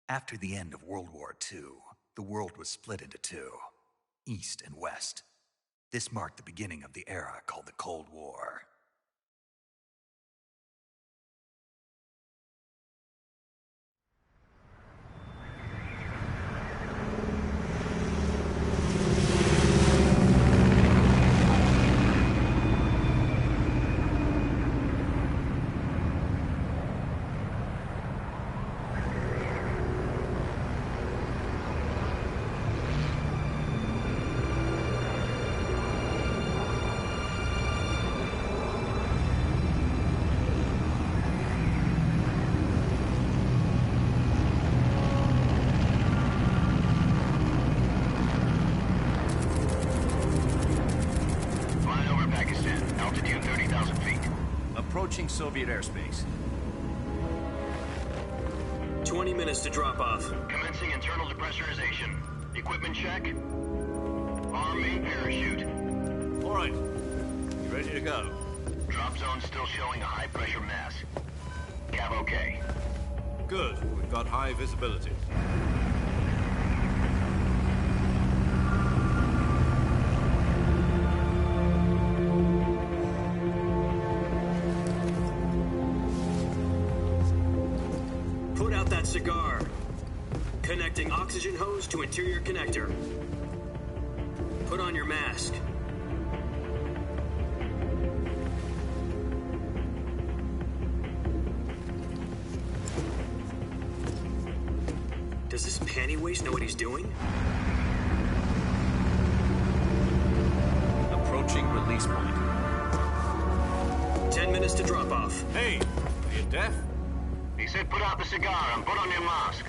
After the end of World War II, the world was split into two, East and West. This marked the beginning of the era called the Cold War. Approaching Soviet airspace. 20 minutes to drop off. Commencing internal depressurization. Equipment check. Arm main parachute. All right. You ready to go? Drop zone still showing a high pressure mass. Cav okay. Good. We've got high visibility. Cigar. Connecting oxygen hose to interior connector. Put on your mask. Does this panty waste know what he's doing? Approaching release point. 10 minutes to drop off. Hey, are you deaf? He said put out the cigar and put on your mask.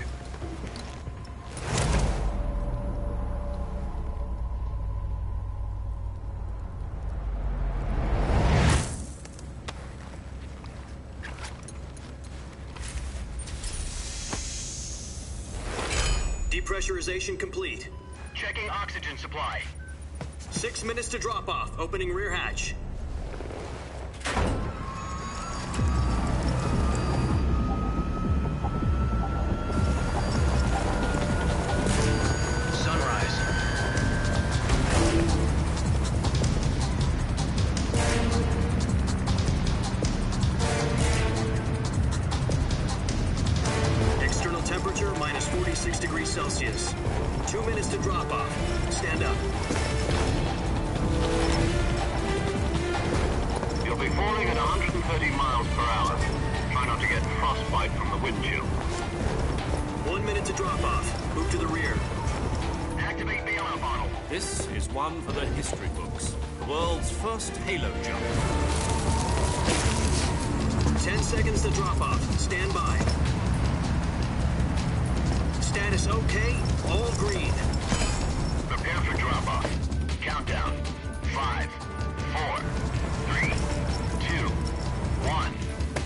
Depressurization complete. Checking oxygen supply. 6 minutes to drop off. Opening rear hatch. Celsius. 2 minutes to drop off. Stand up. You'll be falling at 130 miles per hour. Try not to get frostbite from the wind chill. 1 minute to drop off. Move to the rear. Activate bailout bottle. This is one for the history books. The world's first halo jump. 10 seconds to drop off. Stand by. Status okay, all green. Prepare for drop-off. Countdown. 5, 4, 3, 2, 1.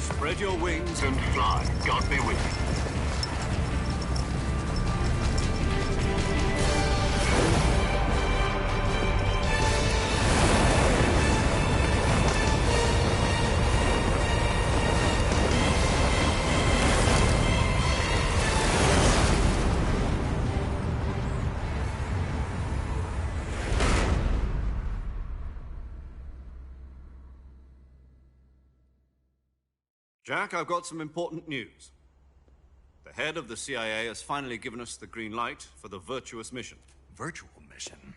Spread your wings And fly. God be with you. Jack, I've got some important news. The head of the CIA has finally given us the green light for the virtuous mission. Virtual mission?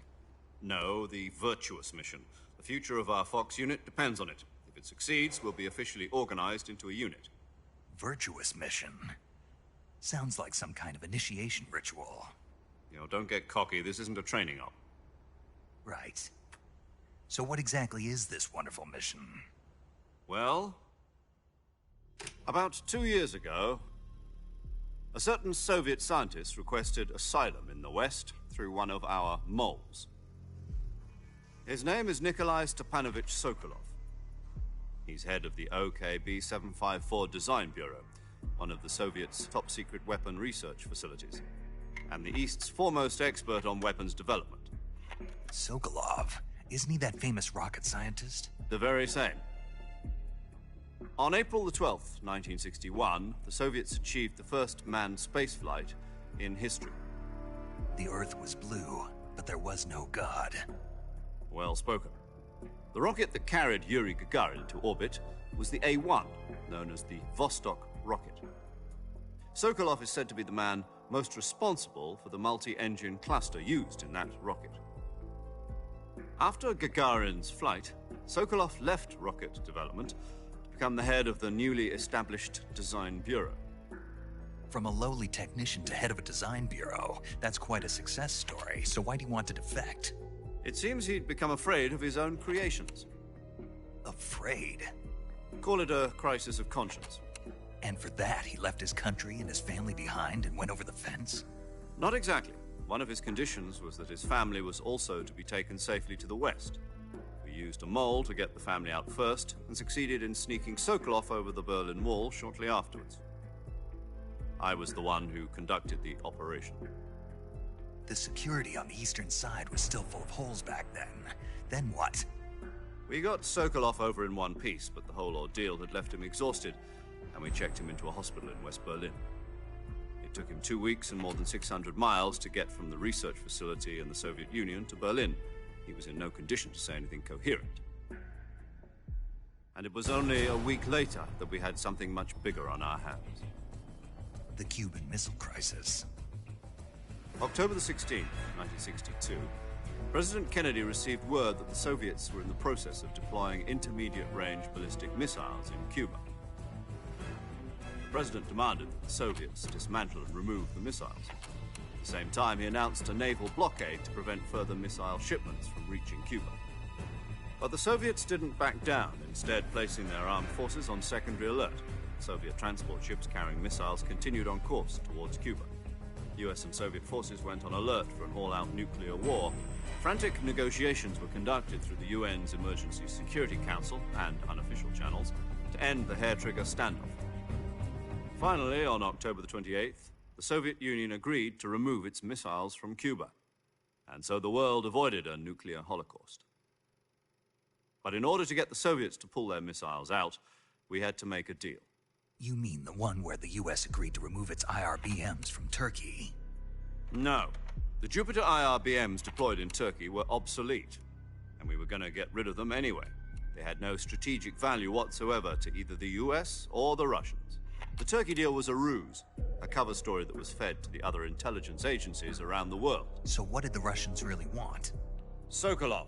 No, the virtuous mission. The future of our Fox unit depends on it. If it succeeds, we'll be officially organized into a unit. Virtuous mission? Sounds like some kind of initiation ritual. You know, don't get cocky. This isn't a training op. Right. So what exactly is this wonderful mission? Well, about 2 years ago, a certain Soviet scientist requested asylum in the West through one of our moles. His name is Nikolai Stepanovich Sokolov. He's head of the OKB-754 Design Bureau, one of the Soviets' top-secret weapon research facilities, and the East's foremost expert on weapons development. Sokolov? Isn't he that famous rocket scientist? The very same. On April the 12th, 1961, the Soviets achieved the first manned spaceflight in history. The Earth was blue, but there was no God. Well spoken. The rocket that carried Yuri Gagarin to orbit was the A-1, known as the Vostok rocket. Sokolov is said to be the man most responsible for the multi-engine cluster used in that rocket. After Gagarin's flight, Sokolov left rocket development to become the head of the newly established Design Bureau. From a lowly technician to head of a design bureau, that's quite a success story, so why'd he want to defect? It seems he'd become afraid of his own creations. Afraid? Call it a crisis of conscience. And for that, he left his country and his family behind and went over the fence? Not exactly. One of his conditions was that his family was also to be taken safely to the west. We used a mole to get the family out first and succeeded in sneaking Sokolov over the Berlin Wall shortly afterwards. I was the one who conducted the operation. The security on the eastern side was still full of holes back then. Then what? We got Sokolov over in one piece, but the whole ordeal had left him exhausted, and we checked him into a hospital in West Berlin. It took him 2 weeks and more than 600 miles to get from the research facility in the Soviet Union to Berlin. He was in no condition to say anything coherent. And it was only a week later that we had something much bigger on our hands. The Cuban Missile Crisis. October the 16th, 1962, President Kennedy received word that the Soviets were in the process of deploying intermediate-range ballistic missiles in Cuba. The President demanded that the Soviets dismantle and remove the missiles. At the same time, he announced a naval blockade to prevent further missile shipments from reaching Cuba. But the Soviets didn't back down, instead placing their armed forces on secondary alert. Soviet transport ships carrying missiles continued on course towards Cuba. US and Soviet forces went on alert for an all-out nuclear war. Frantic negotiations were conducted through the UN's Emergency Security Council and unofficial channels to end the hair-trigger standoff. Finally, on October the 28th, the Soviet Union agreed to remove its missiles from Cuba, and so the world avoided a nuclear holocaust. But in order to get the Soviets to pull their missiles out, we had to make a deal. You mean the one where the US agreed to remove its IRBMs from Turkey? No. The Jupiter IRBMs deployed in Turkey were obsolete, and we were going to get rid of them anyway. They had no strategic value whatsoever to either the US or the Russians. The Turkey deal was a ruse, a cover story that was fed to the other intelligence agencies around the world. So what did the Russians really want? Sokolov.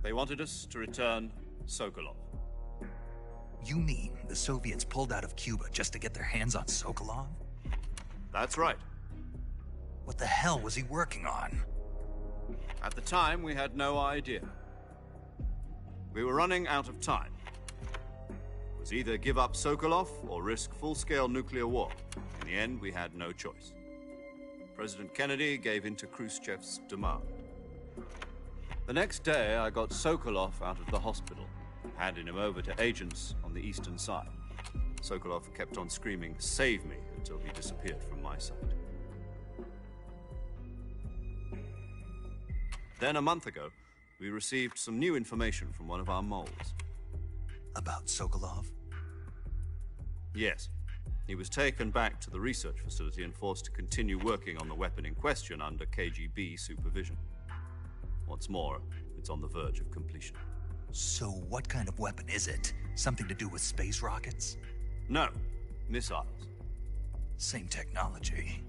They wanted us to return Sokolov. You mean the Soviets pulled out of Cuba just to get their hands on Sokolov? That's right. What the hell was he working on? At the time, we had no idea. We were running out of time. It was either give up Sokolov or risk full-scale nuclear war. In the end, we had no choice. President Kennedy gave in to Khrushchev's demand. The next day, I got Sokolov out of the hospital, handing him over to agents on the eastern side. Sokolov kept on screaming, "Save me," until he disappeared from my sight. Then, a month ago, we received some new information from one of our moles. About Sokolov? Yes. He was taken back to the research facility and forced to continue working on the weapon in question under KGB supervision. What's more, it's on the verge of completion. So what kind of weapon is it? Something to do with space rockets? No, missiles. Same technology.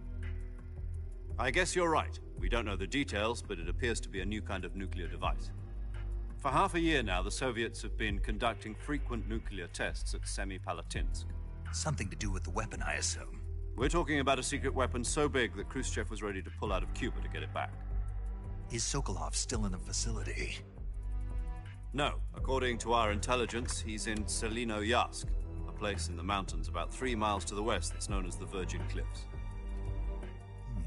I guess you're right. We don't know the details, but it appears to be a new kind of nuclear device. For half a year now, the Soviets have been conducting frequent nuclear tests at Semipalatinsk. Something to do with the weapon, I assume. We're talking about a secret weapon so big that Khrushchev was ready to pull out of Cuba to get it back. Is Sokolov still in the facility? No. According to our intelligence, he's in Selinoyarsk, a place in the mountains about 3 miles to the west that's known as the Virgin Cliffs.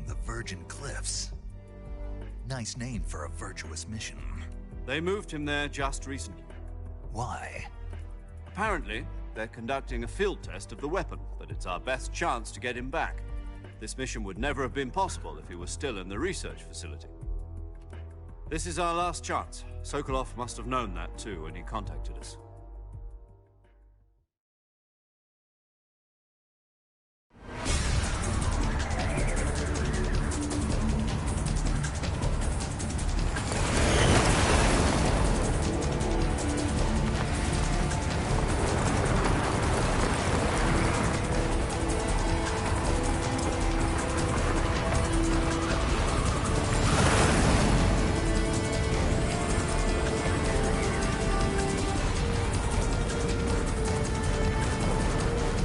The Virgin Cliffs. Nice name for a virtuous mission. They moved him there just recently. Why? Apparently, they're conducting a field test of the weapon, but it's our best chance to get him back. This mission would never have been possible if he was still in the research facility. This is our last chance. Sokolov must have known that too when he contacted us.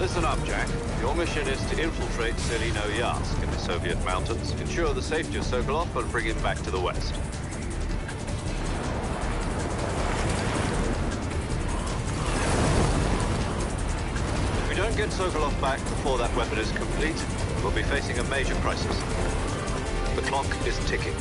Listen up, Jack. Your mission is to infiltrate Selino-Yarsk in the Soviet mountains, ensure the safety of Sokolov, and bring him back to the west. If we don't get Sokolov back before that weapon is complete, we'll be facing a major crisis. The clock is ticking.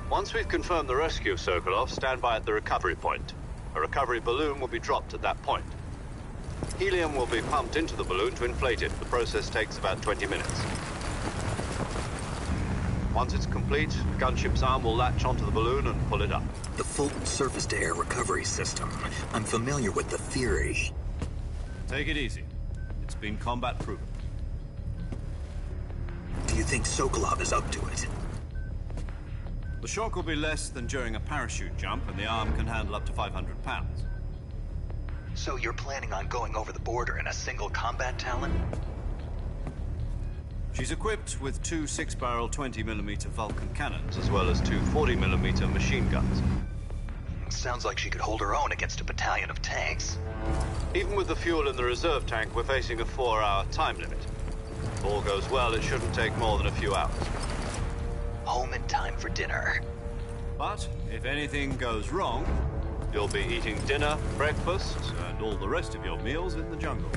Once we've confirmed the rescue of Sokolov, stand by at the recovery point. A recovery balloon will be dropped at that point. Helium will be pumped into the balloon to inflate it. The process takes about 20 minutes. Once it's complete, the gunship's arm will latch onto the balloon and pull it up. The full surface-to-air recovery system. I'm familiar with the theory. Take it easy. It's been combat-proven. Do you think Sokolov is up to it? The shock will be less than during a parachute jump, and the arm can handle up to 500 pounds. So you're planning on going over the border in a single combat Talon? She's equipped with two 6-barrel 20mm Vulcan cannons, as well as two 40mm machine guns. Sounds like she could hold her own against a battalion of tanks. Even with the fuel in the reserve tank, we're facing a 4-hour time limit. If all goes well, it shouldn't take more than a few hours. Home in time for dinner. But if anything goes wrong, you'll be eating dinner, breakfast, and all the rest of your meals in the jungle.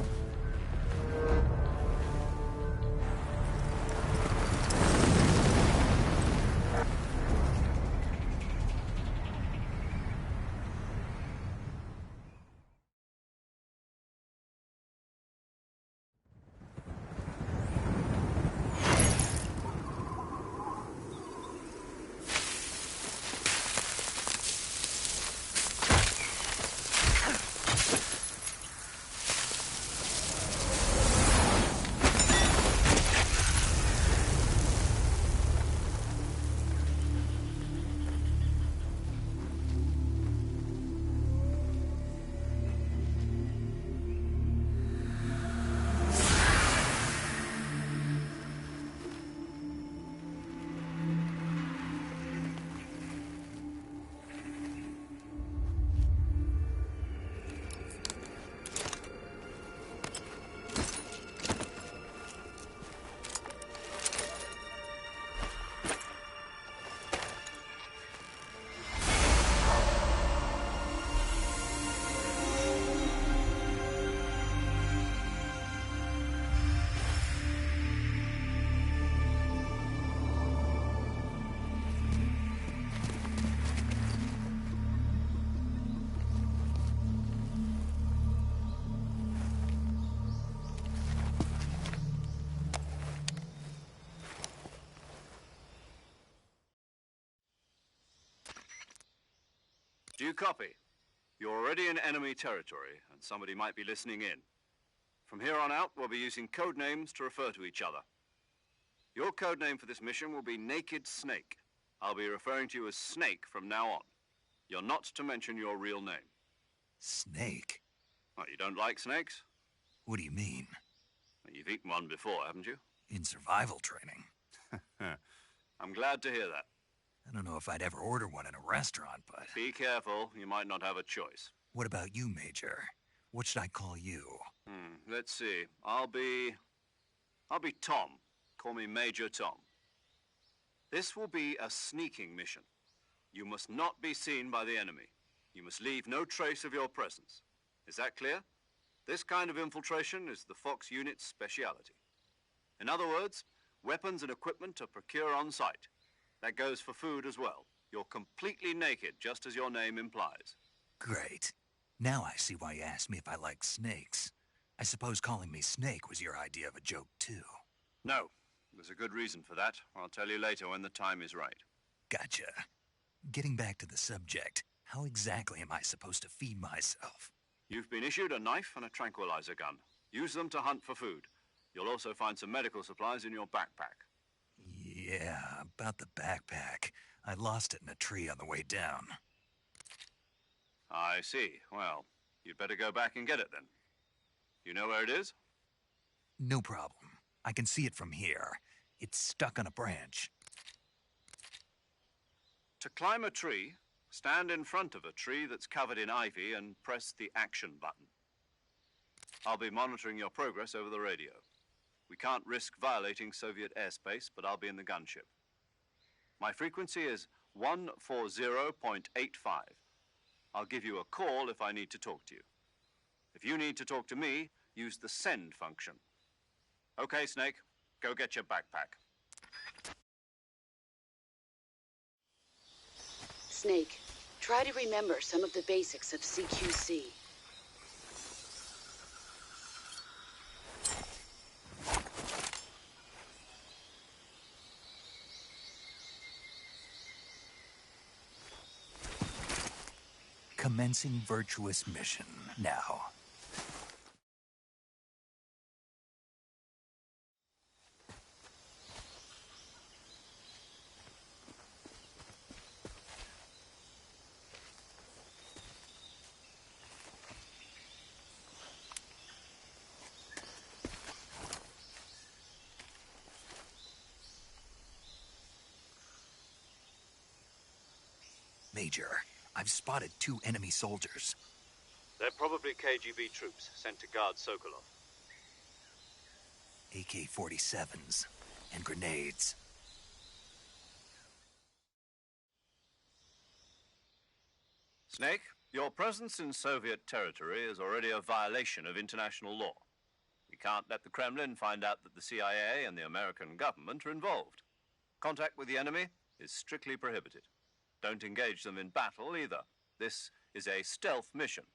Do you copy? You're already in enemy territory, and somebody might be listening in. From here on out, we'll be using code names to refer to each other. Your code name for this mission will be Naked Snake. I'll be referring to you as Snake from now on. You're not to mention your real name. Snake? What, you don't like snakes? What do you mean? Well, you've eaten one before, haven't you? In survival training. I'm glad to hear that. I don't know if I'd ever order one in a restaurant, but... Be careful, you might not have a choice. What about you, Major? What should I call you? Let's see. I'll be Tom. Call me Major Tom. This will be a sneaking mission. You must not be seen by the enemy. You must leave no trace of your presence. Is that clear? This kind of infiltration is the Fox unit's speciality. In other words, weapons and equipment are procured on site. That goes for food as well. You're completely naked, just as your name implies. Great. Now I see why you asked me if I like snakes. I suppose calling me Snake was your idea of a joke, too. No. There's a good reason for that. I'll tell you later when the time is right. Gotcha. Getting back to the subject, how exactly am I supposed to feed myself? You've been issued a knife and a tranquilizer gun. Use them to hunt for food. You'll also find some medical supplies in your backpack. Yeah, about the backpack. I lost it in a tree on the way down. I see. Well, you'd better go back and get it then. You know where it is? No problem. I can see it from here. It's stuck on a branch. To climb a tree, stand in front of a tree that's covered in ivy and press the action button. I'll be monitoring your progress over the radio. We can't risk violating Soviet airspace, but I'll be in the gunship. My frequency is 140.85. I'll give you a call if I need to talk to you. If you need to talk to me, use the send function. Okay, Snake, go get your backpack. Snake, try to remember some of the basics of CQC. Commencing virtuous mission now. Major, I've spotted 2 enemy soldiers. They're probably KGB troops sent to guard Sokolov. AK-47s and grenades. Snake, your presence in Soviet territory is already a violation of international law. We can't let the Kremlin find out that the CIA and the American government are involved. Contact with the enemy is strictly prohibited. Don't engage them in battle either. This is a stealth mission.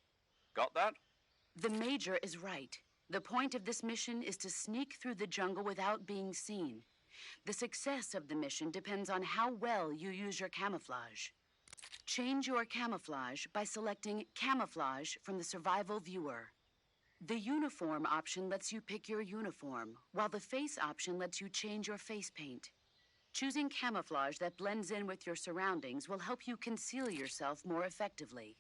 Got that? The Major is right. The point of this mission is to sneak through the jungle without being seen. The success of the mission depends on how well you use your camouflage. Change your camouflage by selecting Camouflage from the Survival Viewer. The Uniform option lets you pick your uniform, while the Face option lets you change your face paint. Choosing camouflage that blends in with your surroundings will help you conceal yourself more effectively.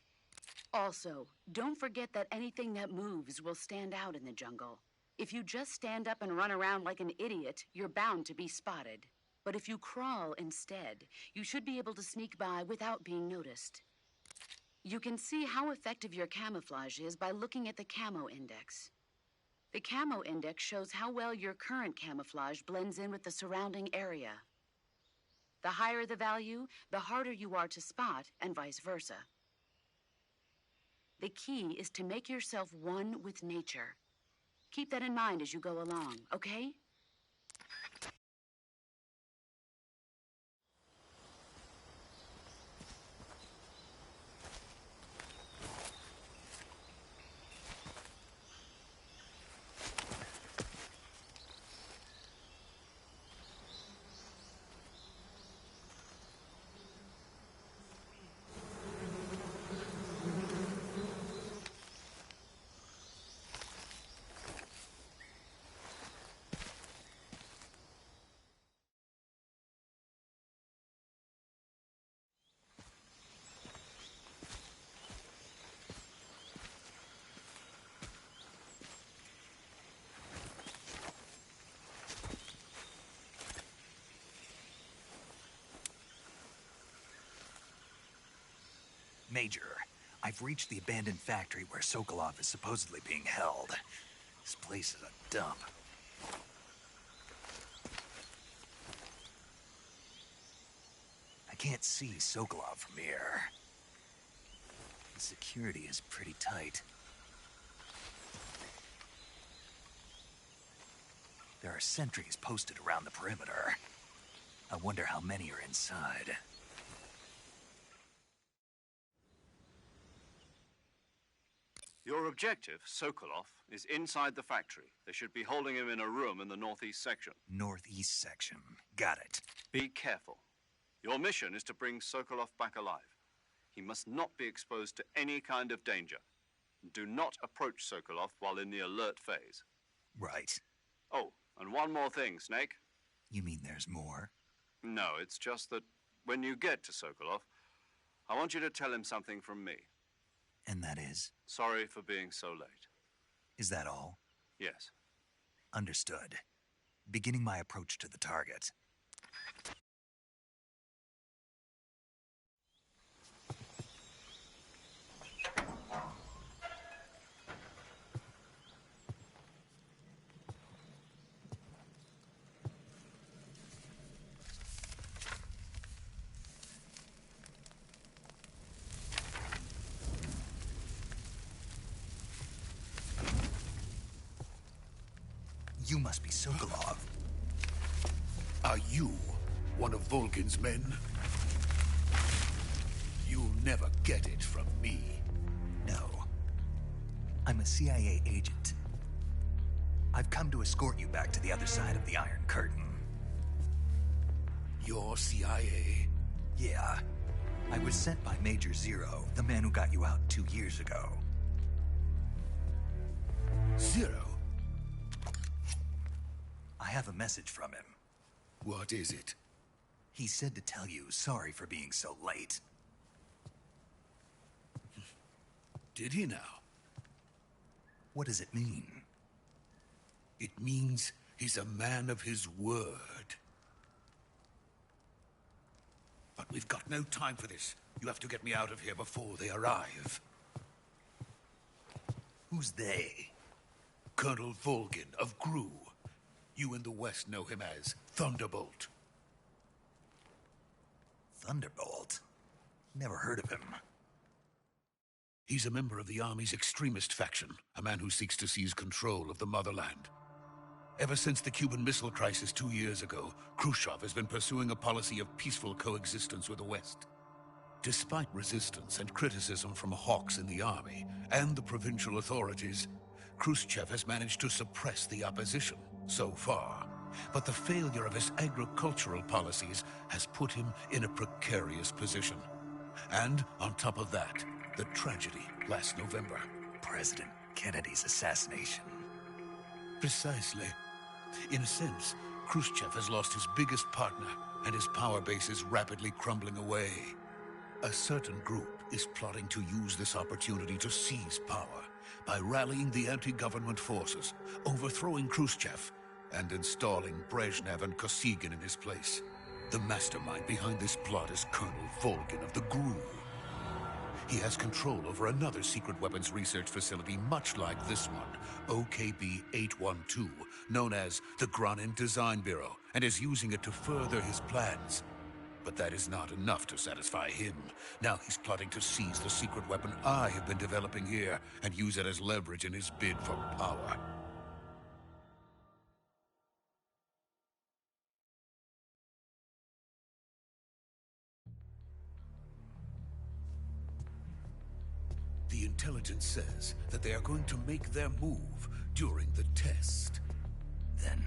Also, don't forget that anything that moves will stand out in the jungle. If you just stand up and run around like an idiot, you're bound to be spotted. But if you crawl instead, you should be able to sneak by without being noticed. You can see how effective your camouflage is by looking at the Camo Index. The Camo Index shows how well your current camouflage blends in with the surrounding area. The higher the value, the harder you are to spot, and vice versa. The key is to make yourself one with nature. Keep that in mind as you go along, okay? Major, I've reached the abandoned factory where Sokolov is supposedly being held. This place is a dump. I can't see Sokolov from here. The security is pretty tight. There are sentries posted around the perimeter. I wonder how many are inside. Your objective, Sokolov, is inside the factory. They should be holding him in a room in the northeast section. Northeast section. Got it. Be careful. Your mission is to bring Sokolov back alive. He must not be exposed to any kind of danger. Do not approach Sokolov while in the alert phase. Right. Oh, and one more thing, Snake. You mean there's more? No, it's just that when you get to Sokolov, I want you to tell him something from me. And that is? Sorry for being so late. Is that all? Yes. Understood. Beginning my approach to the target. You must be Sokolov. Are you one of Volgin's men? You'll never get it from me. No. I'm a CIA agent. I've come to escort you back to the other side of the Iron Curtain. You're CIA? Yeah. I was sent by Major Zero, the man who got you out 2 years ago. Zero? I have a message from him. What is it? He said to tell you sorry for being so late. Did he now? What does it mean? It means he's a man of his word. But we've got no time for this. You have to get me out of here before they arrive. Who's they? Colonel Volgin of GRU. You in the West know him as Thunderbolt. Thunderbolt? Never heard of him. He's a member of the Army's extremist faction, a man who seeks to seize control of the motherland. Ever since the Cuban Missile Crisis 2 years ago, Khrushchev has been pursuing a policy of peaceful coexistence with the West. Despite resistance and criticism from hawks in the army and the provincial authorities, Khrushchev has managed to suppress the opposition so far. But the failure of his agricultural policies has put him in a precarious position. And on top of that, the tragedy last November. President Kennedy's assassination. Precisely. In a sense, Khrushchev has lost his biggest partner, and his power base is rapidly crumbling away. A certain group is plotting to use this opportunity to seize power by rallying the anti-government forces, overthrowing Khrushchev, and installing Brezhnev and Kosygin in his place. The mastermind behind this plot is Colonel Volgin of the GRU. He has control over another secret weapons research facility much like this one, OKB-812, known as the Granin Design Bureau, and is using it to further his plans. But that is not enough to satisfy him. Now he's plotting to seize the secret weapon I have been developing here and use it as leverage in his bid for power. The intelligence says that they are going to make their move during the test. Then,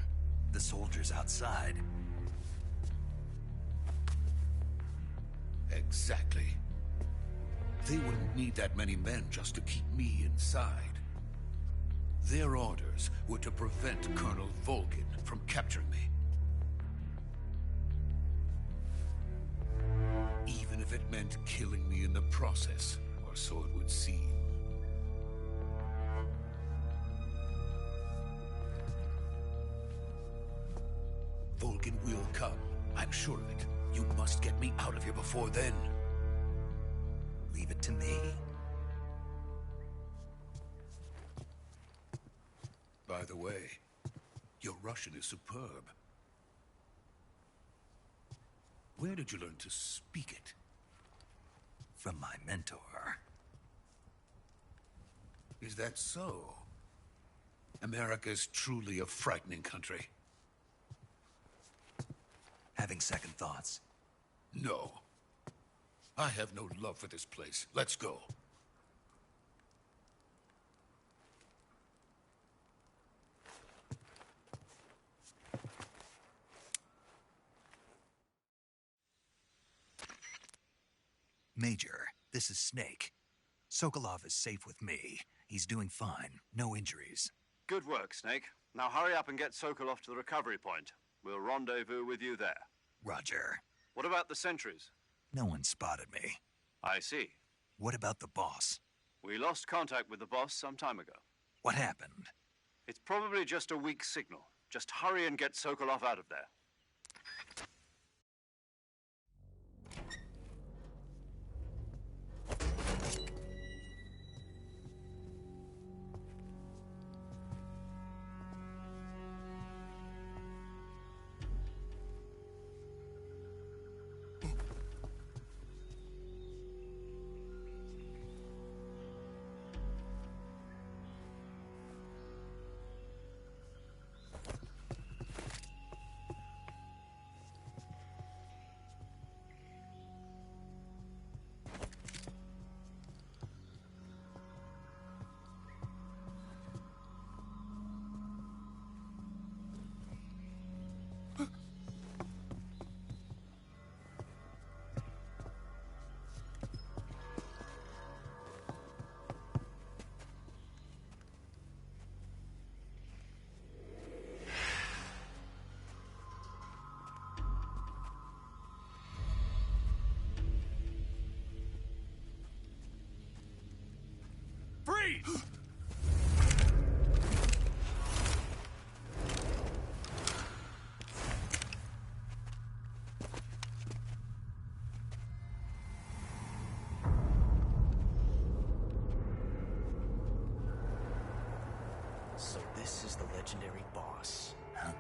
the soldiers outside. Exactly. They wouldn't need that many men just to keep me inside. Their orders were to prevent Colonel Volgin from capturing me. Even if it meant killing me in the process, or so it would seem. Volgin will come. I'm sure of it. You must get me out of here before then. Leave it to me. By the way, your Russian is superb. Where did you learn to speak it? From my mentor. Is that so? America's truly a frightening country. Having second thoughts. No. I have no love for this place. Let's go. Major, this is Snake. Sokolov is safe with me. He's doing fine. No injuries. Good work, Snake. Now hurry up and get Sokolov to the recovery point. We'll rendezvous with you there. Roger. What about the sentries? No one spotted me. I see. What about the boss? We lost contact with the boss some time ago. What happened? It's probably just a weak signal. Just hurry and get Sokolov out of there. Freeze! So this is the legendary boss. Huh?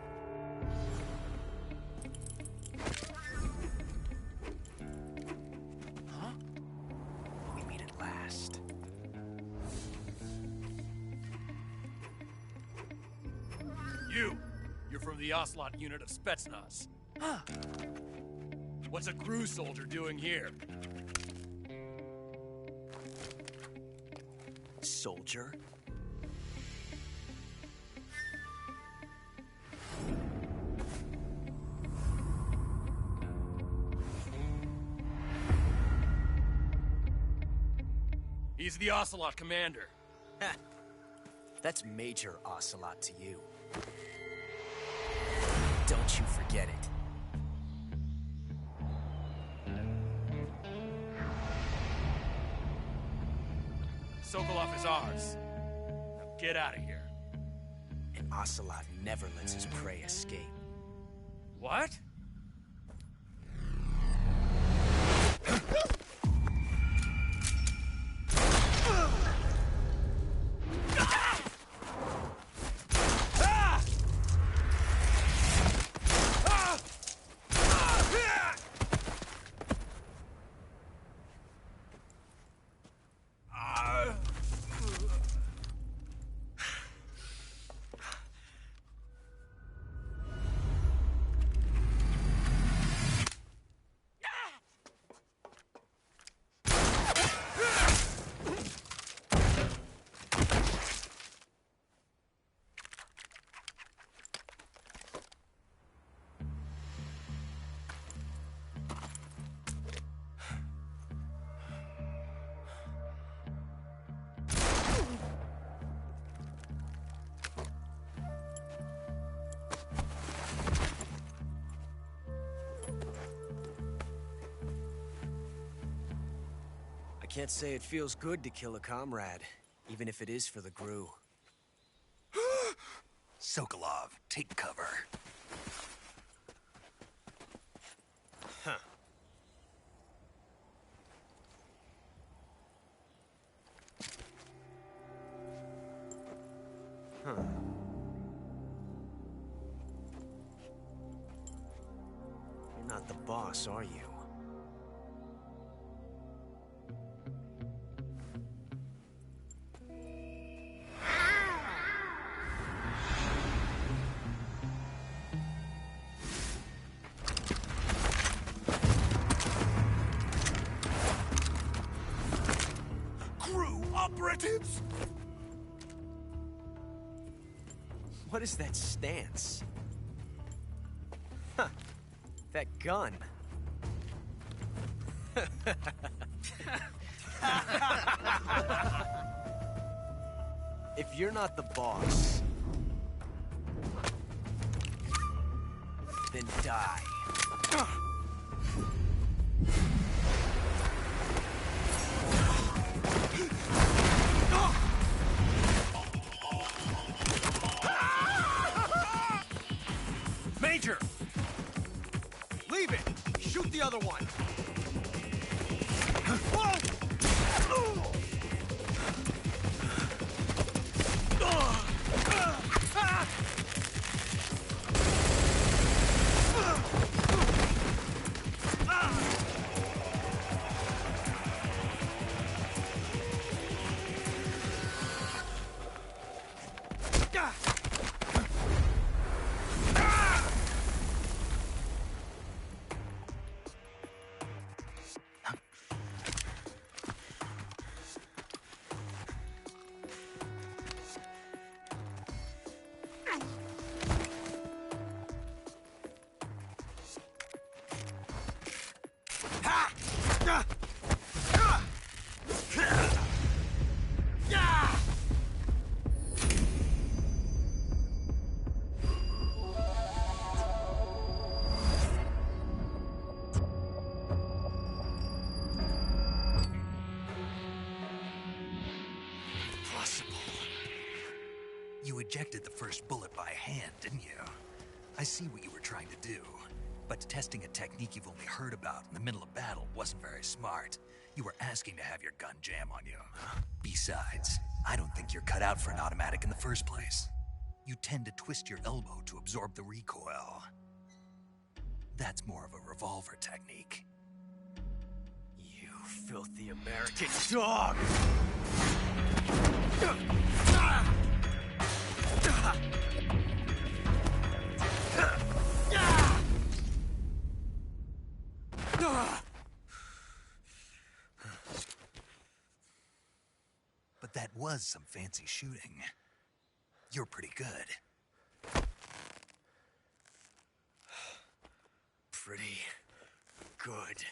Huh? We meet at last. You're from the Ocelot unit of Spetsnaz. Huh. What's a crew soldier doing here? Soldier? He's the Ocelot commander. Ha! That's Major Ocelot to you. Don't you forget it. Sokolov is ours. Now get out of here. And Ocelot never lets his prey escape. What? I can't say it feels good to kill a comrade, even if it is for the GRU. Sokolov, take cover. Huh. Huh. You're not the boss, are you? Operatives! What is that stance? Huh. That gun. If you're not the boss, then die. Major! Leave it! Shoot the other one! You ejected the first bullet by hand, didn't you? I see what you were trying to do. But testing a technique you've only heard about in the middle of battle wasn't very smart. You were asking to have your gun jam on you. Besides, I don't think you're cut out for an automatic in the first place. You tend to twist your elbow to absorb the recoil. That's more of a revolver technique. You filthy American dog! But that was some fancy shooting. You're pretty good. Pretty good.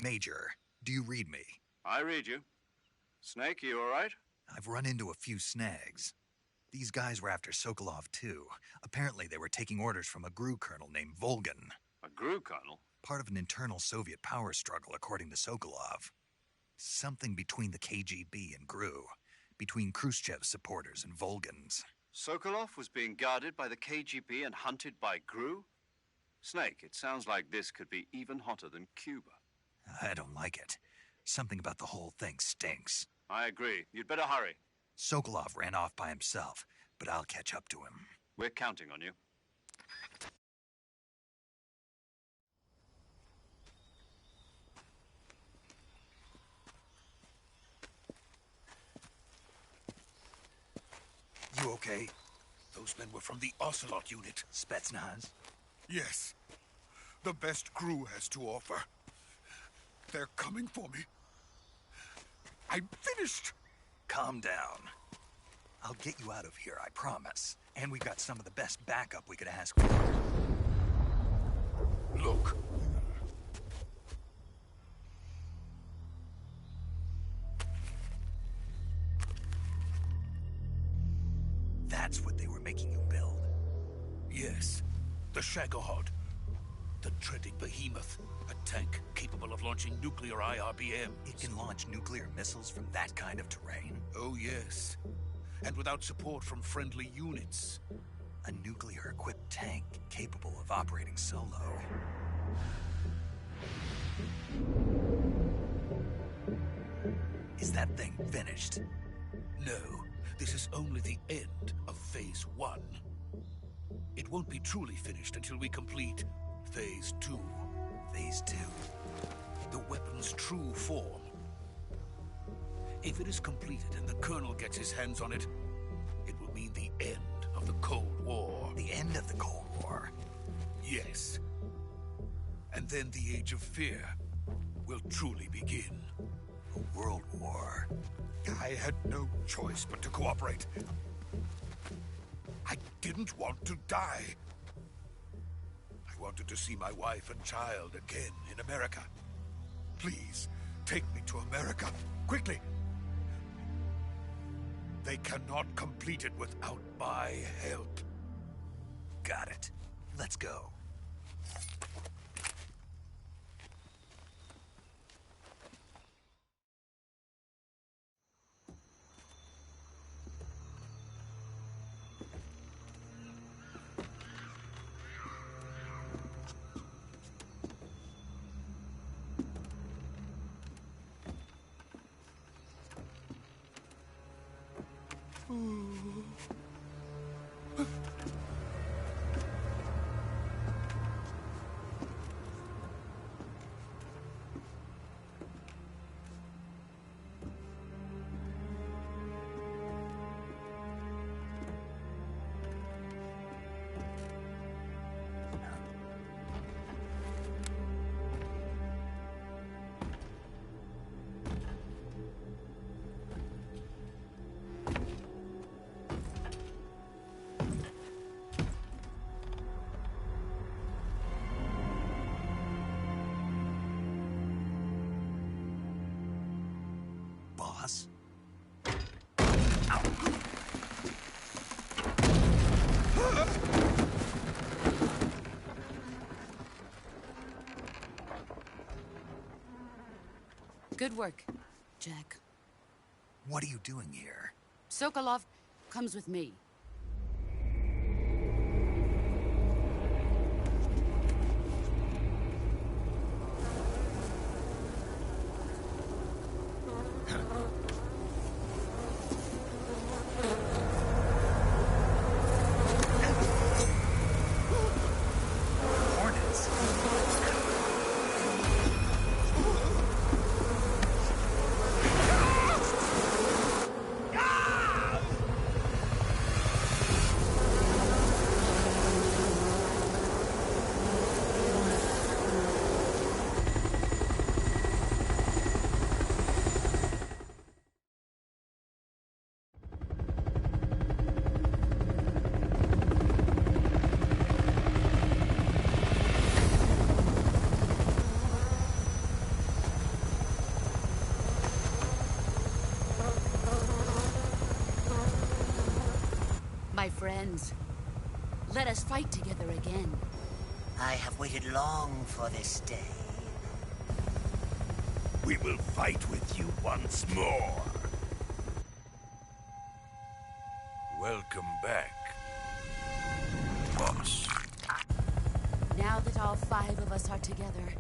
Major, do you read me? I read you. Snake, you all right? I've run into a few snags. These guys were after Sokolov, too. Apparently, they were taking orders from a GRU colonel named Volgan. A GRU colonel? Part of an internal Soviet power struggle, according to Sokolov. Something between the KGB and GRU. Between Khrushchev's supporters and Volgan's. Sokolov was being guarded by the KGB and hunted by GRU? Snake, it sounds like this could be even hotter than Cuba. I don't like it. Something about the whole thing stinks. I agree. You'd better hurry. Sokolov ran off by himself, but I'll catch up to him. We're counting on you. You okay? Those men were from the Ocelot unit. Spetsnaz? Yes. The best GRU has to offer. They're coming for me. I'm finished. Calm down. I'll get you out of here, I promise. And we've got some of the best backup we could ask for. Look. That's what they were making you build? Yes. The Shagohod. The dreaded behemoth. A tank capable of launching nuclear IRBMs. It can launch nuclear missiles from that kind of terrain? Oh, yes. And without support from friendly units. A nuclear-equipped tank capable of operating solo. Is that thing finished? No. This is only the end of Phase 1. It won't be truly finished until we complete Phase 2. Phase 2? The weapon's true form. If it is completed and the Colonel gets his hands on it, it will mean the end of the Cold War. The end of the Cold War? Yes. And then the Age of Fear will truly begin. A world war? I had no choice but to cooperate. I didn't want to die. I wanted to see my wife and child again in America. Please, take me to America, quickly. They cannot complete it without my help. Got it. Let's go. Good work, Jack. What are you doing here? Sokolov comes with me. My friends, let us fight together again. I have waited long for this day. We will fight with you once more. Welcome back, boss. Now that all 5 of us are together,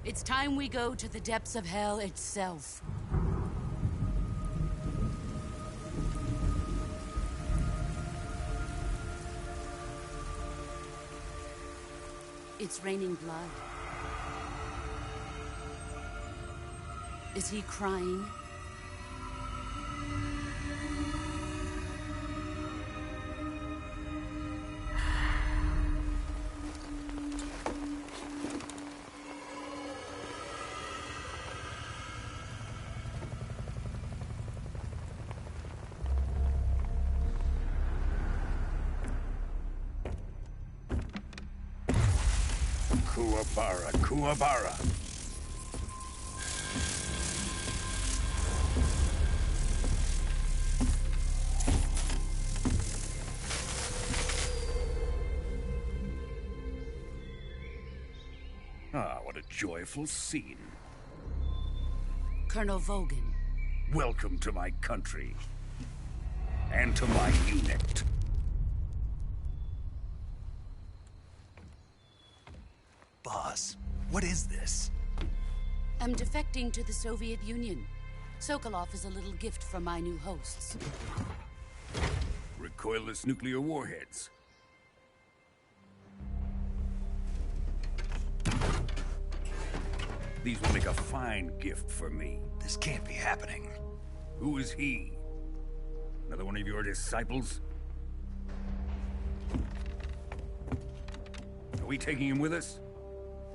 it's time we go to the depths of hell itself. It's raining blood. Is he crying? Kuwabara, Kuwabara. Ah, what a joyful scene. Colonel Vogan. Welcome to my country. And to my unit. Boss, what is this? I'm defecting to the Soviet Union. Sokolov is a little gift from my new hosts. Recoilless nuclear warheads. These will make a fine gift for me. This can't be happening. Who is he? Another one of your disciples? Are we taking him with us?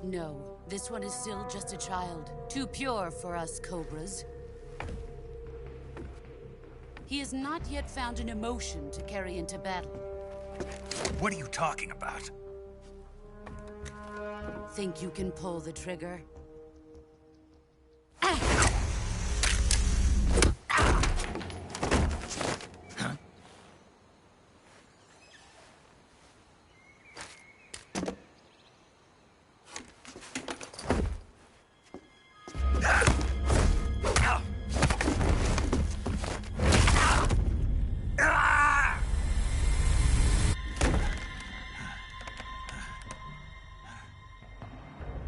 No, this one is still just a child. Too pure for us Cobras. He has not yet found an emotion to carry into battle. What are you talking about? Think you can pull the trigger?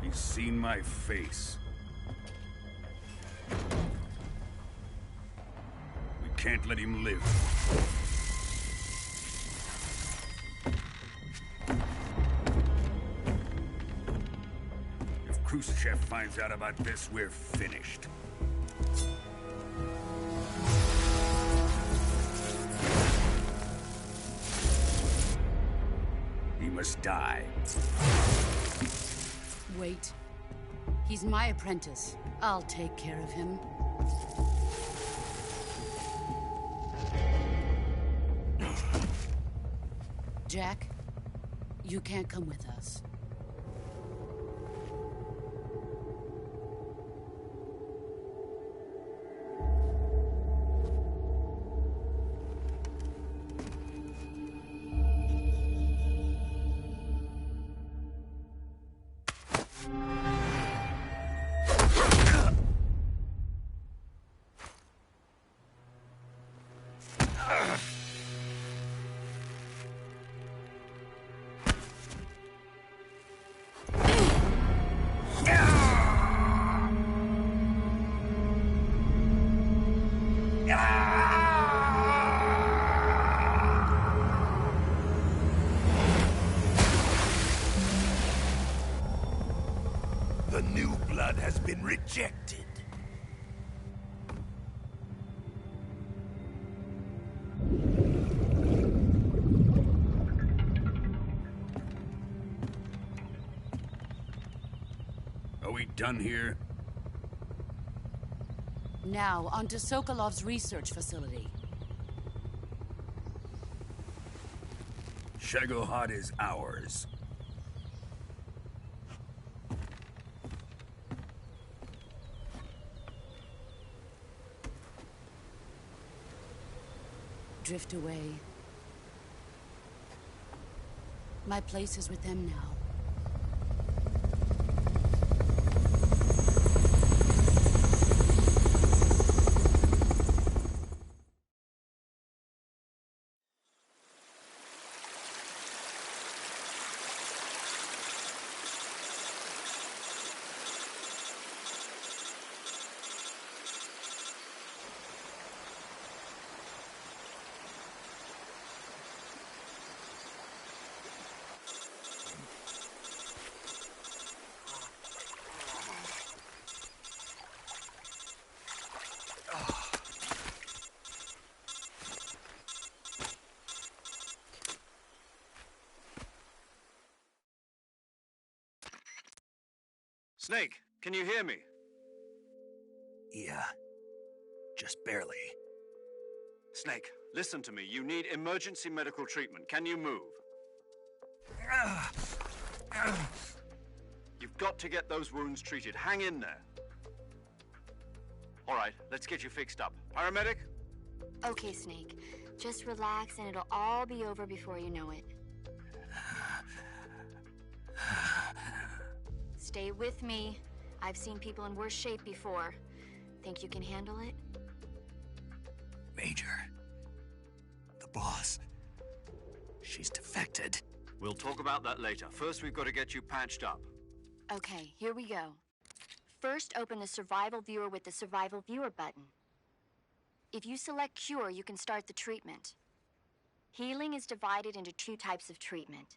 He's seen my face. We can't let him live. If Khrushchev finds out about this, we're finished. He must die. Wait. He's my apprentice. I'll take care of him. Jack, you can't come with us. The new blood has been rejected. Are we done here? Now, on to Sokolov's research facility. Shagohod is ours. Drift away. My place is with them now. Snake, can you hear me? Yeah. Just barely. Snake, listen to me. You need emergency medical treatment. Can you move? You've got to get those wounds treated. Hang in there. All right, let's get you fixed up. Paramedic? Okay, Snake. Just relax and it'll all be over before you know it. Stay with me. I've seen people in worse shape before. Think you can handle it? Major. The boss. She's defected. We'll talk about that later. First, we've got to get you patched up. Okay, here we go. First, open the Survival Viewer with the Survival Viewer button. If you select Cure, you can start the treatment. Healing is divided into two types of treatment: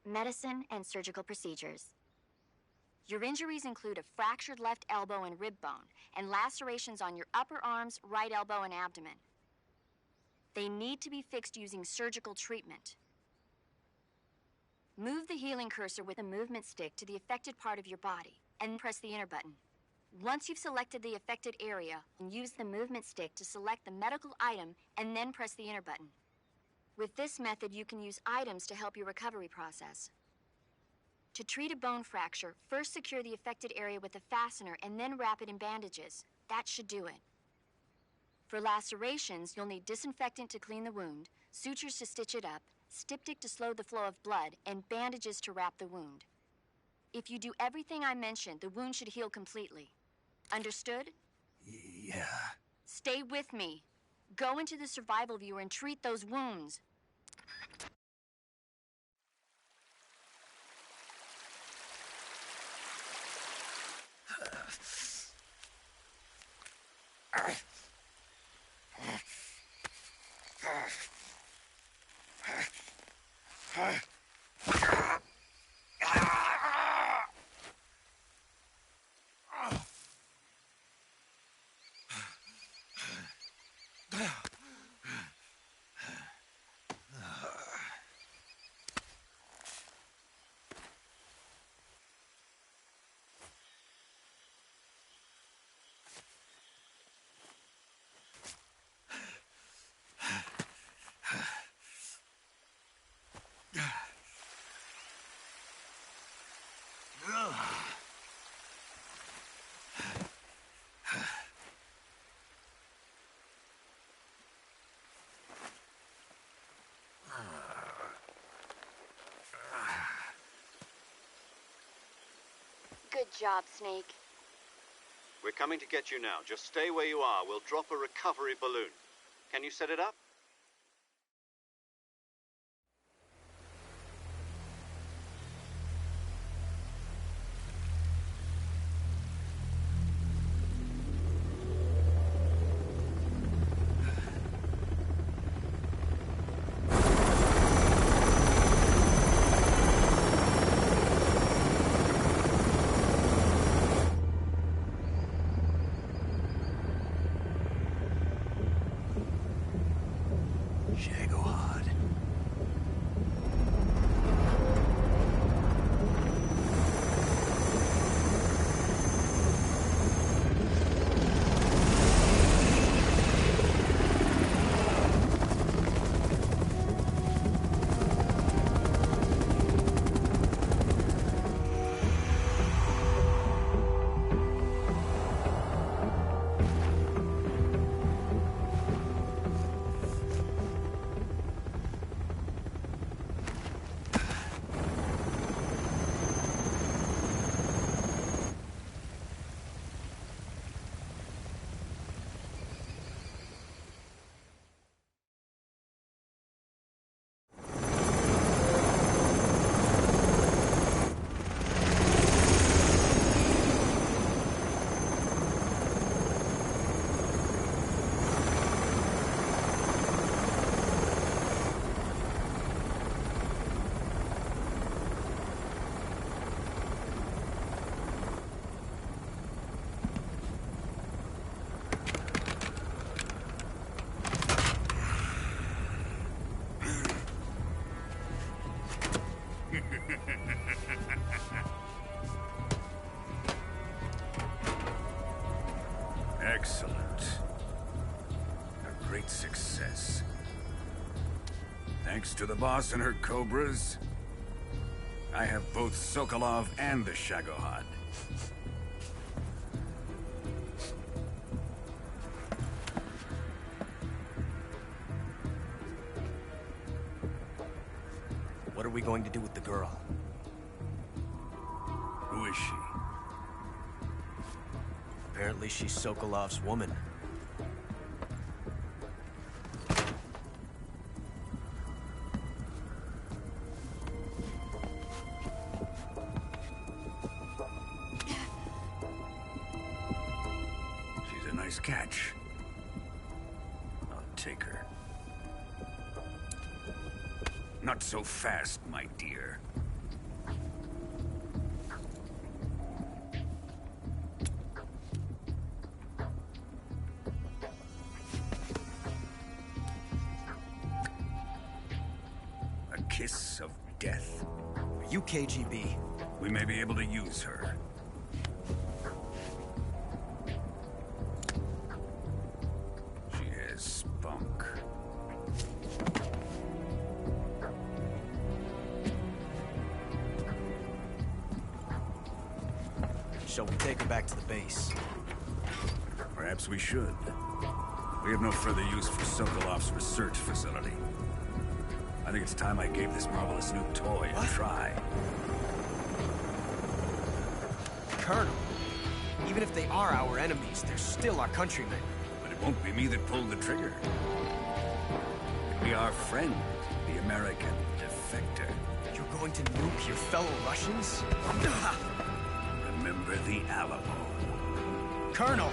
medicine and surgical procedures. Your injuries include a fractured left elbow and rib bone, and lacerations on your upper arms, right elbow, and abdomen. They need to be fixed using surgical treatment. Move the healing cursor with a movement stick to the affected part of your body, and press the enter button. Once you've selected the affected area, use the movement stick to select the medical item, and then press the enter button. With this method, you can use items to help your recovery process. To treat a bone fracture, first secure the affected area with a fastener and then wrap it in bandages. That should do it. For lacerations, you'll need disinfectant to clean the wound, sutures to stitch it up, styptic to slow the flow of blood, and bandages to wrap the wound. If you do everything I mentioned, the wound should heal completely. Understood? Yeah. Stay with me. Go into the Survival Viewer and treat those wounds. Good job, Snake. We're coming to get you now. Just stay where you are. We'll drop a recovery balloon. Can you set it up? Excellent. A great success. Thanks to the boss and her cobras, I have both Sokolov and the Shagohod. What are we going to do with the girl? Who is she? Apparently she's Sokolov's woman. She's a nice catch. I'll take her. Not so fast, my dear. A kiss of death? Are you KGB? We may be able to use her. She has spunk. Shall we take her back to the base? Perhaps we should. We have no further use for Sokolov's research facility. I think it's time I gave this marvelous new toy a try. Colonel, even if they are our enemies, they're still our countrymen. But it won't be me that pulled the trigger. It'll be our friend, the American defector. You're going to nuke your fellow Russians? Remember the Alamo. Colonel!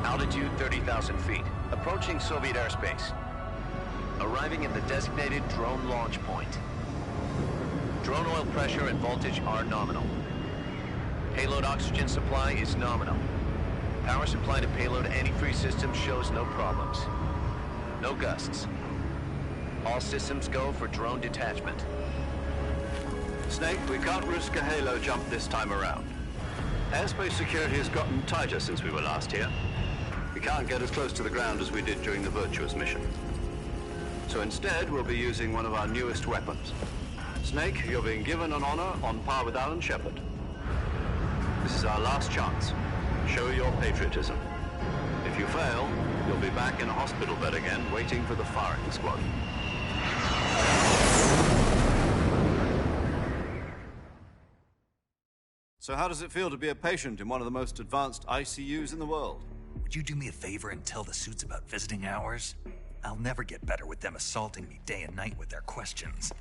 Altitude 30,000 feet. Approaching Soviet airspace. Arriving at the designated drone launch point. Drone oil pressure and voltage are nominal. Payload oxygen supply is nominal. Power supply to payload antifreeze system shows no problems. No gusts. All systems go for drone detachment. Snake, we can't risk a halo jump this time around. Airspace security has gotten tighter since we were last here. We can't get as close to the ground as we did during the Virtuous mission. So instead, we'll be using one of our newest weapons. Snake, you're being given an honor on par with Alan Shepard. This is our last chance. Show your patriotism. If you fail, you'll be back in a hospital bed again, waiting for the firing squad. So how does it feel to be a patient in one of the most advanced ICUs in the world? Would you do me a favor and tell the suits about visiting hours? I'll never get better with them assaulting me day and night with their questions.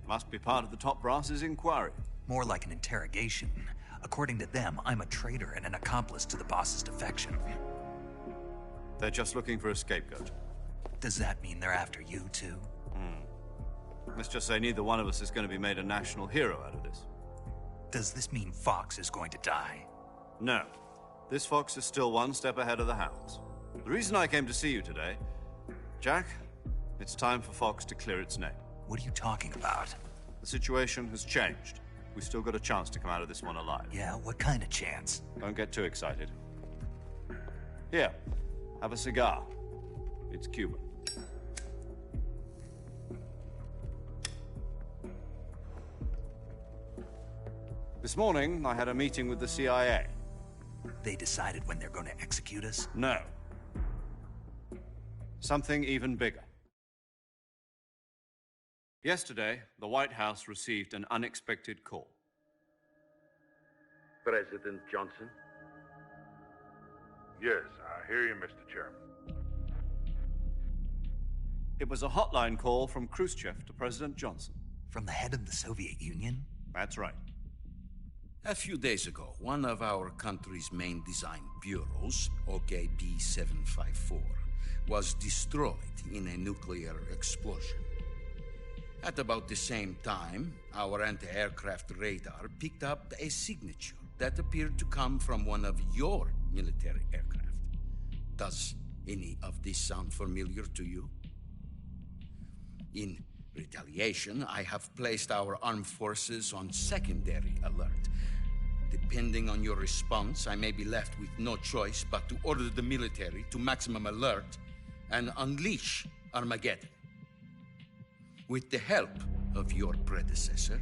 Must be part of the top brass's inquiry. More like an interrogation. According to them, I'm a traitor and an accomplice to the boss's defection. They're just looking for a scapegoat. Does that mean they're after you, too? Let's just say neither one of us is going to be made a national hero out of this. Does this mean Fox is going to die? No. This Fox is still one step ahead of the Hounds. The reason I came to see you today, Jack, it's time for Fox to clear its name. What are you talking about? The situation has changed. we still got a chance to come out of this one alive. Yeah, what kind of chance? Don't get too excited. Here, have a cigar. It's Cuban. This morning, I had a meeting with the CIA. They decided when they're going to execute us? No. Something even bigger. Yesterday, the White House received an unexpected call. President Johnson? Yes, I hear you, Mr. Chairman. It was a hotline call from Khrushchev to President Johnson. From the head of the Soviet Union? That's right. A few days ago, one of our country's main design bureaus, OKB 754, was destroyed in a nuclear explosion. At about the same time, our anti-aircraft radar picked up a signature that appeared to come from one of your military aircraft. Does any of this sound familiar to you? In retaliation, I have placed our armed forces on secondary alert. Depending on your response, I may be left with no choice but to order the military to maximum alert and unleash Armageddon. With the help of your predecessor,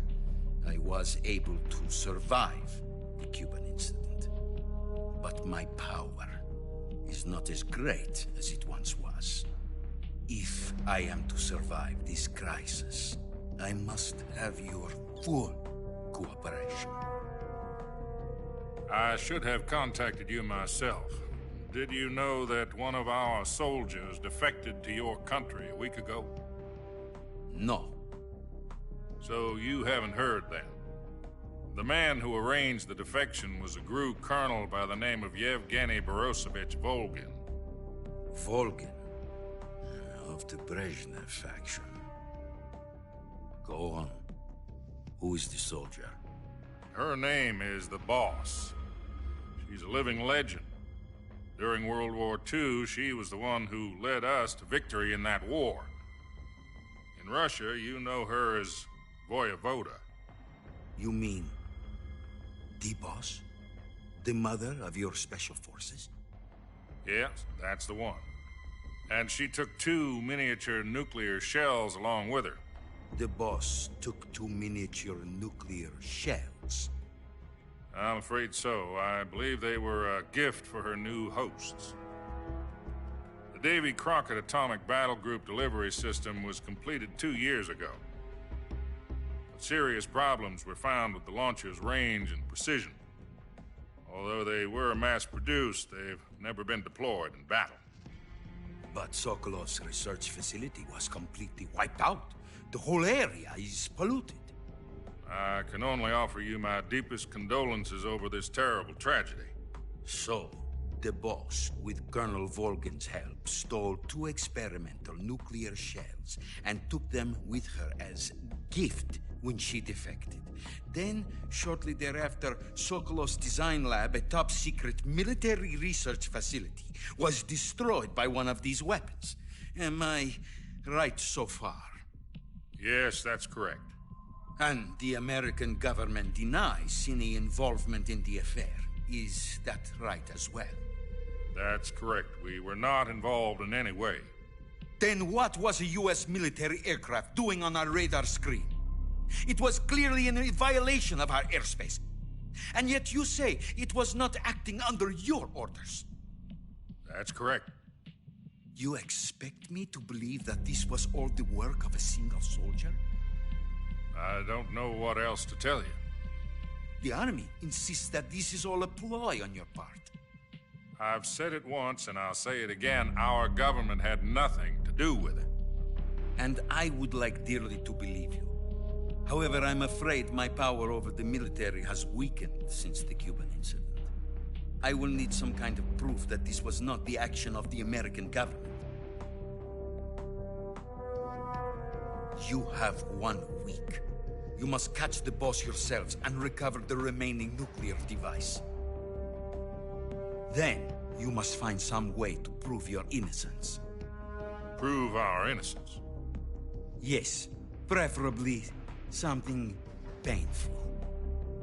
I was able to survive the Cuban incident. But my power is not as great as it once was. If I am to survive this crisis, I must have your full cooperation. I should have contacted you myself. Did you know that one of our soldiers defected to your country a week ago? No. So you haven't heard then. The man who arranged the defection was a GRU colonel by the name of Yevgeny Borisovich Volgin. Volgin? Of the Brezhnev faction. Go on. Who is the soldier? Her name is the Boss. She's a living legend. During World War II, she was the one who led us to victory in that war. In Russia, you know her as Voyevoda. You mean the Boss? The mother of your special forces? Yes, that's the one. And she took 2 miniature nuclear shells along with her. The Boss took 2 miniature nuclear shells? I'm afraid so. I believe they were a gift for her new hosts. The Davy Crockett Atomic Battle Group delivery system was completed 2 years ago. But serious problems were found with the launcher's range and precision. Although they were mass-produced, they've never been deployed in battle. But Sokolov's research facility was completely wiped out. The whole area is polluted. I can only offer you my deepest condolences over this terrible tragedy. So, the Boss, with Colonel Volgin's help, stole 2 experimental nuclear shells and took them with her as gift when she defected. Then, shortly thereafter, Sokolov's design lab, a top-secret military research facility, was destroyed by one of these weapons. Am I right so far? Yes, that's correct. And the American government denies any involvement in the affair. Is that right as well? That's correct. We were not involved in any way. Then what was a U.S. military aircraft doing on our radar screen? It was clearly in violation of our airspace. And yet you say it was not acting under your orders. That's correct. You expect me to believe that this was all the work of a single soldier? I don't know what else to tell you. The Army insists that this is all a ploy on your part. I've said it once, and I'll say it again. Our government had nothing to do with it. And I would like dearly to believe you. However, I'm afraid my power over the military has weakened since the Cuban incident. I will need some kind of proof that this was not the action of the American government. You have 1 week. You must catch the Boss yourselves and recover the remaining nuclear device. Then, you must find some way to prove your innocence. Prove our innocence? Yes, preferably something painful.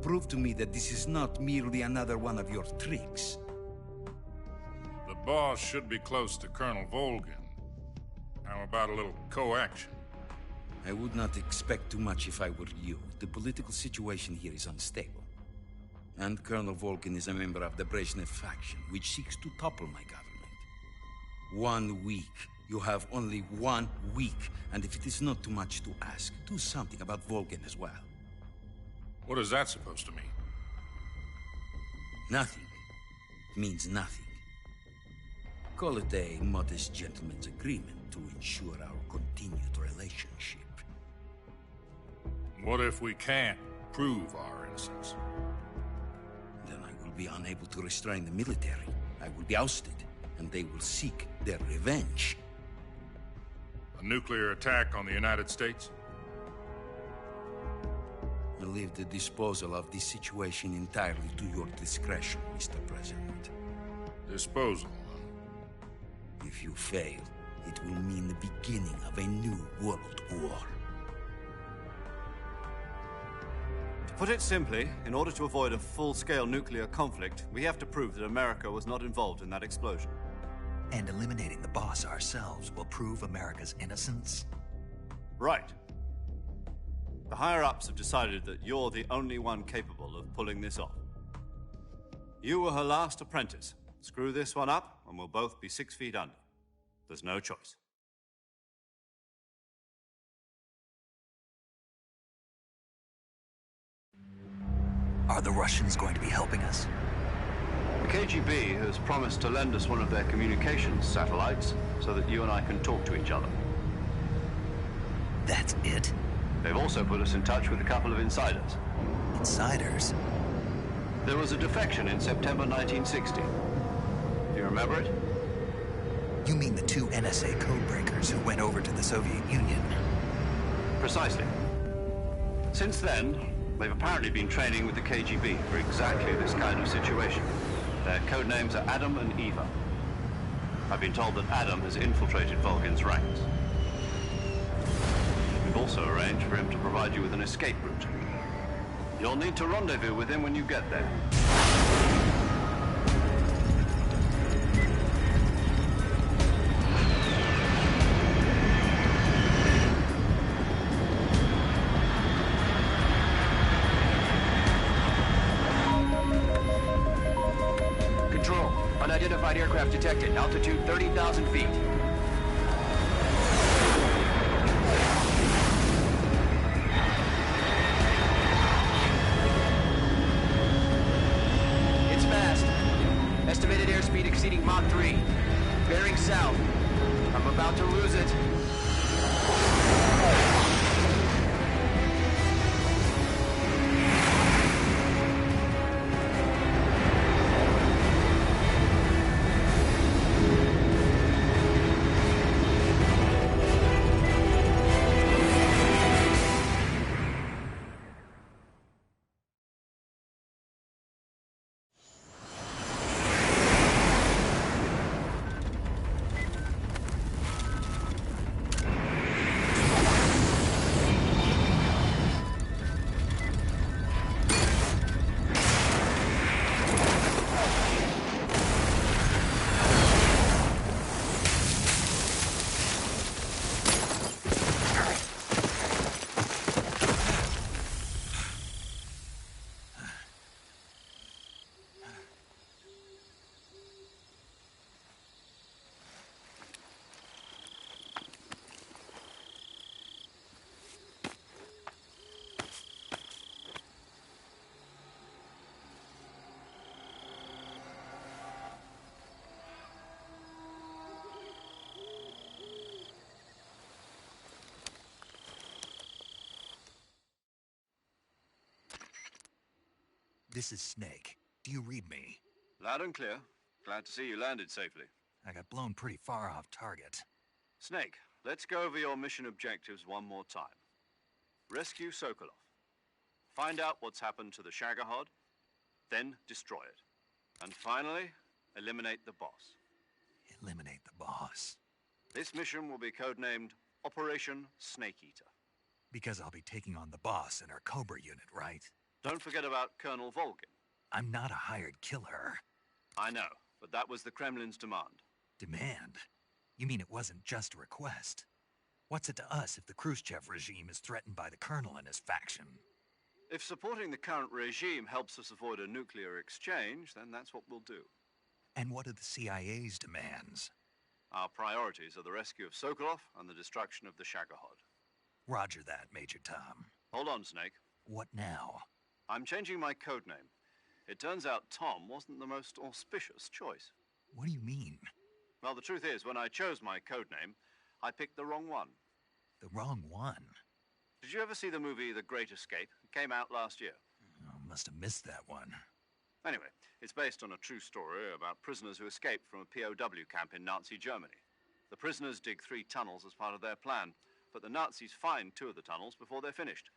Prove to me that this is not merely another one of your tricks. The boss should be close to Colonel Volgin. How about a little co-action? I would not expect too much if I were you. The political situation here is unstable. And Colonel Volgin is a member of the Brezhnev faction, which seeks to topple my government. 1 week. You have only 1 week. And if it is not too much to ask, do something about Volgin as well. What is that supposed to mean? Nothing. It means nothing. Call it a modest gentleman's agreement to ensure our continued relationship. What if we can't prove our innocence? Then I will be unable to restrain the military. I will be ousted, and they will seek their revenge. A nuclear attack on the United States? I leave the disposal of this situation entirely to your discretion, Mr. President. Disposal, huh? If you fail, it will mean the beginning of a new world war. To put it simply, in order to avoid a full-scale nuclear conflict, we have to prove that America was not involved in that explosion. And eliminating the boss ourselves will prove America's innocence? Right. The higher-ups have decided that you're the only one capable of pulling this off. You were her last apprentice. Screw this one up, and we'll both be 6 feet under. There's no choice. Are the Russians going to be helping us? The KGB has promised to lend us one of their communications satellites so that you and I can talk to each other. That's it? They've also put us in touch with a couple of insiders. Insiders? There was a defection in September 1960. Do you remember it? You mean the 2 NSA codebreakers who went over to the Soviet Union? Precisely. Since then, they've apparently been training with the KGB for exactly this kind of situation. Their code names are Adam and Eva. I've been told that Adam has infiltrated Volgin's ranks. We've also arranged for him to provide you with an escape route. You'll need to rendezvous with him when you get there. Control. Unidentified aircraft detected. Altitude 30,000 feet. It's fast. Estimated airspeed exceeding Mach 3. Bearing south. I'm about to lose it. This is Snake. Do you read me? Loud and clear. Glad to see you landed safely. I got blown pretty far off target. Snake, let's go over your mission objectives one more time. Rescue Sokolov. Find out what's happened to the Shagohod, then destroy it. And finally, eliminate the boss. Eliminate the boss? This mission will be codenamed Operation Snake Eater. Because I'll be taking on the boss in our Cobra unit, right? Don't forget about Colonel Volgin. I'm not a hired killer. I know, but that was the Kremlin's demand. Demand? You mean it wasn't just a request? What's it to us if the Khrushchev regime is threatened by the Colonel and his faction? If supporting the current regime helps us avoid a nuclear exchange, then that's what we'll do. And what are the CIA's demands? Our priorities are the rescue of Sokolov and the destruction of the Shagohod. Roger that, Major Tom. Hold on, Snake. What now? I'm changing my code name. It turns out Tom wasn't the most auspicious choice. What do you mean? Well, the truth is, when I chose my code name, I picked the wrong one. The wrong one? Did you ever see the movie The Great Escape? It came out last year. Oh, must have missed that one. Anyway, it's based on a true story about prisoners who escaped from a POW camp in Nazi Germany. The prisoners dig 3 tunnels as part of their plan, but the Nazis find 2 of the tunnels before they're finished.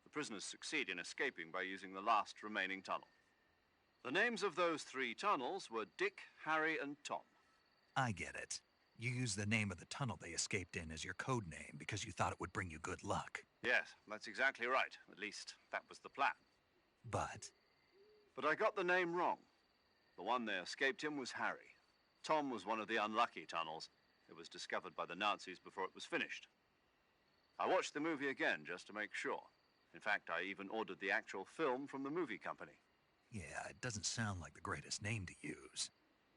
The prisoners succeed in escaping by using the last remaining tunnel. The names of those 3 tunnels were Dick, Harry, and Tom. I get it. You used the name of the tunnel they escaped in as your code name because you thought it would bring you good luck. Yes, that's exactly right. At least, that was the plan. But I got the name wrong. The one they escaped in was Harry. Tom was one of the unlucky tunnels. It was discovered by the Nazis before it was finished. I watched the movie again just to make sure. In fact, I even ordered the actual film from the movie company. yeah, it doesn't sound like the greatest name to use.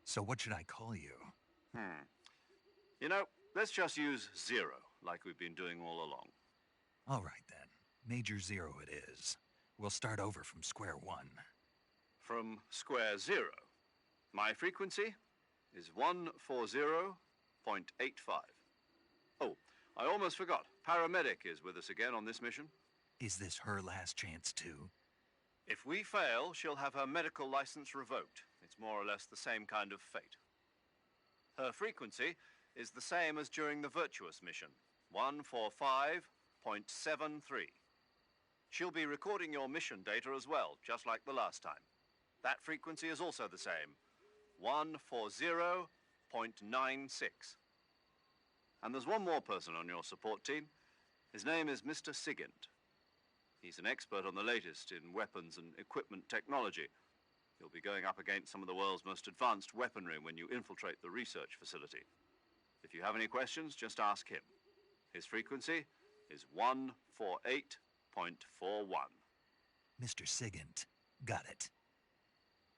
So what should I call you? You know, let's just use Zero, like we've been doing all along. All right, then. Major Zero it is. We'll start over from square one. From square 0. My frequency is 140.85. Oh, I almost forgot. Paramedic is with us again on this mission. Is this her last chance, too? If we fail, she'll have her medical license revoked. It's more or less the same kind of fate. Her frequency is the same as during the Virtuous mission, 145.73. She'll be recording your mission data as well, just like the last time. That frequency is also the same, 140.96. And there's one more person on your support team. His name is Mr. Sigint. He's an expert on the latest in weapons and equipment technology. You'll be going up against some of the world's most advanced weaponry when you infiltrate the research facility. If you have any questions, just ask him. His frequency is 148.41. Mr. Sigint. Got it.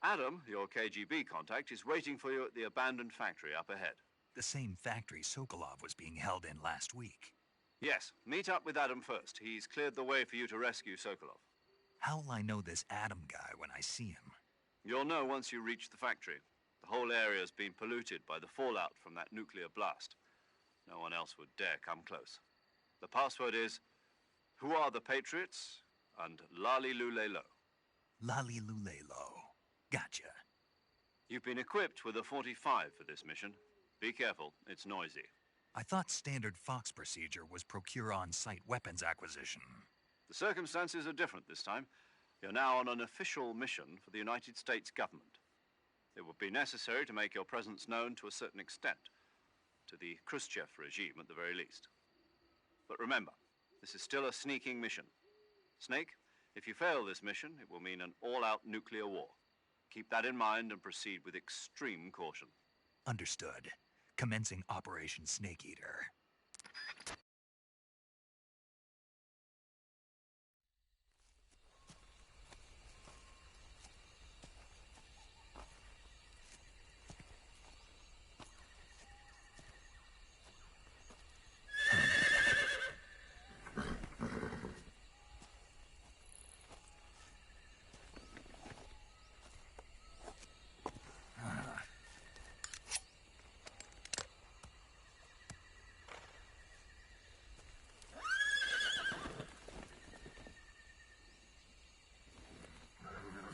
Adam, your KGB contact, is waiting for you at the abandoned factory up ahead. The same factory Sokolov was being held in last week. Yes, meet up with Adam first. He's cleared the way for you to rescue Sokolov. How'll I know this Adam guy when I see him? You'll know once you reach the factory. The whole area's been polluted by the fallout from that nuclear blast. No one else would dare come close. The password is, "Who are the Patriots?" and Lali Lulelo. Lali Lulelo. Gotcha. You've been equipped with a 45 for this mission. Be careful, it's noisy. I thought standard Fox procedure was procure on-site weapons acquisition. The circumstances are different this time. You're now on an official mission for the United States government. It would be necessary to make your presence known to a certain extent, to the Khrushchev regime at the very least. But remember, this is still a sneaking mission. Snake, if you fail this mission, it will mean an all-out nuclear war. Keep that in mind and proceed with extreme caution. Understood. Commencing Operation Snake Eater.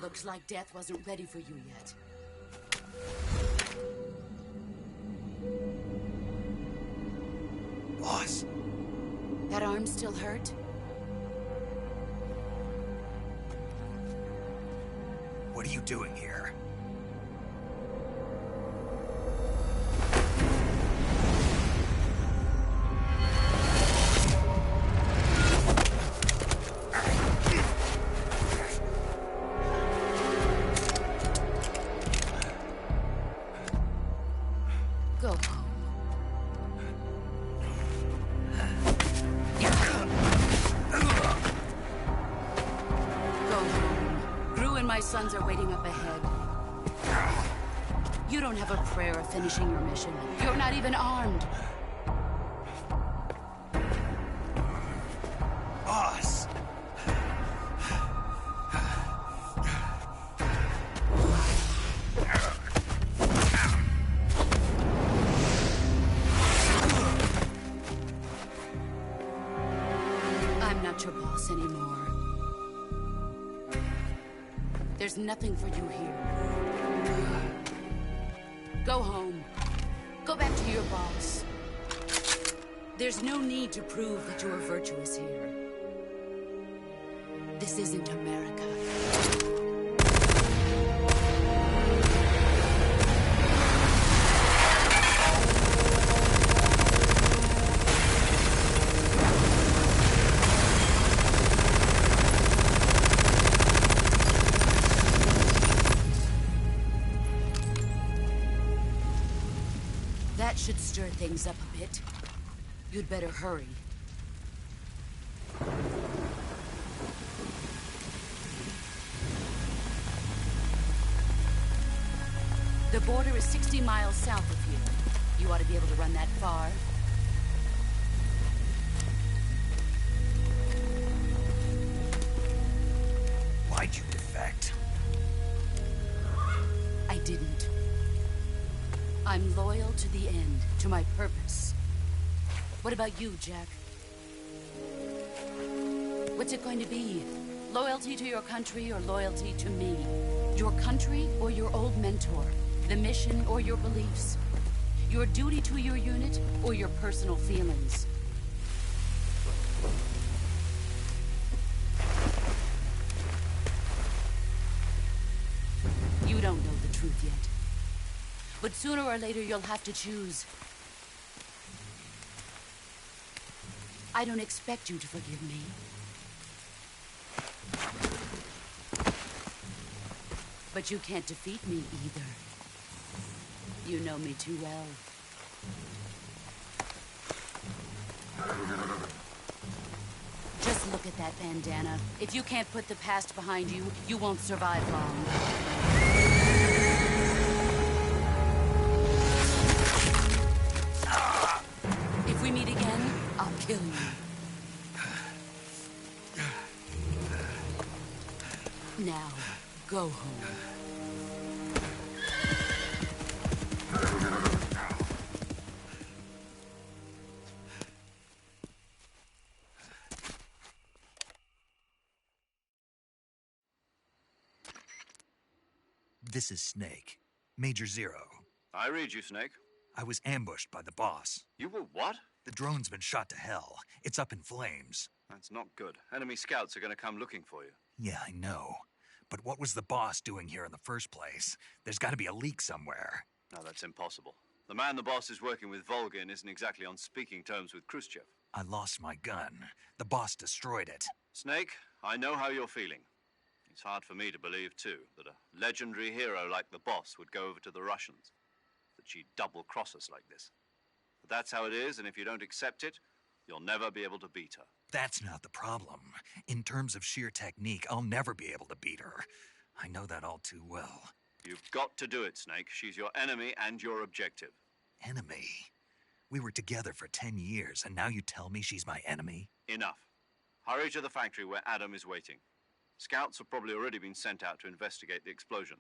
Looks like death wasn't ready for you yet. Boss. That arm still hurt? What are you doing here? Go home. Go home. Gru and my sons are waiting up ahead. You don't have a prayer of finishing your mission. You're not even armed. Boss! I'm not your boss anymore. There's nothing for you here. Go home. Go back to your boss. There's no need to prove that you are virtuous here. This isn't America. That should stir things up a bit. You'd better hurry. The border is 60 miles south of here. You ought to be able to run that far. Why'd you defect? I didn't. I'm loyal to the end, to my purpose. What about you, Jack? What's it going to be? Loyalty to your country or loyalty to me? Your country or your old mentor? The mission or your beliefs? Your duty to your unit or your personal feelings? You don't know the truth yet. But sooner or later you'll have to choose. I don't expect you to forgive me. But you can't defeat me either. You know me too well. Just look at that bandana. If you can't put the past behind you, you won't survive long. If we meet again, I'll kill you. Now, go home. This is Snake. Major Zero. I read you, Snake. I was ambushed by the boss. You were what? The drone's been shot to hell. It's up in flames. That's not good. Enemy scouts are going to come looking for you. Yeah, I know. But what was the boss doing here in the first place? There's got to be a leak somewhere. No, that's impossible. The man the boss is working with, Volgin, isn't exactly on speaking terms with Khrushchev. I lost my gun. The boss destroyed it. Snake, I know how you're feeling. It's hard for me to believe, too, that a legendary hero like the boss would go over to the Russians. That she'd double-cross us like this. But that's how it is, and if you don't accept it, you'll never be able to beat her. That's not the problem. In terms of sheer technique, I'll never be able to beat her. I know that all too well. You've got to do it, Snake. She's your enemy and your objective. Enemy? We were together for 10 years, and now you tell me she's my enemy? Enough. Hurry to the factory where Adam is waiting. Scouts have probably already been sent out to investigate the explosion.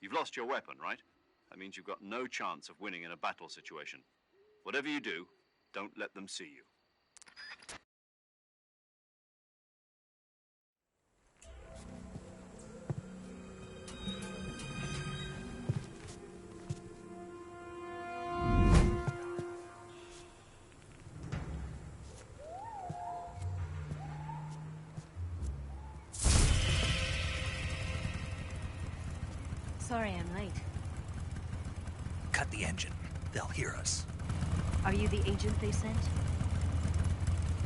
You've lost your weapon, right? That means you've got no chance of winning in a battle situation. Whatever you do, don't let them see you. Sorry I'm late. Cut the engine. They'll hear us. Are you the agent they sent?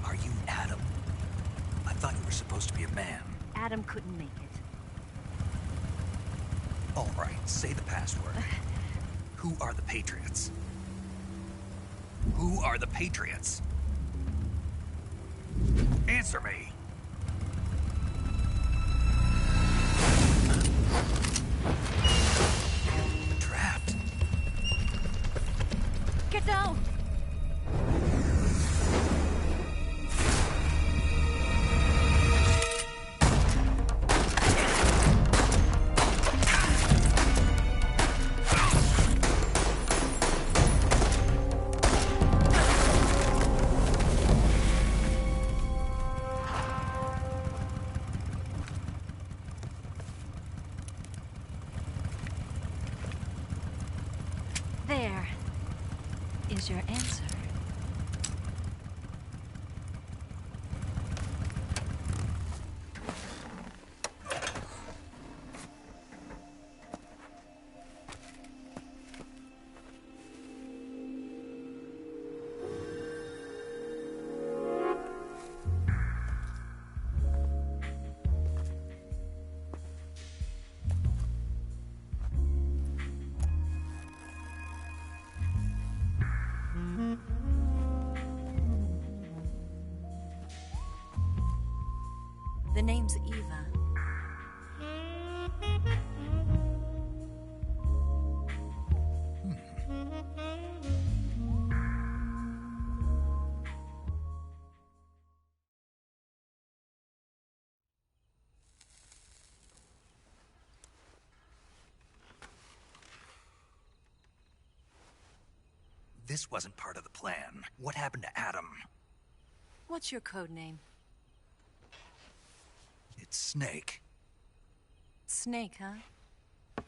Are you Adam? I thought you were supposed to be a man. Adam couldn't make it. All right, say the password. Who are the Patriots? Who are the Patriots? Answer me! Trapped. Get down! There is your answer. The name's Eva. This wasn't part of the plan. What happened to Adam? What's your code name? It's Snake. Snake, huh?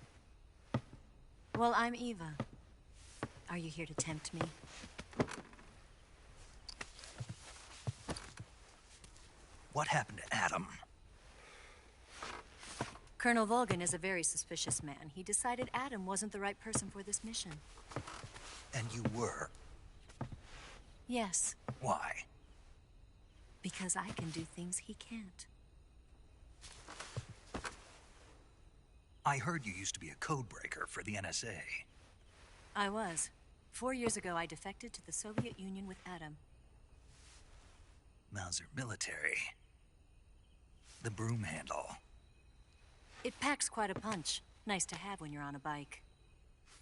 Well, I'm Eva. Are you here to tempt me? What happened to Adam? Colonel Volgan is a very suspicious man. He decided Adam wasn't the right person for this mission. And you were? Yes. Why? Because I can do things he can't. I heard you used to be a codebreaker for the NSA. I was. 4 years ago, I defected to the Soviet Union with Adam. Mauser military. The broom handle. It packs quite a punch. Nice to have when you're on a bike.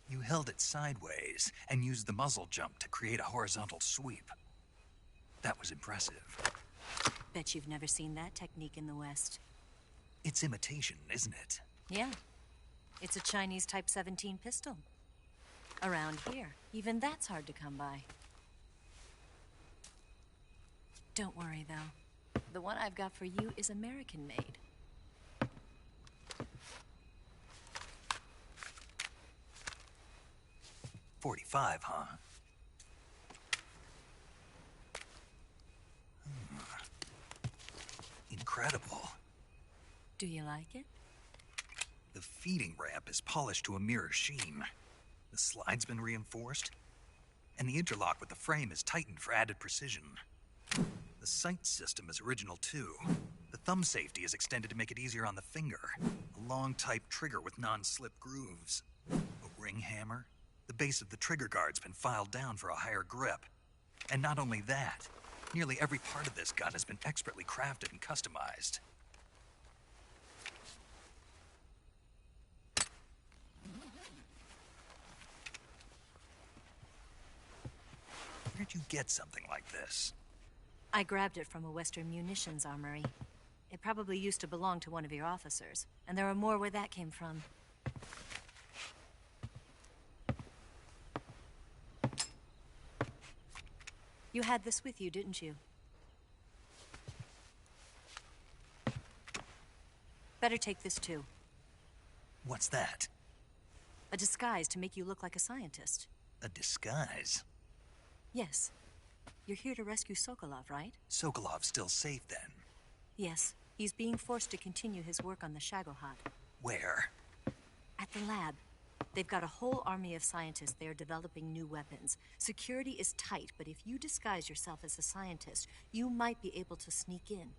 You held it sideways and used the muzzle jump to create a horizontal sweep. That was impressive. Bet you've never seen that technique in the West. It's imitation, isn't it? Yeah. It's a Chinese Type 17 pistol. Around here, even that's hard to come by. Don't worry, though. The one I've got for you is American-made. .45, huh? Incredible. Do you like it? The feeding ramp is polished to a mirror sheen. The slide's been reinforced, and the interlock with the frame is tightened for added precision. The sight system is original too. The thumb safety is extended to make it easier on the finger. A long type trigger with non-slip grooves. A ring hammer. The base of the trigger guard's been filed down for a higher grip. And not only that, nearly every part of this gun has been expertly crafted and customized. Where'd you get something like this? I grabbed it from a Western munitions armory. It probably used to belong to one of your officers, and there are more where that came from. You had this with you, didn't you? Better take this too. What's that? A disguise to make you look like a scientist. A disguise? Yes. You're here to rescue Sokolov, right? Sokolov's still safe then? Yes. He's being forced to continue his work on the Shagohod. Where? At the lab. They've got a whole army of scientists there developing new weapons. Security is tight, but if you disguise yourself as a scientist, you might be able to sneak in.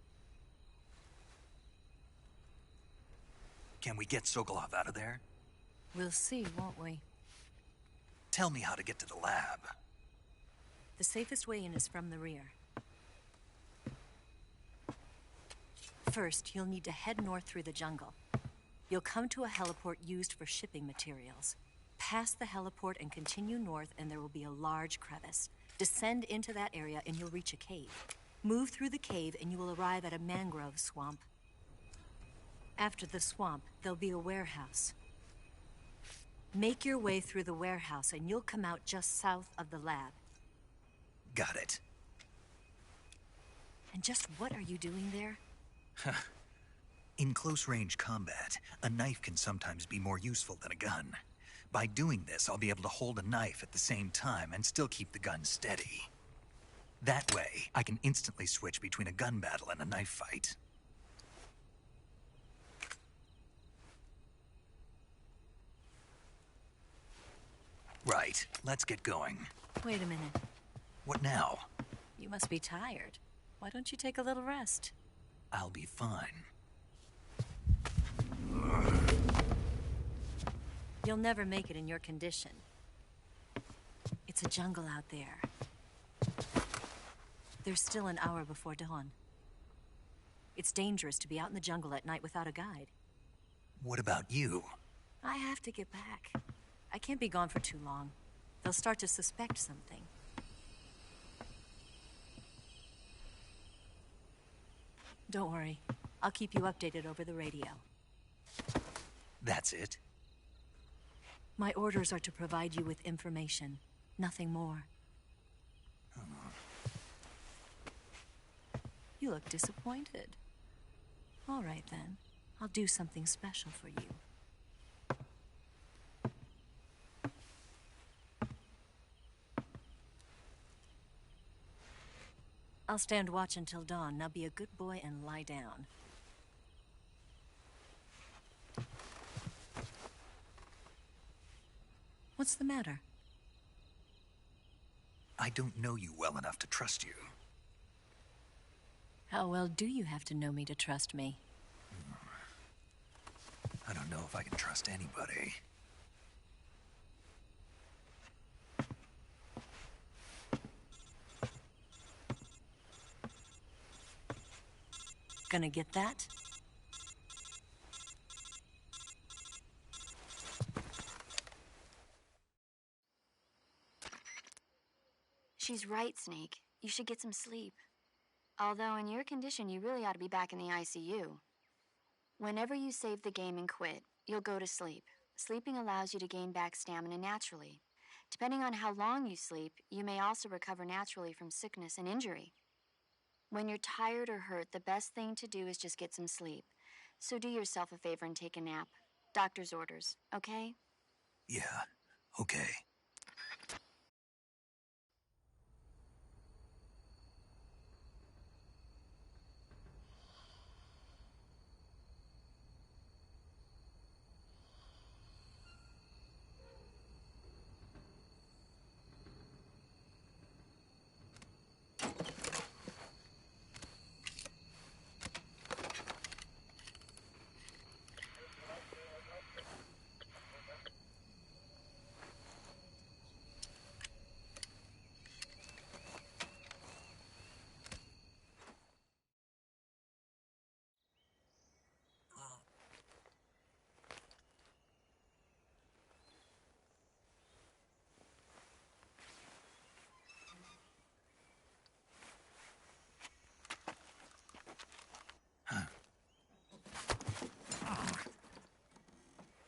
Can we get Sokolov out of there? We'll see, won't we? Tell me how to get to the lab. The safest way in is from the rear. First, you'll need to head north through the jungle. You'll come to a heliport used for shipping materials. Pass the heliport and continue north, and there will be a large crevice. Descend into that area, and you'll reach a cave. Move through the cave, and you will arrive at a mangrove swamp. After the swamp, there'll be a warehouse. Make your way through the warehouse, and you'll come out just south of the lab. Got it. And just what are you doing there? In close-range combat, a knife can sometimes be more useful than a gun. By doing this, I'll be able to hold a knife at the same time and still keep the gun steady. That way, I can instantly switch between a gun battle and a knife fight. Right, let's get going. Wait a minute. What now? You must be tired. Why don't you take a little rest? I'll be fine. You'll never make it in your condition. It's a jungle out there. There's still an hour before dawn. It's dangerous to be out in the jungle at night without a guide. What about you? I have to get back. I can't be gone for too long. They'll start to suspect something. Don't worry. I'll keep you updated over the radio. That's it? My orders are to provide you with information, nothing more. You look disappointed. All right, then. I'll do something special for you. I'll stand watch until dawn. Now be a good boy and lie down. What's the matter? I don't know you well enough to trust you. How well do you have to know me to trust me? I don't know if I can trust anybody. Gonna get that? She's right, Snake. You should get some sleep. Although in your condition, you really ought to be back in the ICU. Whenever you save the game and quit, you'll go to sleep. Sleeping allows you to gain back stamina naturally. Depending on how long you sleep, you may also recover naturally from sickness and injury. When you're tired or hurt, the best thing to do is just get some sleep. So do yourself a favor and take a nap. Doctor's orders, okay? Yeah, okay.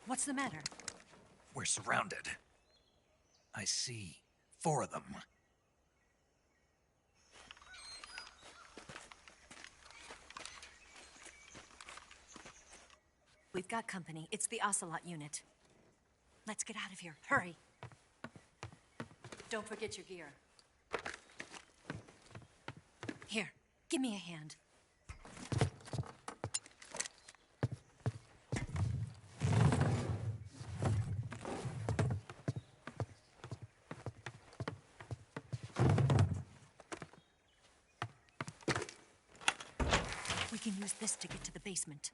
What's the matter? We're surrounded. I see 4 of them. We've got company. It's the Ocelot unit. Let's get out of here. Hurry. Don't forget your gear. Here, give me a hand. We can use this to get to the basement.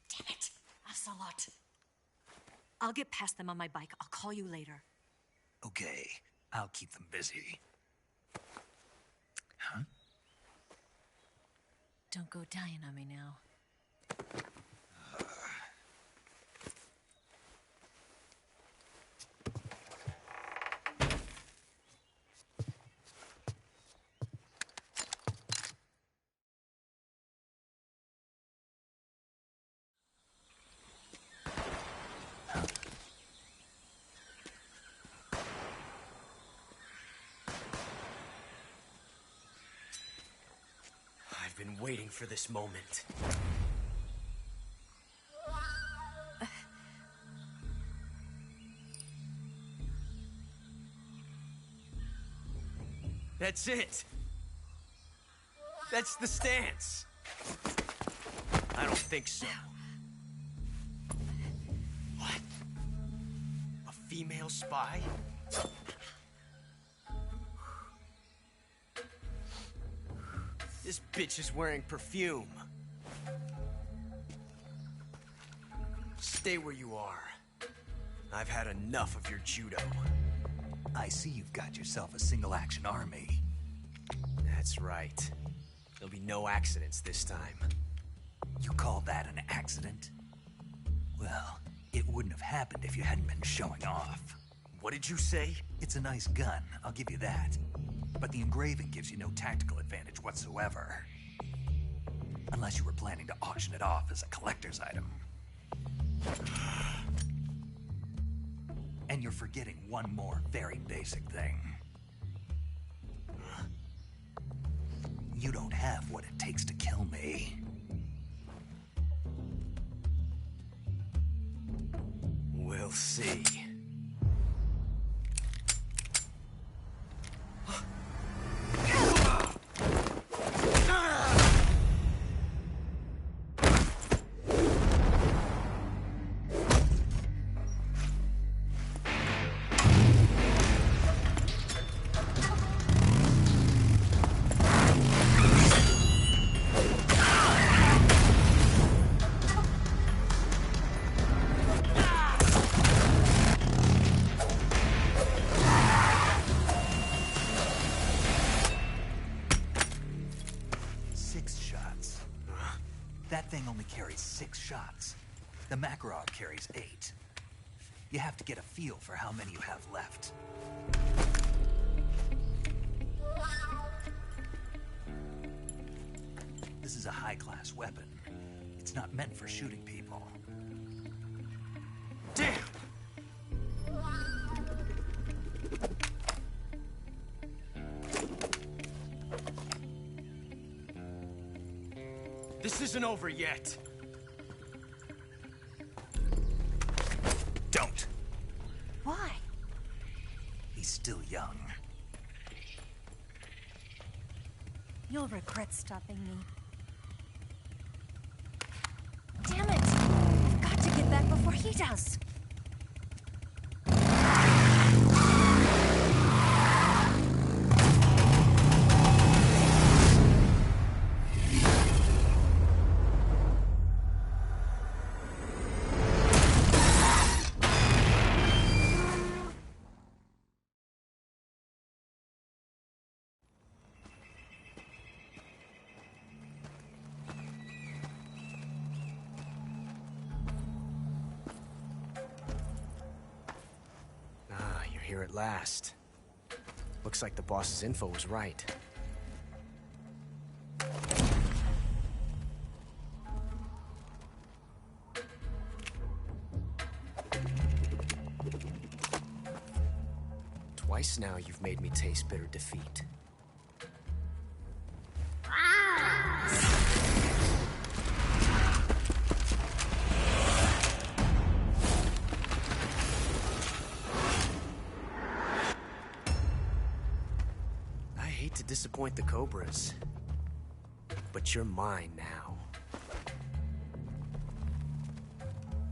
Damn it! Ocelot. I'll get past them on my bike. I'll call you later. Okay, I'll keep them busy. Huh? Don't go dying on me now. I've been waiting for this moment. That's it. That's the stance. I don't think so. What? A female spy? This bitch is wearing perfume. Stay where you are. I've had enough of your judo. I see you've got yourself a single-action army. That's right. There'll be no accidents this time. You call that an accident? Well, it wouldn't have happened if you hadn't been showing off. What did you say? It's a nice gun, I'll give you that. But the engraving gives you no tactical advantage whatsoever. Unless you were planning to auction it off as a collector's item. And you're forgetting one more very basic thing. You don't have what it takes to kill me. We'll see. That thing only carries 6 shots. The Makarov carries 8. You have to get a feel for how many you have left. This is a high-class weapon. It's not meant for shooting people. Damn! This isn't over yet. Don't. Why? He's still young. You'll regret stopping me. Damn it! I've got to get back before he does. Here at last. Looks like the boss's info was right. Twice now you've made me taste bitter defeat. To disappoint the Cobras, but you're mine now.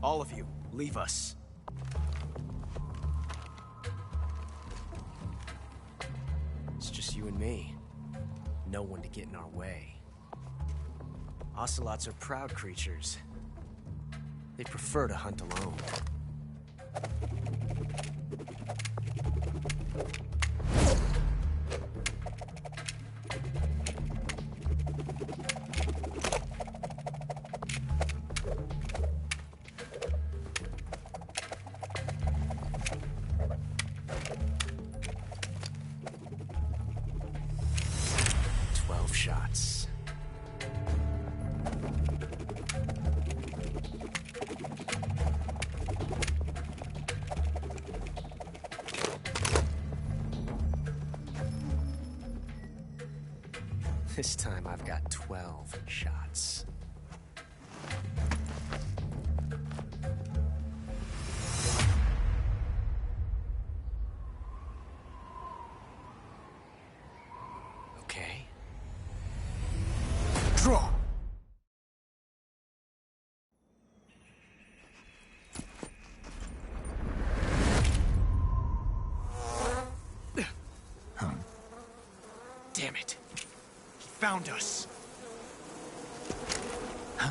All of you, leave us. It's just you and me. No one to get in our way. Ocelots are proud creatures. They prefer to hunt alone. Shots. This time I've got 12 shots. Okay. Draw! Damn it. He found us. Huh?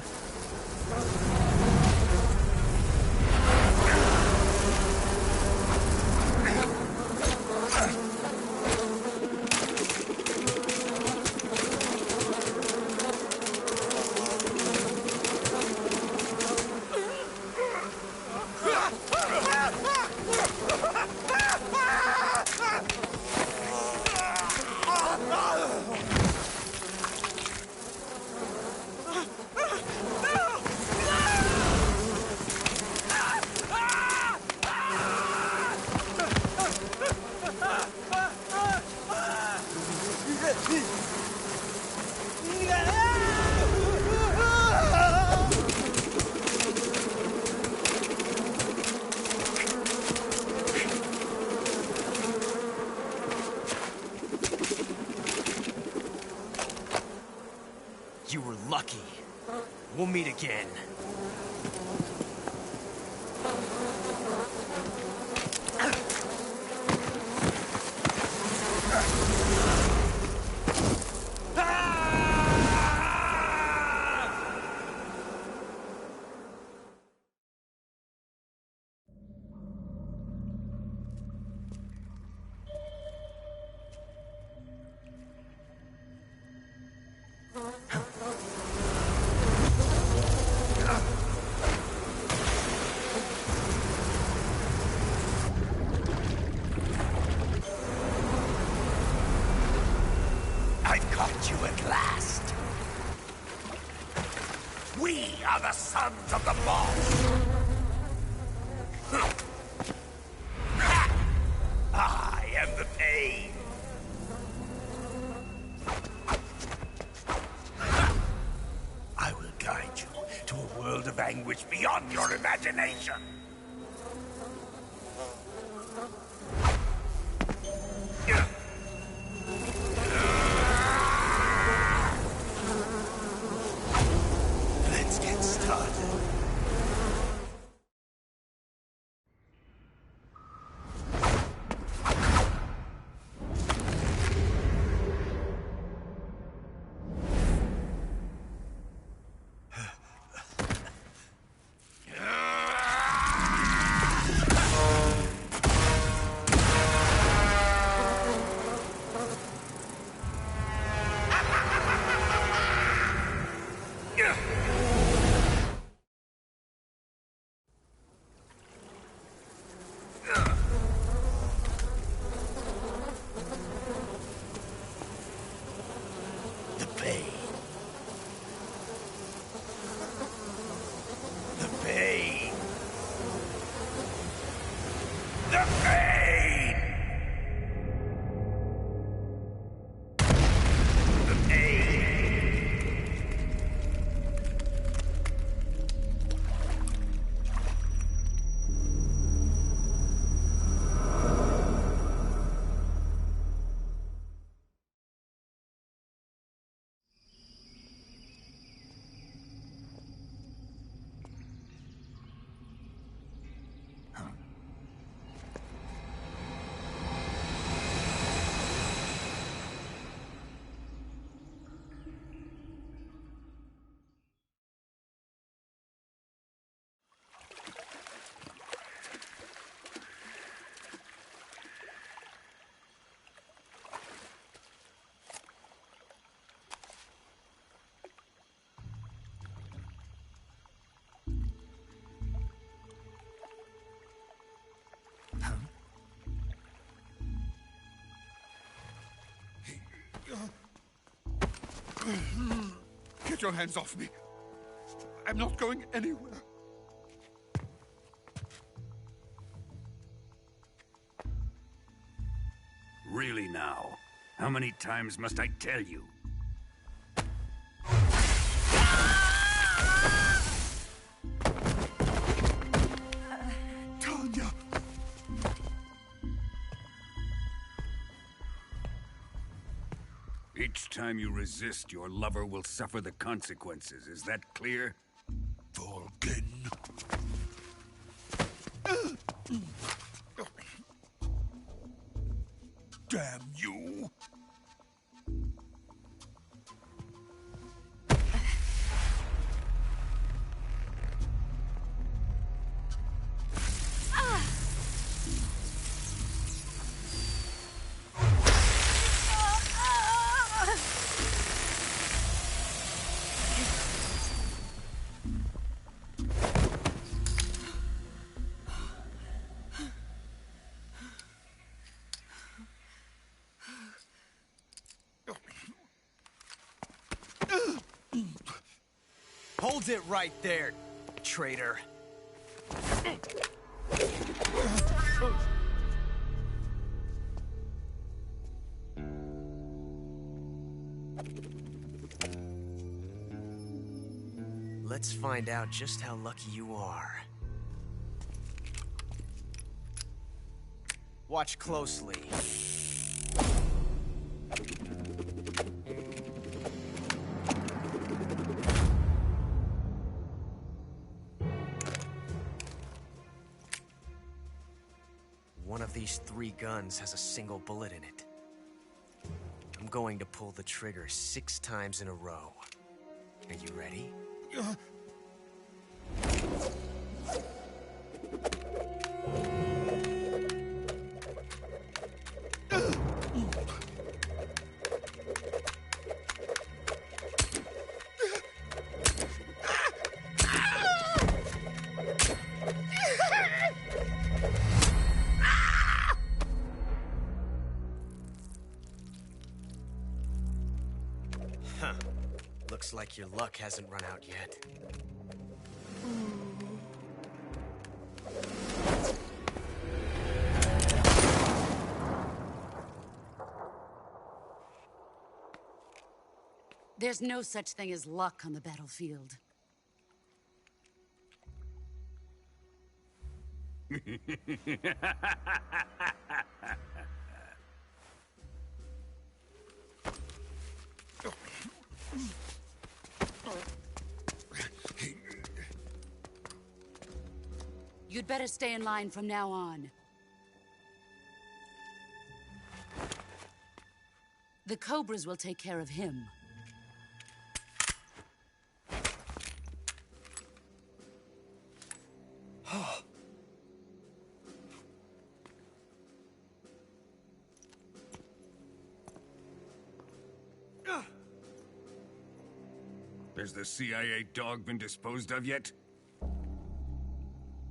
You were lucky. We'll meet again. You at last. We are the sons of the boss. I am the pain. I will guide you to a world of anguish beyond your imagination. Get your hands off me. I'm not going anywhere. Really now? How many times must I tell you? Tanya! Each time you resist, your lover will suffer the consequences. Is that clear? Volgin. Damn you! Hold it right there, traitor. Let's find out just how lucky you are. Watch closely. One of these 3 guns has a single bullet in it. I'm going to pull the trigger 6 times in a row. Are you ready? Huh. Looks like your luck hasn't run out yet. There's no such thing as luck on the battlefield. You'd better stay in line from now on. The Cobras will take care of him. Has the CIA dog been disposed of yet?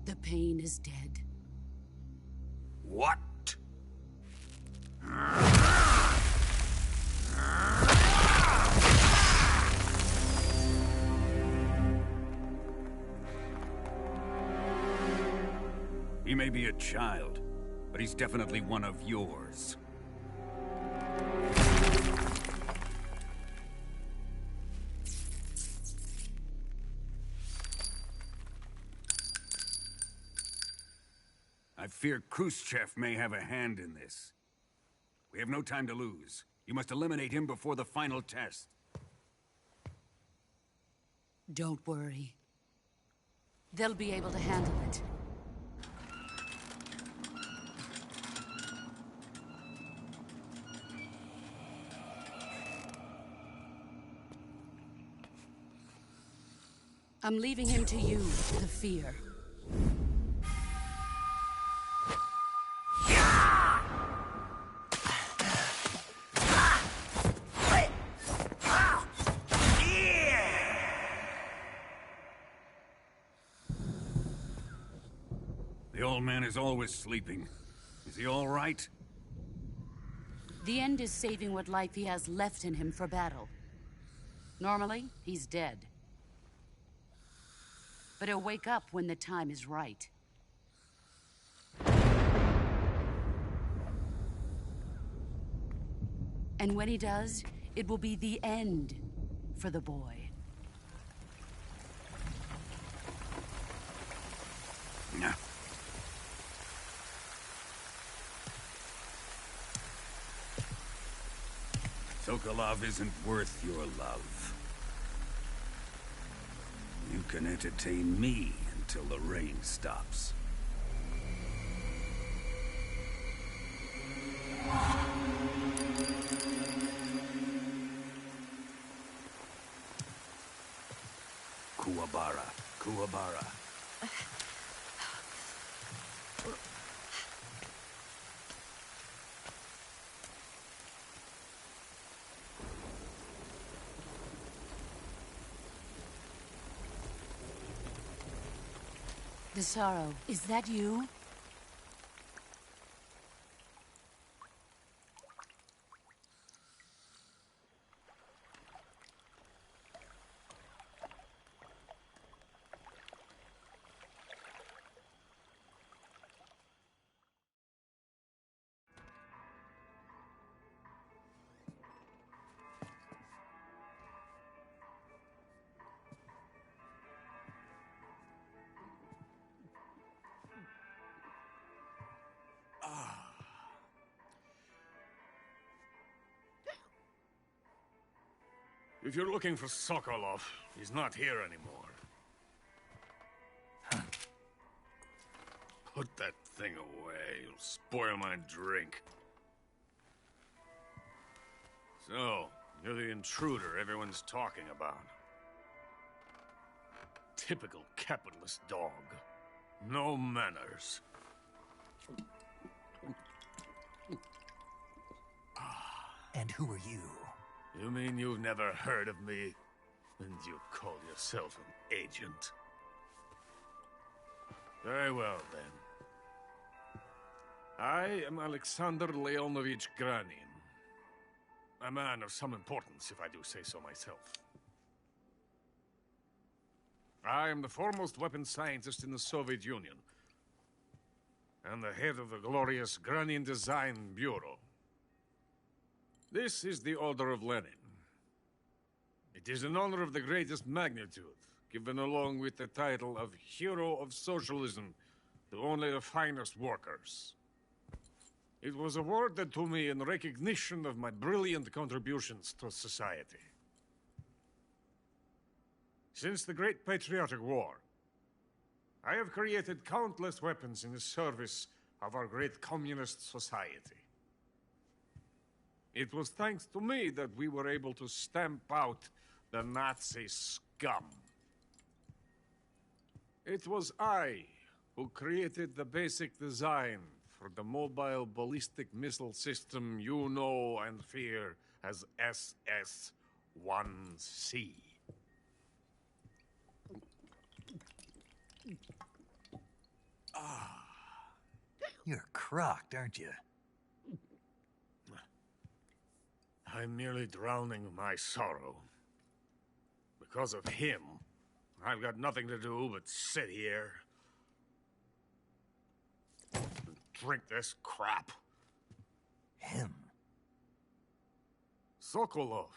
The pain is dead. What? He may be a child, but he's definitely one of yours. I fear Khrushchev may have a hand in this. We have no time to lose. You must eliminate him before the final test. Don't worry. They'll be able to handle it. I'm leaving him to you, the fear. The old man is always sleeping. Is he all right? The end is saving what life he has left in him for battle. Normally, he's dead. But he'll wake up when the time is right. And when he does, it will be the end for the boy. No. Sokolov isn't worth your love. You can entertain me until the rain stops. Kuwabara, Kuwabara. Desaro, is that you? If you're looking for Sokolov, he's not here anymore. Put that thing away. You'll spoil my drink. So, you're the intruder everyone's talking about. Typical capitalist dog. No manners. And who are you? You mean you've never heard of me? And you call yourself an agent? Very well, then. I am Alexander Leonovich Granin. A man of some importance, if I do say so myself. I am the foremost weapons scientist in the Soviet Union, and the head of the glorious Granin Design Bureau. This is the Order of Lenin. It is an honor of the greatest magnitude, given along with the title of Hero of Socialism to only the finest workers. It was awarded to me in recognition of my brilliant contributions to society. Since the Great Patriotic War, I have created countless weapons in the service of our great communist society. It was thanks to me that we were able to stamp out the Nazi scum. It was I who created the basic design for the mobile ballistic missile system you know and fear as SS-1C. You're crocked, aren't you? I'm merely drowning my sorrow. Because of him, I've got nothing to do but sit here and drink this crap. Him? Sokolov.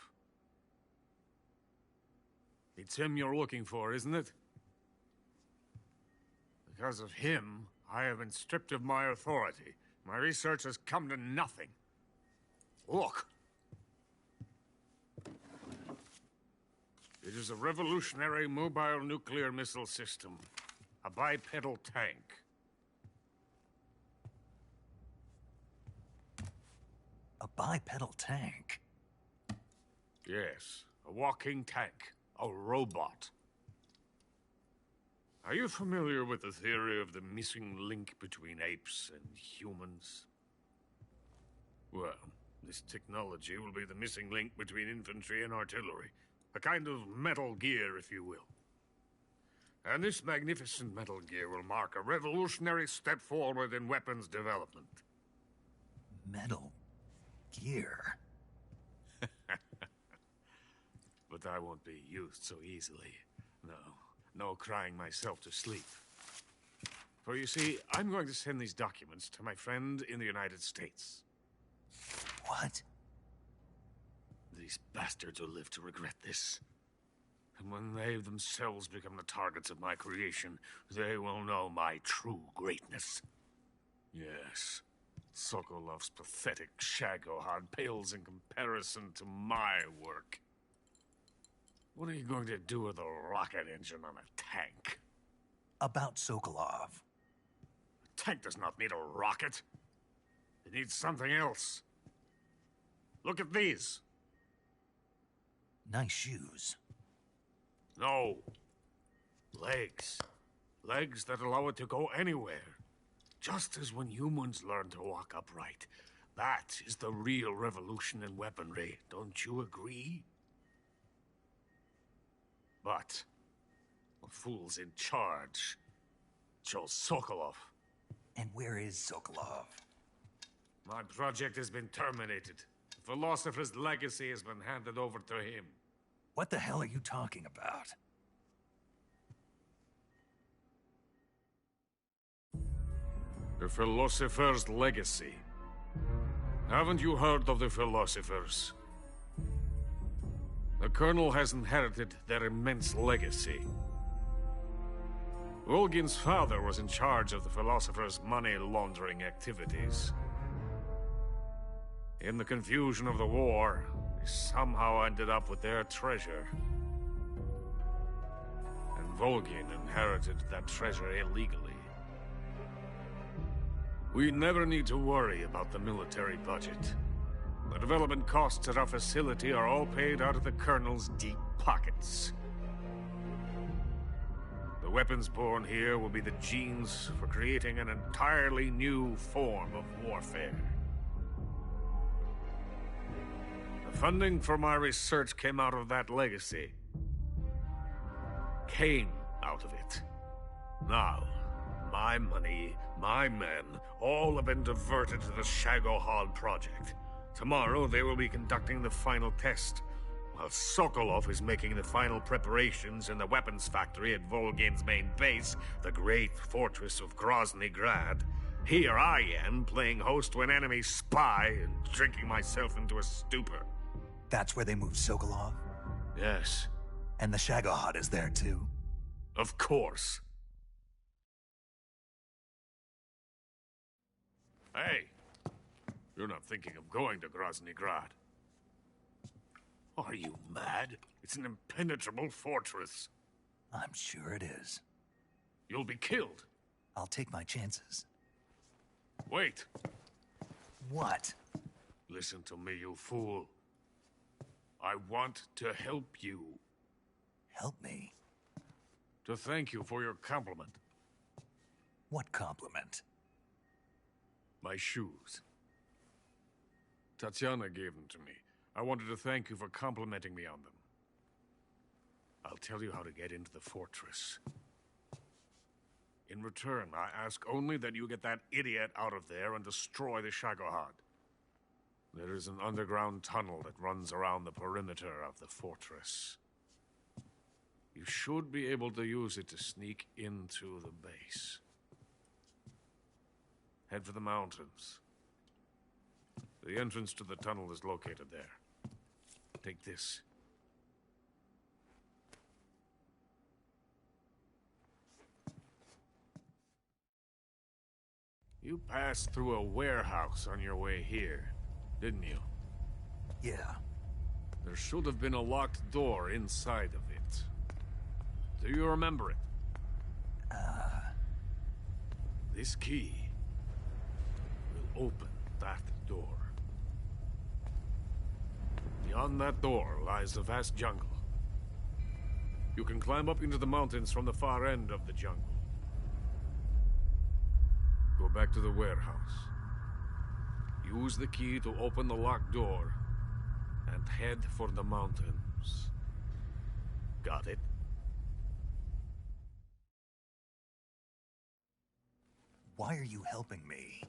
It's him you're looking for, isn't it? Because of him, I have been stripped of my authority. My research has come to nothing. Look. It is a revolutionary mobile nuclear missile system. A bipedal tank. A bipedal tank? Yes, a walking tank. A robot. Are you familiar with the theory of the missing link between apes and humans? Well, this technology will be the missing link between infantry and artillery. A kind of Metal Gear, if you will. And this magnificent Metal Gear will mark a revolutionary step forward in weapons development. Metal Gear? but I won't be used so easily. No crying myself to sleep. For you see, I'm going to send these documents to my friend in the United States. What? These bastards will live to regret this. And when they themselves become the targets of my creation, they will know my true greatness. Yes, Sokolov's pathetic Shagohod pales in comparison to my work. What are you going to do with a rocket engine on a tank? About Sokolov. A tank does not need a rocket. It needs something else. Look at these. Nice shoes. No. Legs. Legs that allow it to go anywhere. Just as when humans learn to walk upright. That is the real revolution in weaponry. Don't you agree? But the fool's in charge. Chose Sokolov. And where is Sokolov? My project has been terminated. The philosopher's legacy has been handed over to him. What the hell are you talking about? The philosopher's legacy. Haven't you heard of the philosophers? The Colonel has inherited their immense legacy. Volgin's father was in charge of the philosophers' money laundering activities. In the confusion of the war, they somehow ended up with their treasure. And Volgin inherited that treasure illegally. We never need to worry about the military budget. The development costs at our facility are all paid out of the Colonel's deep pockets. The weapons born here will be the genes for creating an entirely new form of warfare. The funding for my research came out of that legacy. Came out of it. Now, my money, my men, all have been diverted to the Shagohod project. Tomorrow, they will be conducting the final test, while Sokolov is making the final preparations in the weapons factory at Volgin's main base, the great fortress of Grozny Grad. Here I am, playing host to an enemy spy and drinking myself into a stupor. That's where they moved Sokolov? Yes. And the Shagohod is there, too? Of course. Hey, you're not thinking of going to Grozny Grad. Are you mad? It's an impenetrable fortress. I'm sure it is. You'll be killed. I'll take my chances. Wait. What? Listen to me, you fool. I want to help you. Help me? To thank you for your compliment. What compliment? My shoes. Tatiana gave them to me. I wanted to thank you for complimenting me on them. I'll tell you how to get into the fortress. In return, I ask only that you get that idiot out of there and destroy the Shagohod. There is an underground tunnel that runs around the perimeter of the fortress. You should be able to use it to sneak into the base. Head for the mountains. The entrance to the tunnel is located there. Take this. You passed through a warehouse on your way here, didn't you? Yeah. There should have been a locked door inside of it. Do you remember it? This key will open that door. Beyond that door lies the vast jungle. You can climb up into the mountains from the far end of the jungle. Go back to the warehouse. Use the key to open the locked door and head for the mountains. Got it? Why are you helping me?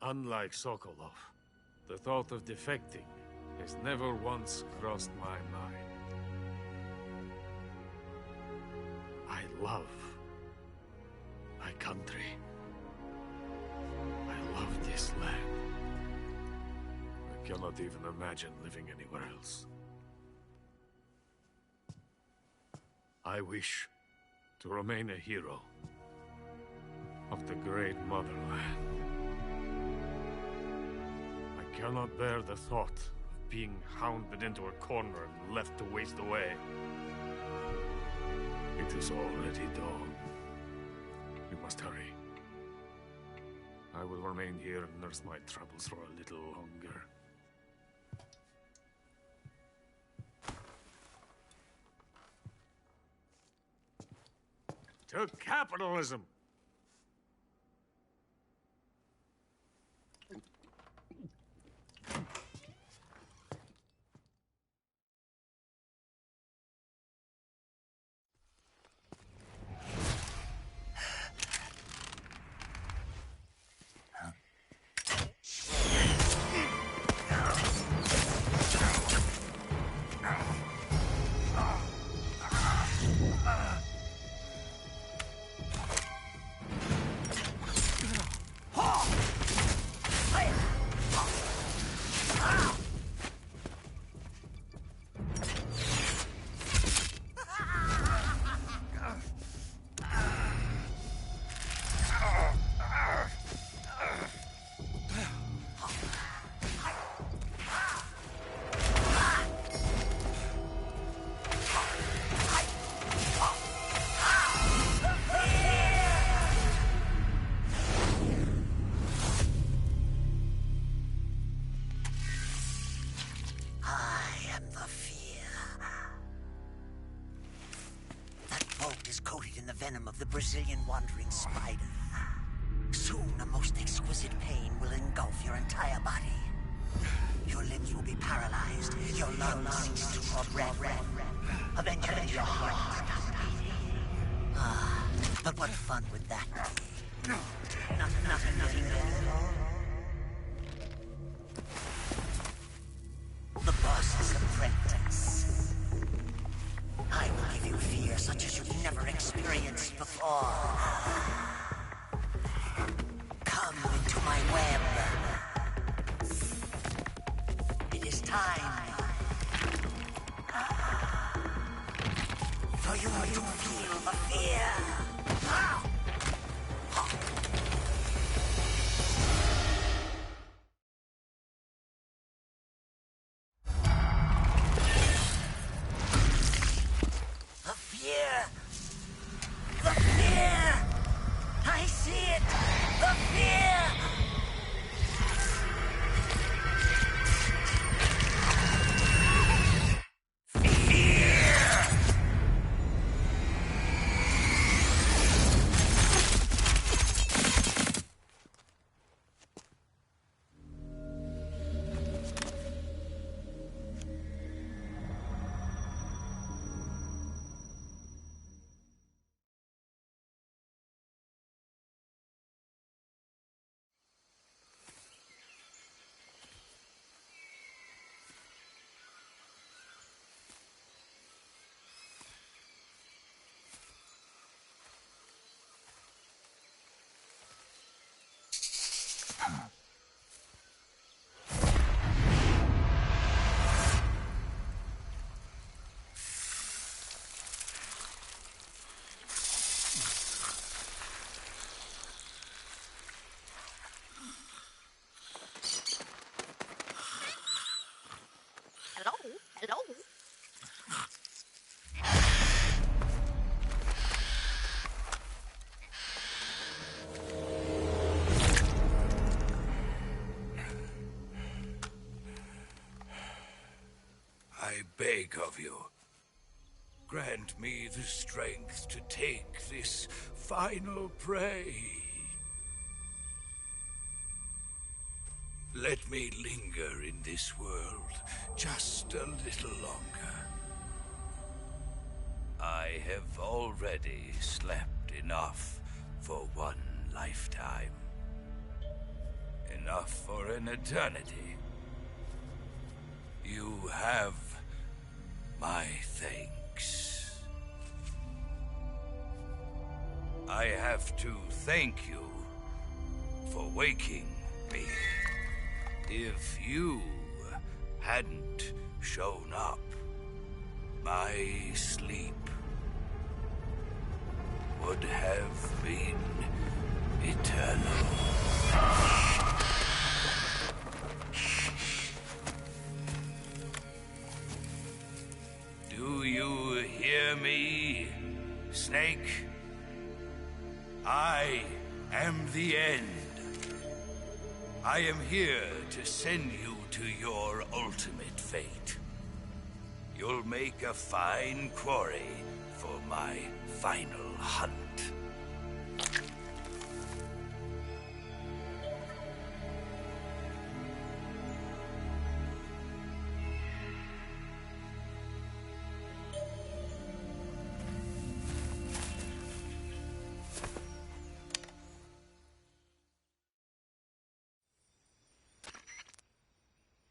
Unlike Sokolov, the thought of defecting has never once crossed my mind. love my country. I love this land. I cannot even imagine living anywhere else. I wish to remain a hero of the great motherland. I cannot bear the thought of being hounded into a corner and left to waste away. It is already dawn. We must hurry. I will remain here and nurse my troubles for a little longer. To capitalism! Venom of the Brazilian wandering spider. Soon a most exquisite pain will engulf your entire body. Your limbs will be paralyzed, your lungs cease to draw breath. Eventually your heart will stop beating. Ah, but what fun would that be? Nothing better. The boss's apprentice. I will give you fear such as you've never experienced before. Come into my web. It is time for you to feel the fear. Hello? I beg of you, grant me the strength to take this final prey. Let me linger in this world just a little longer. I have already slept enough for one lifetime. Enough for an eternity. You have my thanks. I have to thank you for waking me. If you hadn't shown up, my sleep would have been eternal. Do you hear me, Snake? I am the end. I am here to send you to your ultimate fate. You'll make a fine quarry for my final hunt.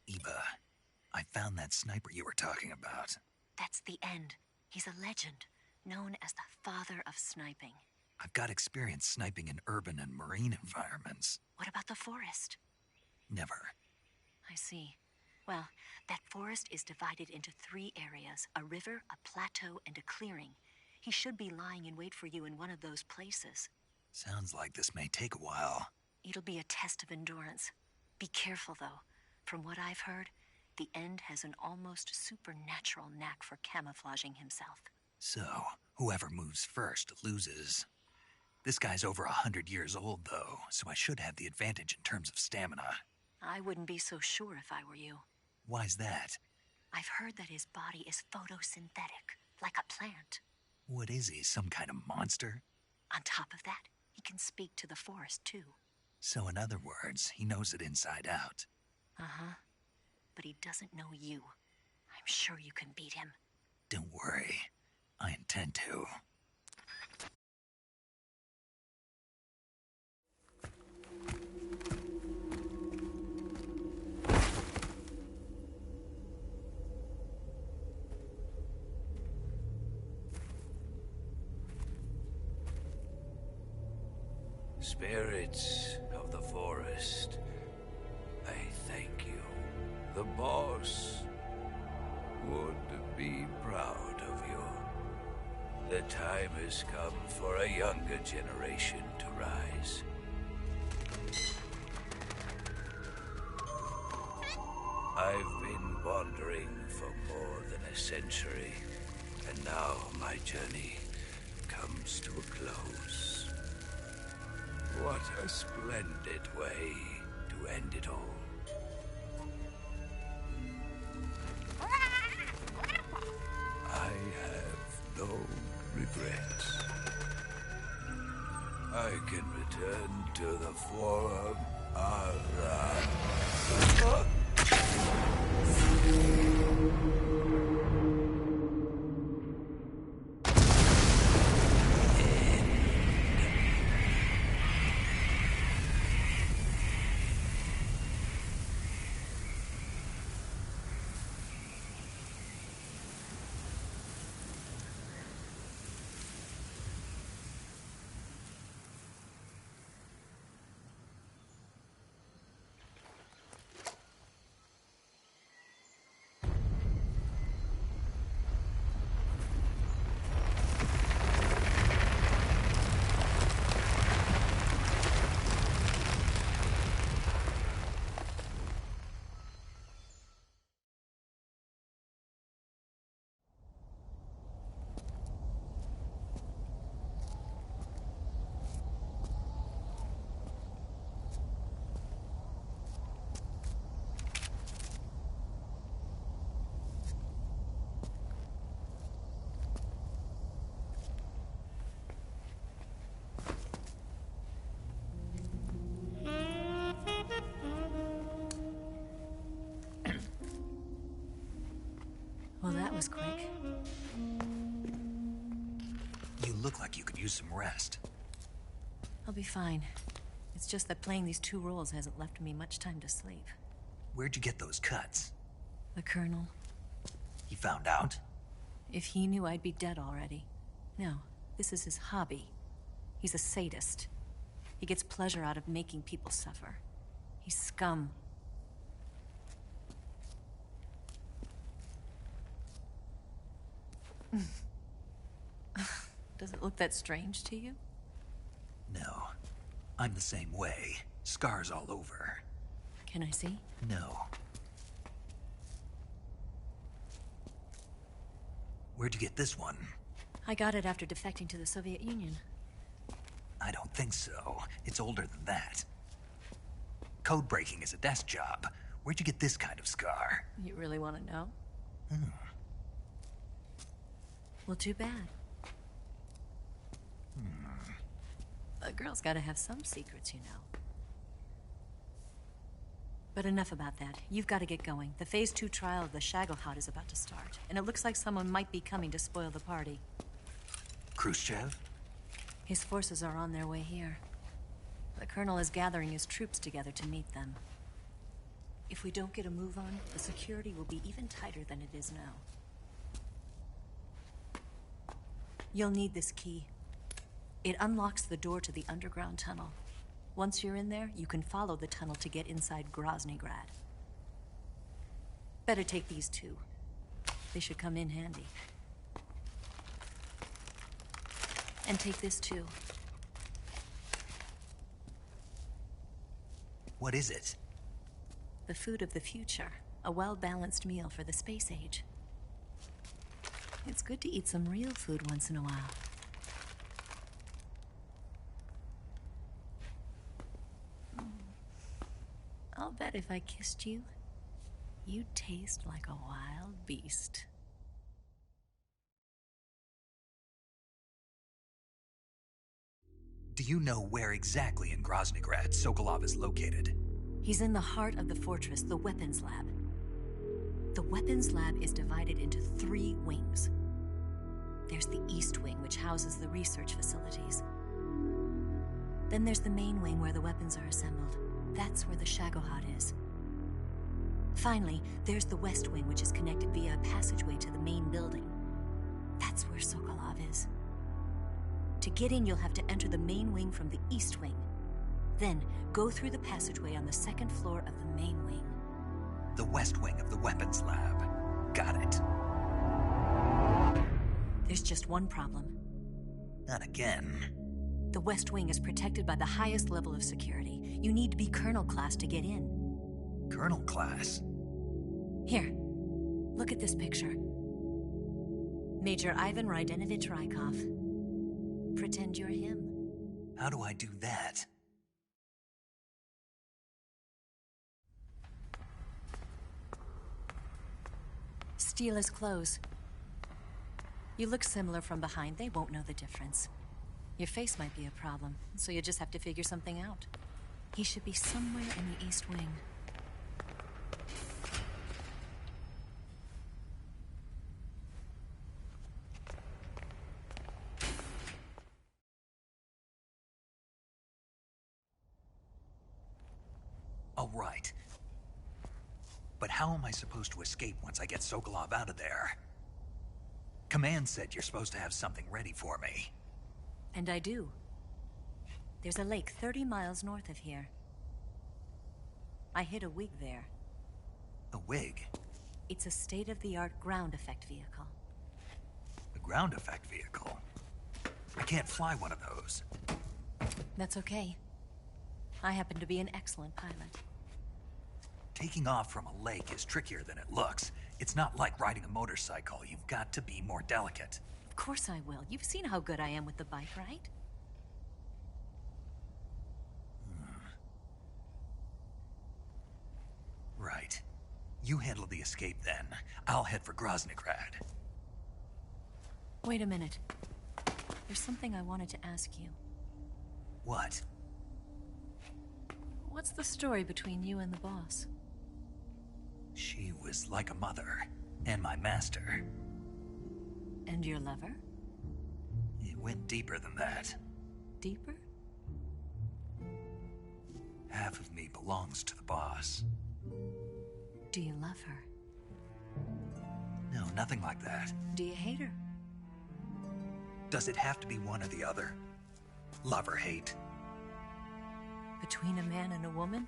Eva, I found that sniper you were talking about. That's the end. He's a legend, known as the father of sniping. I've got experience sniping in urban and marine environments. What about the forest? Never. I see. Well, that forest is divided into 3 areas, a river, a plateau, and a clearing. He should be lying in wait for you in one of those places. Sounds like this may take a while. It'll be a test of endurance. Be careful, though. From what I've heard, the End has an almost supernatural knack for camouflaging himself. So, whoever moves first loses. This guy's over 100 years old, though, so I should have the advantage in terms of stamina. I wouldn't be so sure if I were you. Why's that? I've heard that his body is photosynthetic, like a plant. What is he, some kind of monster? On top of that, he can speak to the forest, too. So in other words, he knows it inside out. Uh-huh. But he doesn't know you. I'm sure you can beat him. Don't worry. I intend to. Spirits of the forest, I thank you. The boss would be proud of you. The time has come for a younger generation to rise. I've been wandering for more than a century, and now my journey comes to a close. What a splendid way to end it all. I have no regrets. I can return to the Forum Ara. Well, that was quick. You look like you could use some rest. I'll be fine. It's just that playing these 2 roles hasn't left me much time to sleep. Where'd you get those cuts? The Colonel. He found out? If he knew, I'd be dead already. No, this is his hobby. He's a sadist. He gets pleasure out of making people suffer. He's scum. Does it look that strange to you? No. I'm the same way. Scars all over. Can I see? No. Where'd you get this one? I got it after defecting to the Soviet Union. I don't think so. It's older than that. Code breaking is a desk job. Where'd you get this kind of scar? You really want to know? Well, too bad. A girl's gotta have some secrets, you know. But enough about that. You've got to get going. The Phase 2 trial of the Shagohod is about to start, and it looks like someone might be coming to spoil the party. Khrushchev? His forces are on their way here. The Colonel is gathering his troops together to meet them. If we don't get a move on, the security will be even tighter than it is now. You'll need this key. It unlocks the door to the underground tunnel. Once you're in there, you can follow the tunnel to get inside Groznygrad. Better take these two. They should come in handy. And take this too. What is it? The food of the future. A well-balanced meal for the space age. It's good to eat some real food once in a while. I'll bet if I kissed you, you'd taste like a wild beast. Do you know where exactly in Groznygrad Sokolov is located? He's in the heart of the fortress, the weapons lab. The weapons lab is divided into 3 wings. There's the East Wing, which houses the research facilities. Then there's the main wing where the weapons are assembled. That's where the Shagohod is. Finally, there's the West Wing, which is connected via a passageway to the main building. That's where Sokolov is. To get in, you'll have to enter the main wing from the East Wing. Then, go through the passageway on the 2nd floor of the main wing. The West Wing of the weapons lab. Got it. There's just one problem. Not again. The West Wing is protected by the highest level of security. You need to be Colonel class to get in. Colonel class? Here, look at this picture. Major Ivan Rydenovich Rykov. Pretend you're him. How do I do that? Steal his clothes. You look similar from behind. They won't know the difference. Your face might be a problem, so you just have to figure something out. He should be somewhere in the East Wing. All right. But how am I supposed to escape once I get Sokolov out of there? Command said you're supposed to have something ready for me. And I do. There's a lake 30 miles north of here. I hid a wig there. A wig? It's a state-of-the-art ground effect vehicle. A ground effect vehicle? I can't fly one of those. That's okay. I happen to be an excellent pilot. Taking off from a lake is trickier than it looks. It's not like riding a motorcycle. You've got to be more delicate. Of course I will. You've seen how good I am with the bike, right? Right. You handle the escape then. I'll head for Groznygrad. Wait a minute. There's something I wanted to ask you. What? What's the story between you and the boss? She was like a mother, and my master. And your lover? It went deeper than that. Deeper? Half of me belongs to the boss. Do you love her? No, nothing like that. Do you hate her? Does it have to be one or the other? Love or hate? Between a man and a woman?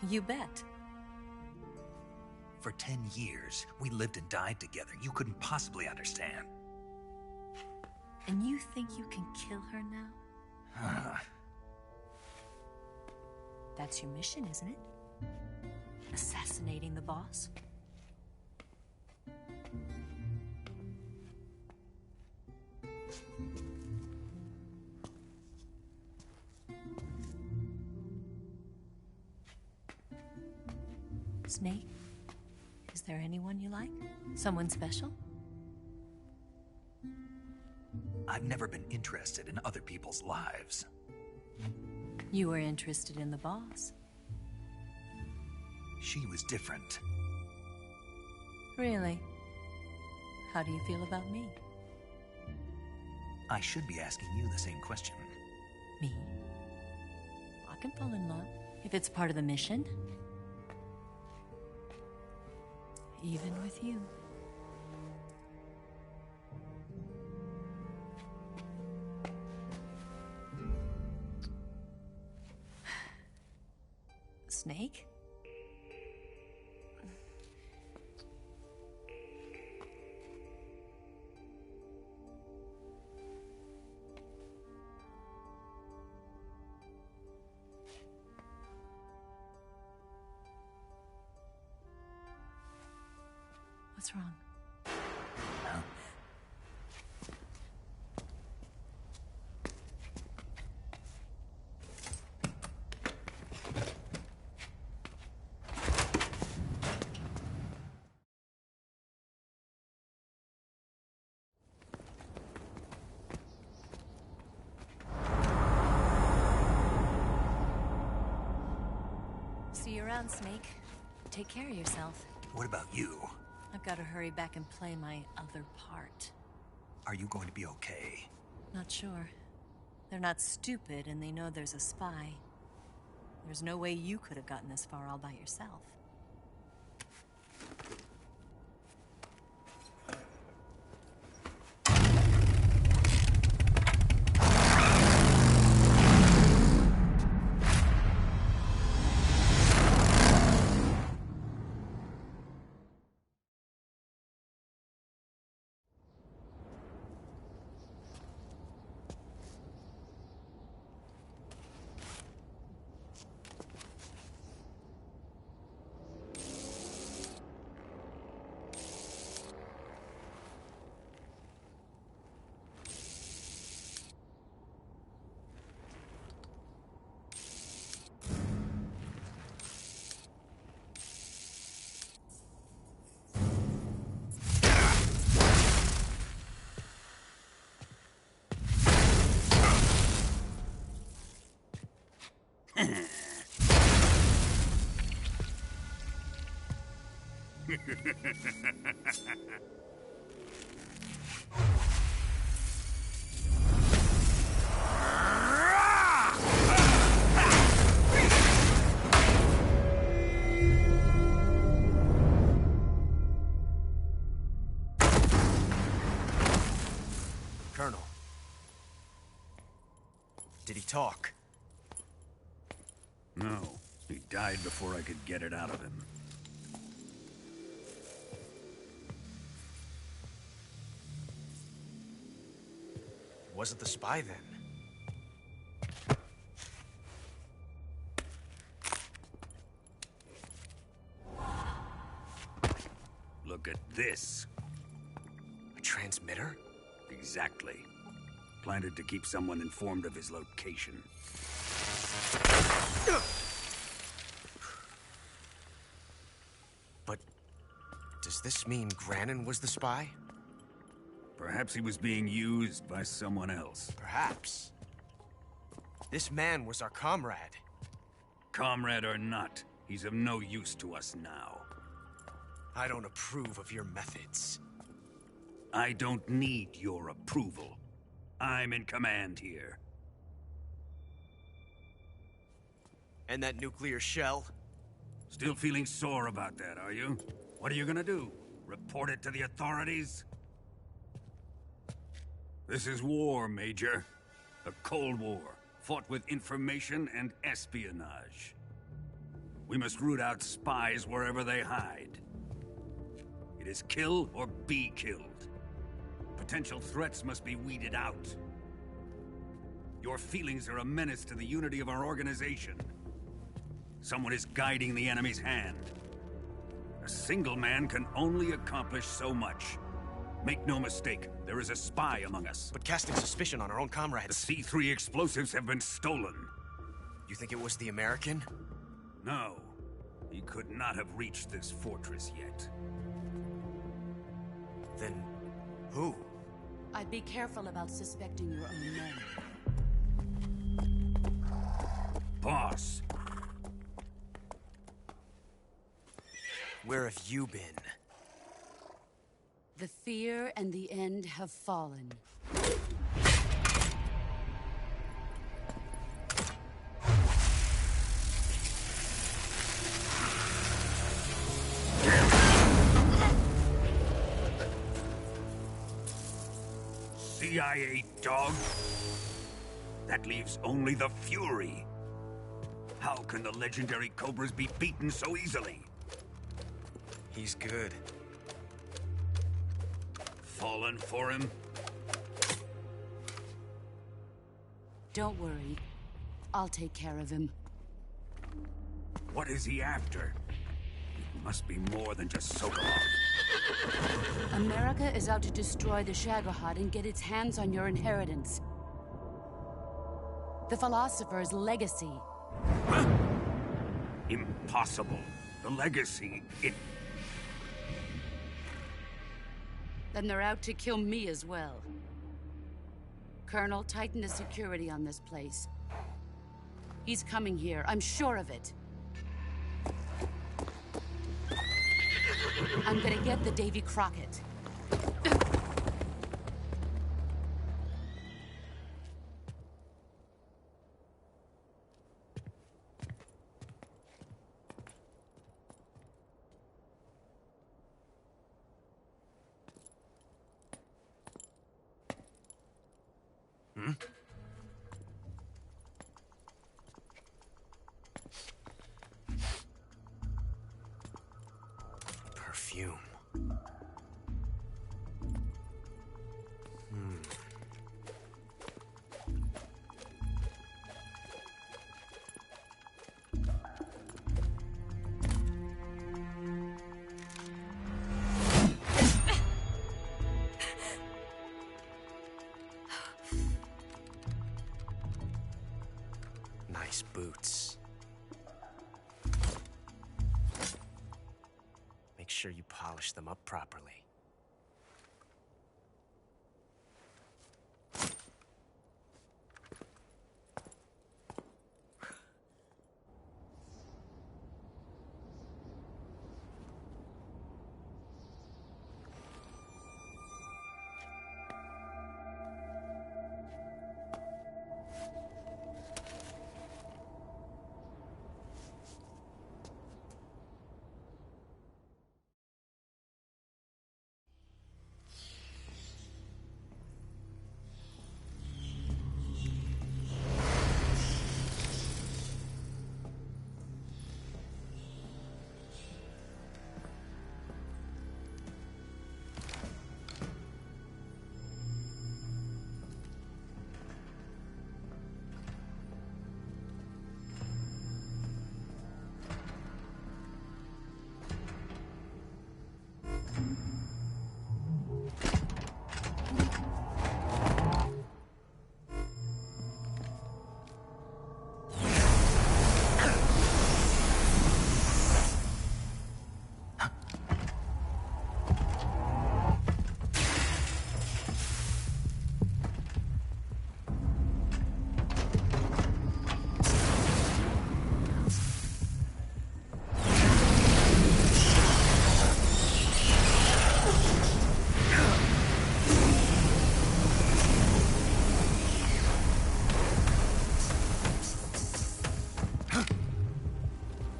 You bet. For 10 years, we lived and died together. You couldn't possibly understand. And you think you can kill her now? That's your mission, isn't it? Assassinating the boss? Snake, is there anyone you like? Someone special? I've never been interested in other people's lives. You were interested in the boss. She was different. Really? How do you feel about me? I should be asking you the same question. Me? I can fall in love if it's part of the mission. Even with you. Snake? What's wrong? See you around, Snake. Take care of yourself. What about you? I've got to hurry back and play my other part. Are you going to be okay? Not sure. They're not stupid, and they know there's a spy. There's no way you could have gotten this far all by yourself. Colonel. Did he talk? No. He died before I could get it out of him. Wasn't the spy then? Look at this. A transmitter? Exactly. Planted to keep someone informed of his location. But does this mean Granin was the spy? Perhaps he was being used by someone else. Perhaps. This man was our comrade. Comrade or not, he's of no use to us now. I don't approve of your methods. I don't need your approval. I'm in command here. And that nuclear shell? Still feeling sore about that, are you? What are you gonna do? Report it to the authorities? This is war, Major. A Cold War, fought with information and espionage. We must root out spies wherever they hide. It is kill or be killed. Potential threats must be weeded out. Your feelings are a menace to the unity of our organization. Someone is guiding the enemy's hand. A single man can only accomplish so much. Make no mistake, there is a spy among us. But casting suspicion on our own comrades... The C3 explosives have been stolen. You think it was the American? No. He could not have reached this fortress yet. Then... who? I'd be careful about suspecting your own men. Boss! Where have you been? The fear and the end have fallen. CIA dog? That leaves only the Fury. How can the legendary Cobras be beaten so easily? He's good. Fallen for him? Don't worry. I'll take care of him. What is he after? It must be more than just Sokolov. America is out to destroy the Shagohod and get its hands on your inheritance. The philosopher's legacy. Huh? Impossible. The legacy, Then they're out to kill me as well. Colonel, tighten the security on this place. He's coming here, I'm sure of it. I'm gonna get the Davy Crockett. Perfume. Nice boots. Make sure you polish them up properly.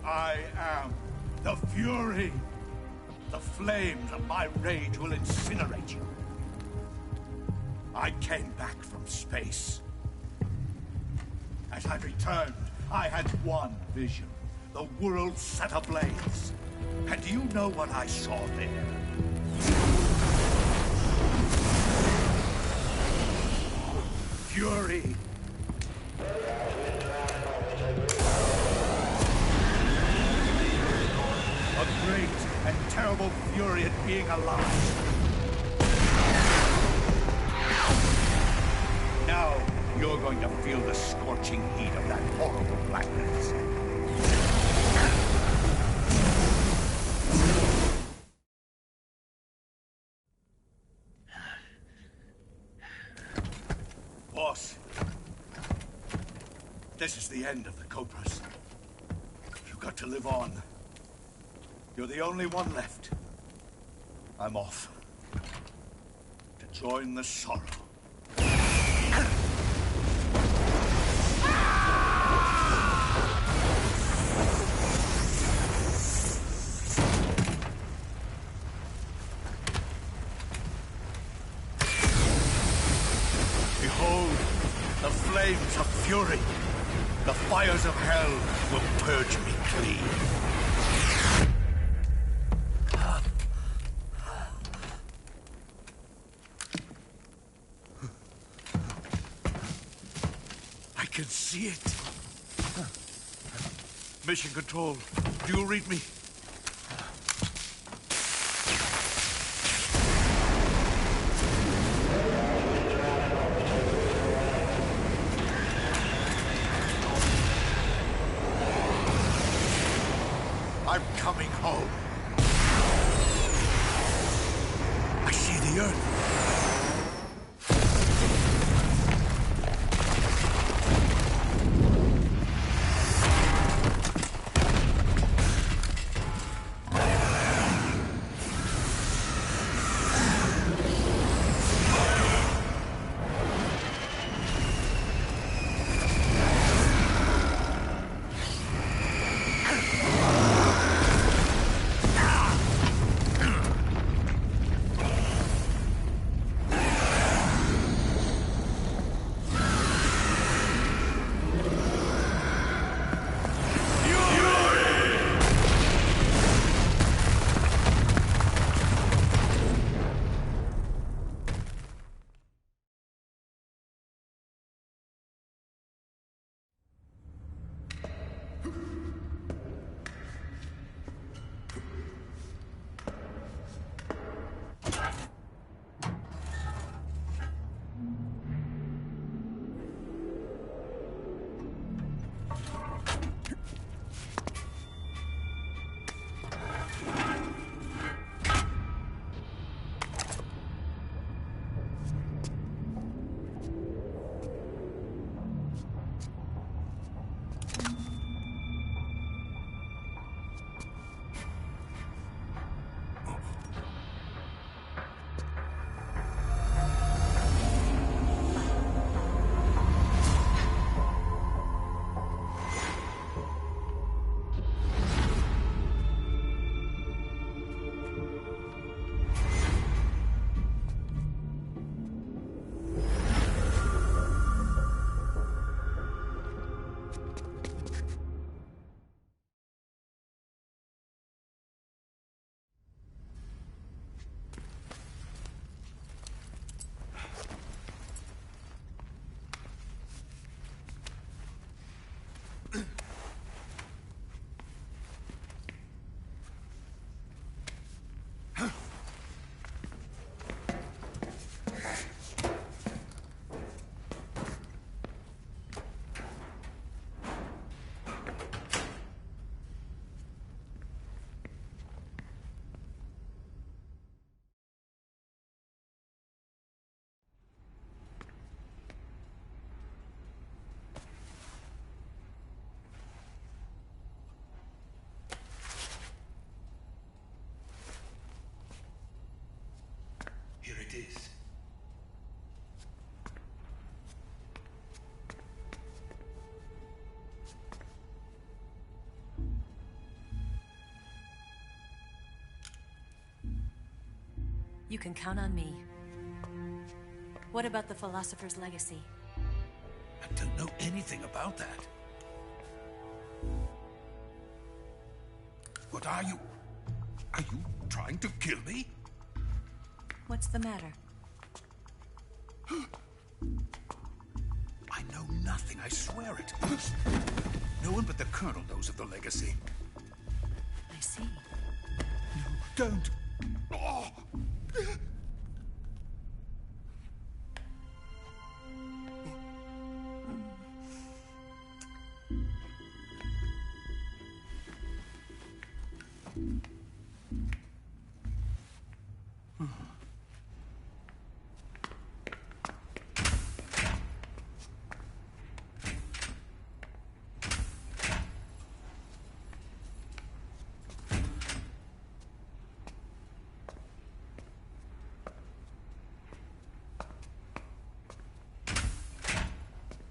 I am the Fury. The flames of my rage will incinerate you. I came back from space. As I returned, I had one vision. The world set ablaze. And do you know what I saw there? Fury. A great and terrible fury at being alive. Now, you're going to feel the scorching heat of that horrible blackness. Boss, this is the end of the Cobras. You've got to live on. You're the only one left. I'm off. To join the sorrow. Behold, the flames of fury. The fires of hell will purge me clean. I can see it. Mission Control, do you read me? I'm coming home. I see the Earth. Here it is. You can count on me. What about the Philosopher's Legacy? I don't know anything about that. What are you? Are you trying to kill me? What's the matter? I know nothing, I swear it. No one but the Colonel knows of the legacy. I see. No, don't. Oh.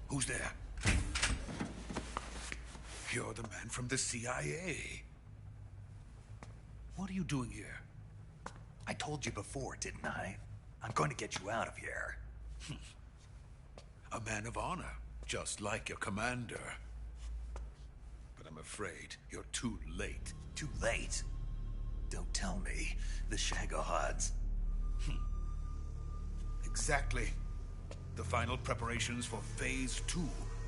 Who's there? You're the man from the CIA. What are you doing here? I told you before, didn't I? I'm going to get you out of here. A man of honor, just like your commander. But I'm afraid you're too late. Too late? Don't tell me. The Shagohods. Exactly. The final preparations for Phase 2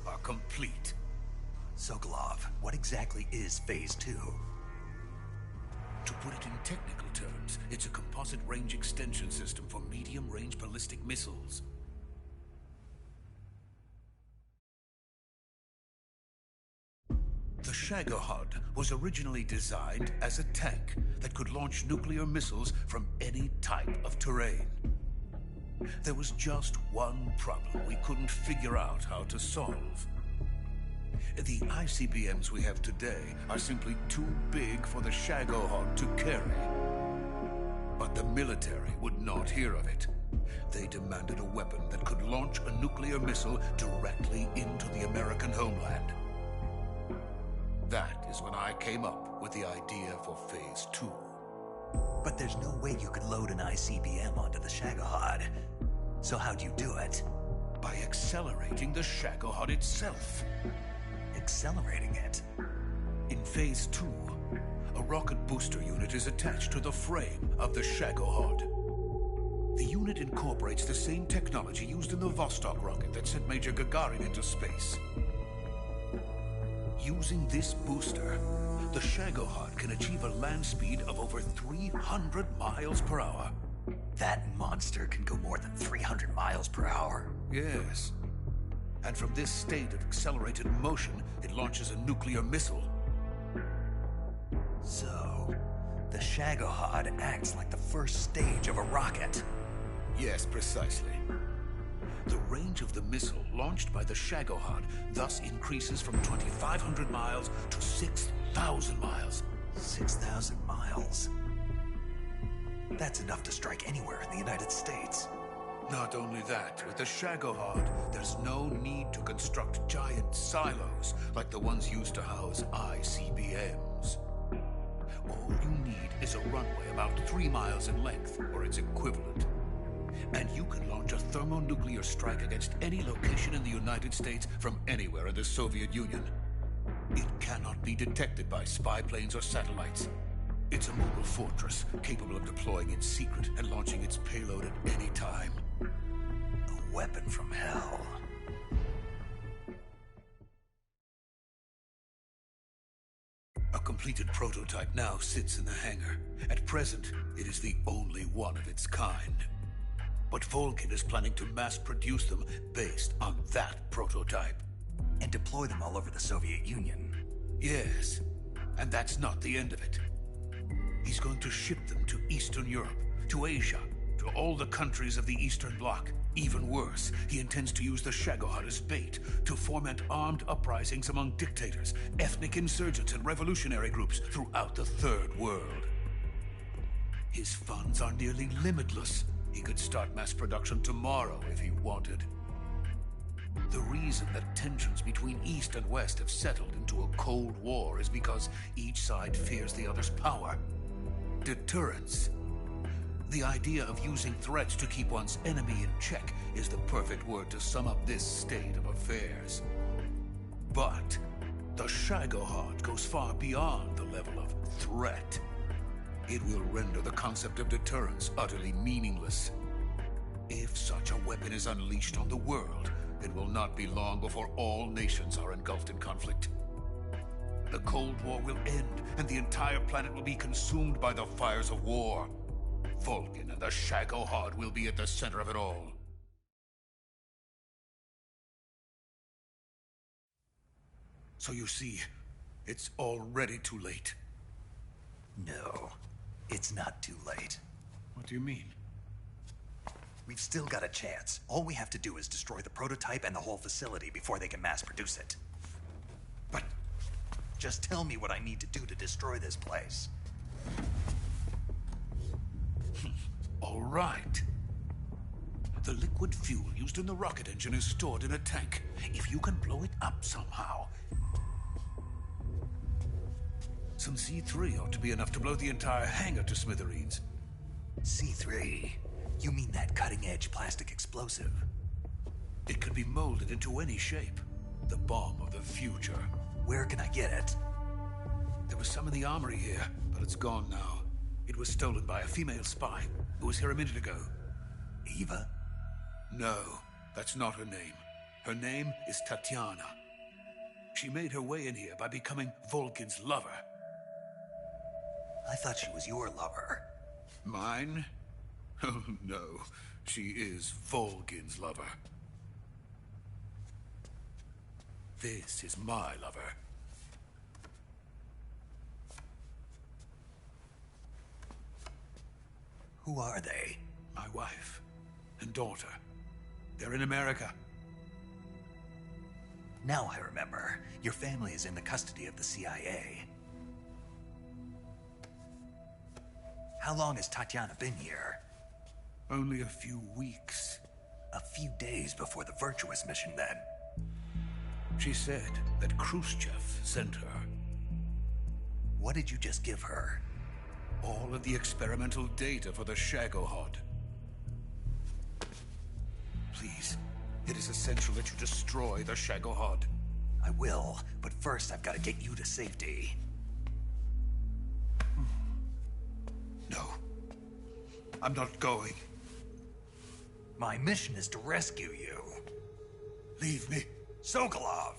are complete. Sokolov, what exactly is Phase 2? To put it in technical terms, it's a composite range extension system for medium-range ballistic missiles. The Shagohod was originally designed as a tank that could launch nuclear missiles from any type of terrain. There was just one problem we couldn't figure out how to solve. The ICBMs we have today are simply too big for the Shagohod to carry. But the military would not hear of it. They demanded a weapon that could launch a nuclear missile directly into the American homeland. That is when I came up with the idea for Phase 2. But there's no way you could load an ICBM onto the Shagohod. So how'd you do it? By accelerating the Shagohod itself. Accelerating it? In Phase 2, a rocket booster unit is attached to the frame of the Shagohod. The unit incorporates the same technology used in the Vostok rocket that sent Major Gagarin into space. Using this booster, the Shagohod can achieve a land speed of over 300 miles per hour. That monster can go more than 300 miles per hour? Yes. And from this state of accelerated motion, it launches a nuclear missile. So, the Shagohod acts like the first stage of a rocket. Yes, precisely. The range of the missile launched by the Shagohod thus increases from 2,500 miles to 6,000 miles. 6,000 miles? That's enough to strike anywhere in the United States. Not only that, with the Shagohod, there's no need to construct giant silos like the ones used to house ICBMs. All you need is a runway about 3 miles in length, or its equivalent. And you can launch a thermonuclear strike against any location in the United States from anywhere in the Soviet Union. It cannot be detected by spy planes or satellites. It's a mobile fortress, capable of deploying in secret and launching its payload at any time. A weapon from hell. A completed prototype now sits in the hangar. At present, it is the only one of its kind. But Volkin is planning to mass-produce them based on that prototype. And deploy them all over the Soviet Union. Yes, and that's not the end of it. He's going to ship them to Eastern Europe, to Asia, to all the countries of the Eastern Bloc. Even worse, he intends to use the Shagohod as bait to foment armed uprisings among dictators, ethnic insurgents, and revolutionary groups throughout the Third World. His funds are nearly limitless. He could start mass production tomorrow if he wanted. The reason that tensions between East and West have settled into a Cold War is because each side fears the other's power. Deterrence. The idea of using threats to keep one's enemy in check is the perfect word to sum up this state of affairs. But the Shagohod goes far beyond the level of threat. It will render the concept of deterrence utterly meaningless. If such a weapon is unleashed on the world, it will not be long before all nations are engulfed in conflict. The Cold War will end, and the entire planet will be consumed by the fires of war. Vulcan and the Shagohod will be at the center of it all. So you see, it's already too late. No, it's not too late. What do you mean? We've still got a chance. All we have to do is destroy the prototype and the whole facility before they can mass produce it. But just tell me what I need to do to destroy this place. All right. The liquid fuel used in the rocket engine is stored in a tank. If you can blow it up somehow... Some C3 ought to be enough to blow the entire hangar to smithereens. C3? You mean that cutting-edge plastic explosive? It could be molded into any shape. The bomb of the future. Where can I get it? There was some in the armory here, but it's gone now. It was stolen by a female spy who was here a minute ago. Eva? No, that's not her name. Her name is Tatiana. She made her way in here by becoming Vulcan's lover. I thought she was your lover. Mine? Oh, no. She is Vulcan's lover. This is my lover. Who are they? My wife and daughter. They're in America. Now I remember. Your family is in the custody of the CIA. How long has Tatiana been here? Only a few weeks. A few days before the Virtuous mission, then. She said that Khrushchev sent her. What did you just give her? All of the experimental data for the Shagohod. Please, it is essential that you destroy the Shagohod. I will, but first I've got to get you to safety. No. I'm not going. My mission is to rescue you. Leave me. Sokolov!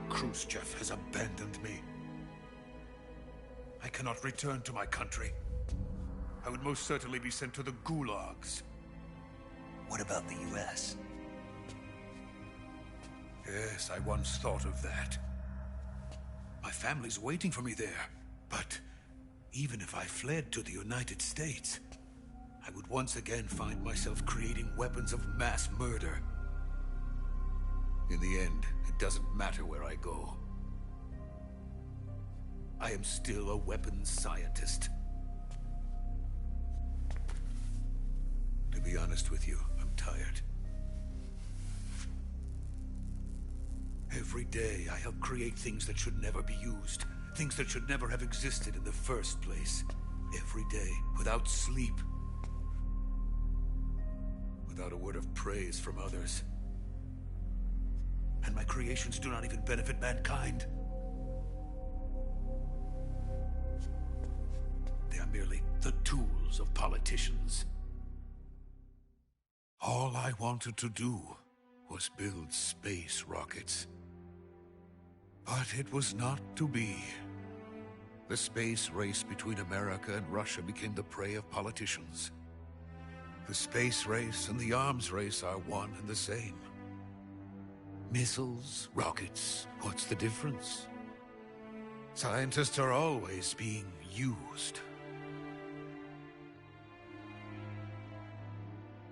Khrushchev has abandoned me. I cannot return to my country. I would most certainly be sent to the gulags. What about the US? Yes, I once thought of that. My family's waiting for me there. But even if I fled to the United States, I would once again find myself creating weapons of mass murder. In the end, it doesn't matter where I go. I am still a weapons scientist. To be honest with you, I'm tired. Every day, I help create things that should never be used. Things that should never have existed in the first place. Every day, without sleep. Without a word of praise from others. And my creations do not even benefit mankind. They are merely the tools of politicians. All I wanted to do was build space rockets. But it was not to be. The space race between America and Russia became the prey of politicians. The space race and the arms race are one and the same. Missiles, rockets, what's the difference? Scientists are always being used.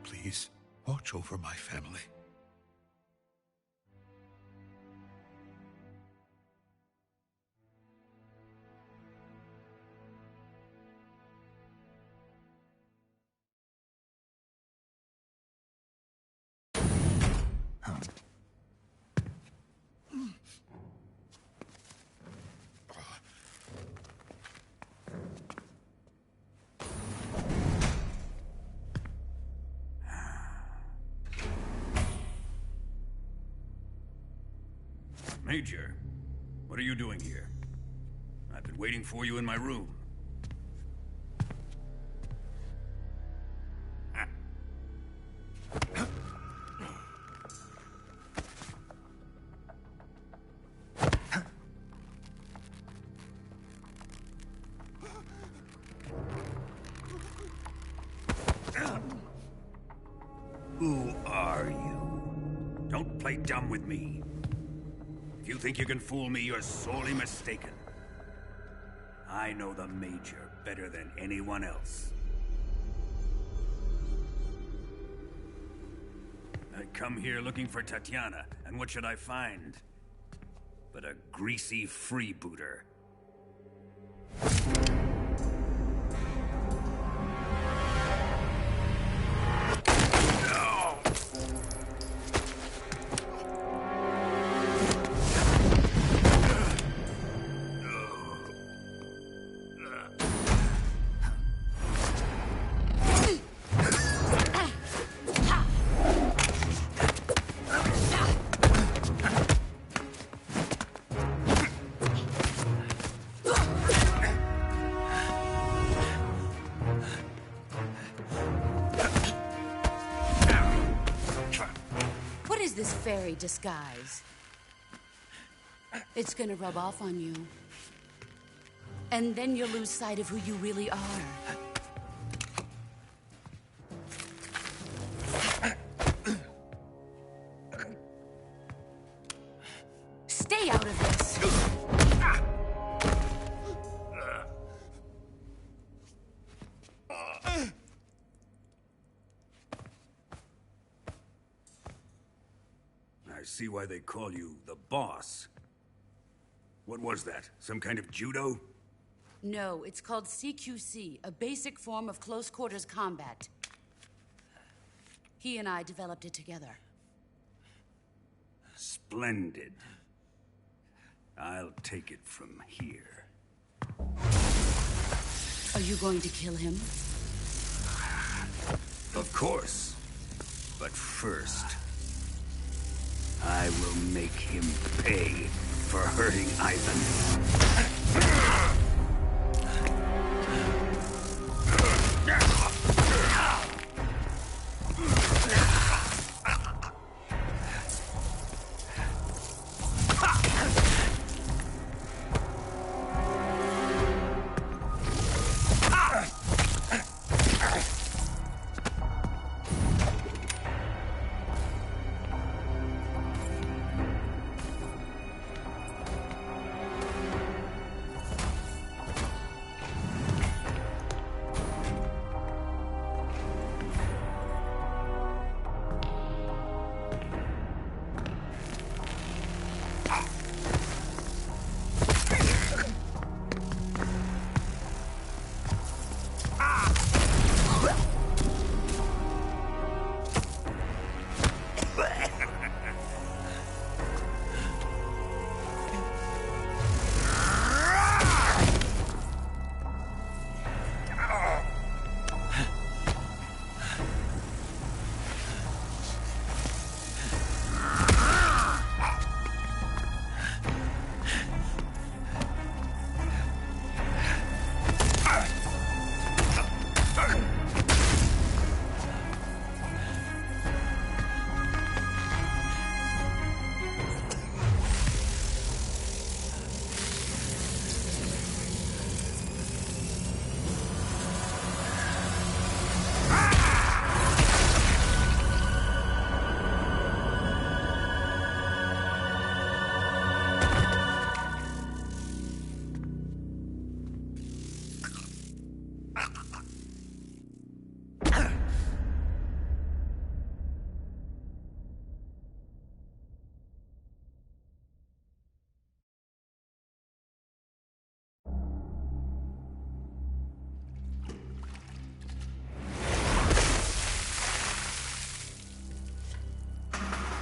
Please, watch over my family. Major, what are you doing here? I've been waiting for you in my room. Who are you? Don't play dumb with me. If you think you can fool me, you're sorely mistaken. I know the Major better than anyone else. I come here looking for Tatiana, and what should I find? But a greasy freebooter. This fairy disguise. It's gonna rub off on you. And then you'll lose sight of who you really are. Stay out of this! I see why they call you the boss. What was that? Some kind of judo? No, it's called CQC, a basic form of close quarters combat. He and I developed it together. Splendid. I'll take it from here. Are you going to kill him? Of course. But first, I will make him pay for hurting Ivan.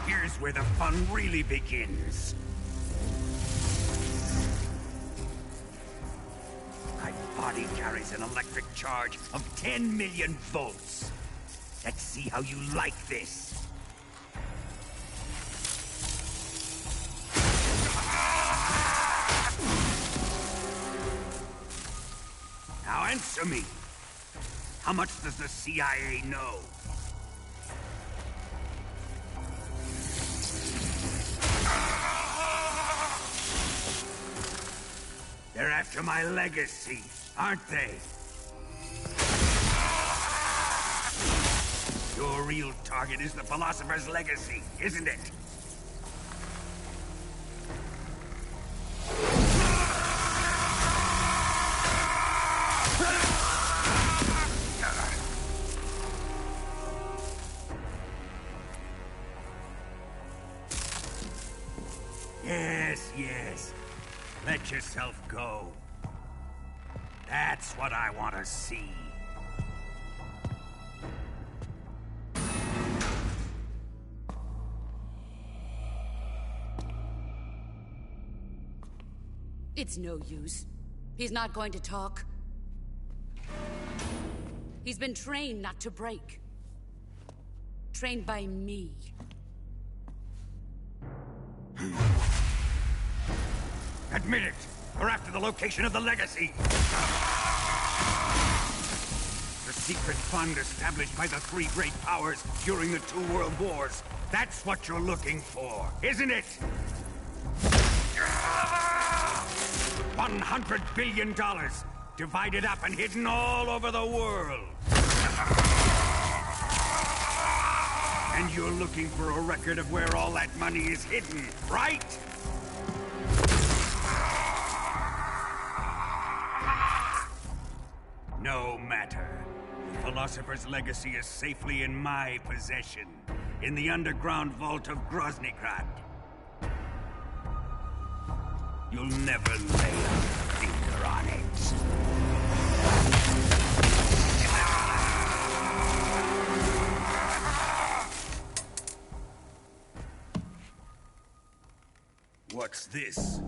Here's where the fun really begins. My body carries an electric charge of 10 million volts. Let's see how you like this. Now answer me. How much does the CIA know? They're after my legacy, aren't they? Your real target is the Philosopher's legacy, isn't it? Yes. Let yourself go. That's what I want to see. It's no use. He's not going to talk. He's been trained not to break. Trained by me. Admit it! We're after the location of the legacy! The secret fund established by the three great powers during the 2 world wars. That's what you're looking for, isn't it? $100 billion, divided up and hidden all over the world. And you're looking for a record of where all that money is hidden, right? No matter. The Philosopher's legacy is safely in my possession, in the underground vault of Groznygrad. You'll never lay a finger on it. What's this?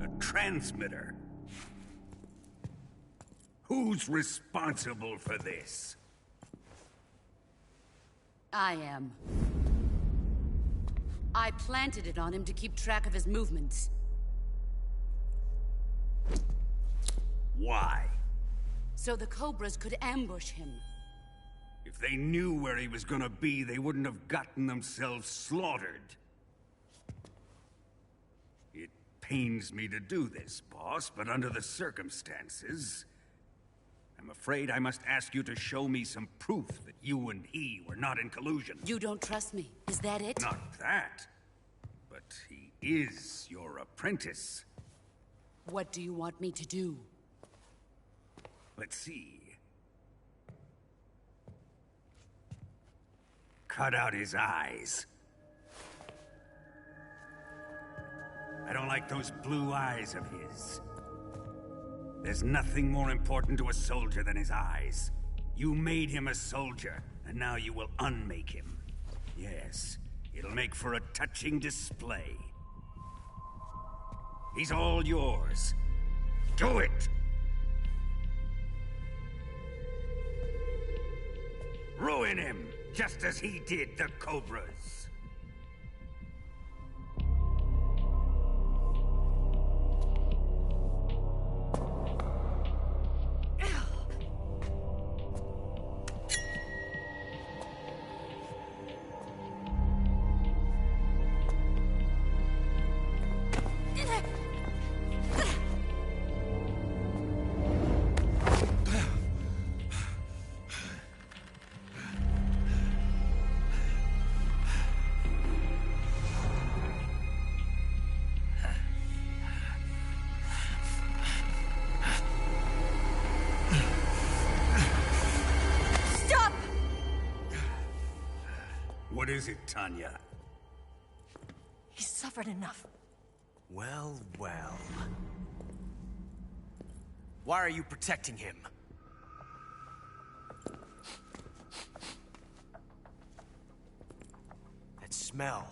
A transmitter? Who's responsible for this? I am. I planted it on him to keep track of his movements. Why? So the Cobras could ambush him. If they knew where he was gonna be, they wouldn't have gotten themselves slaughtered. It pains me to do this, boss, but under the circumstances, I'm afraid I must ask you to show me some proof that you and he were not in collusion. You don't trust me, is that it? Not that. But he is your apprentice. What do you want me to do? Let's see. Cut out his eyes. I don't like those blue eyes of his. There's nothing more important to a soldier than his eyes. You made him a soldier, and now you will unmake him. Yes, it'll make for a touching display. He's all yours. Do it! Ruin him, just as he did the Cobras. What is it, Tanya? He's suffered enough. Well, well. Why are you protecting him? That smell.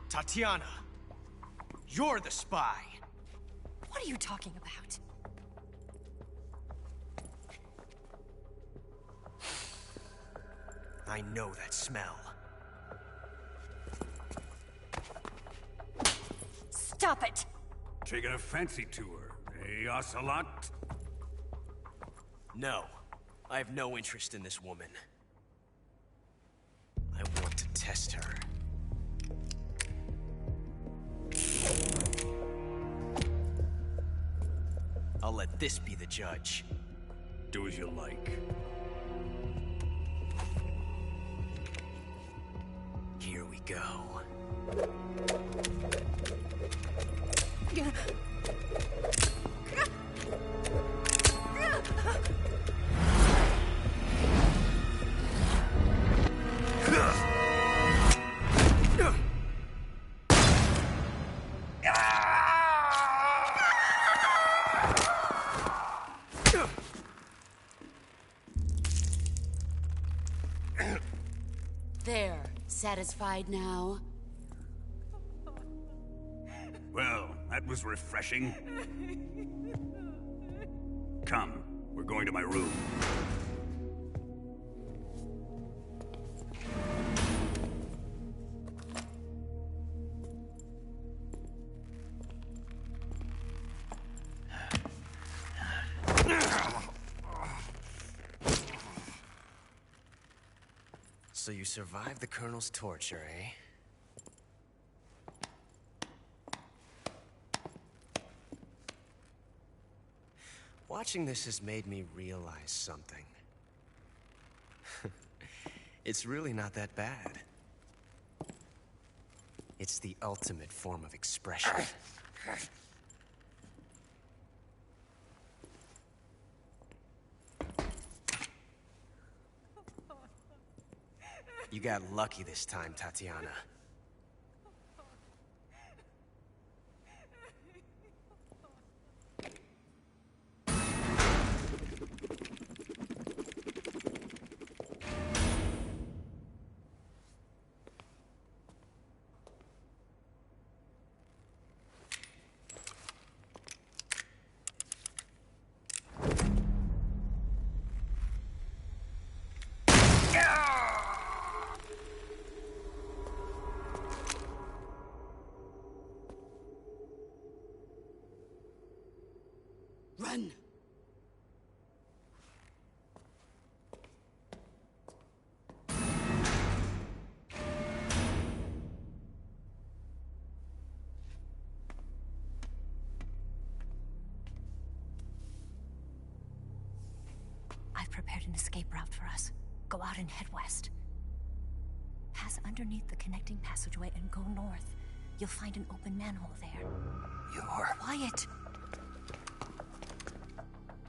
Tatiana, you're the spy. What are you talking about? I know that smell. Stop it! Taking a fancy to her, eh, Ocelot? No. I have no interest in this woman. I want to test her. I'll let this be the judge. Do as you like. Here we go. There. Satisfied now? Well, that was refreshing. Come, we're going to my room. So you survived the Colonel's torture, eh? Watching this has made me realize something. It's really not that bad. It's the ultimate form of expression. You got lucky this time, Tatiana. Run! I've prepared an escape route for us. Go out and head west. Pass underneath the connecting passageway and go north. You'll find an open manhole there. You're... Quiet!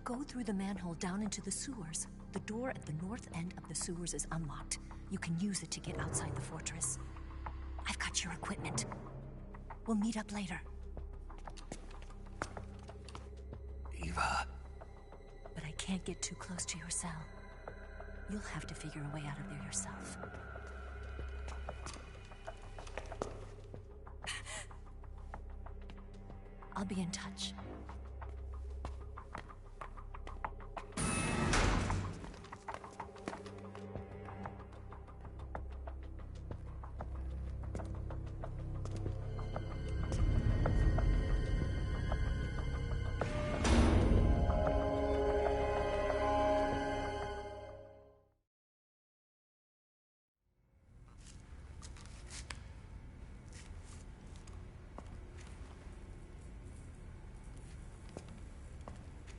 Go through the manhole down into the sewers. The door at the north end of the sewers is unlocked. You can use it to get outside the fortress. I've got your equipment. We'll meet up later. Eva... But I can't get too close to your cell. You'll have to figure a way out of there yourself. I'll be in touch.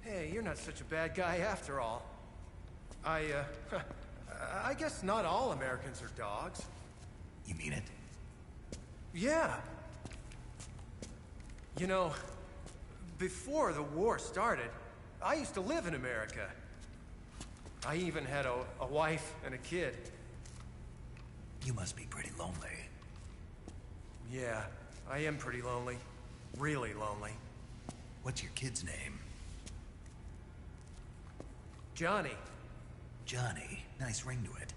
Hey, you're not such a bad guy after all. I guess not all Americans are dogs. You mean it? Yeah. You know, before the war started, I used to live in America. I even had a wife and a kid. You must be pretty lonely. Yeah, I am pretty lonely. Really lonely. What's your kid's name? Johnny. Johnny. Nice ring to it.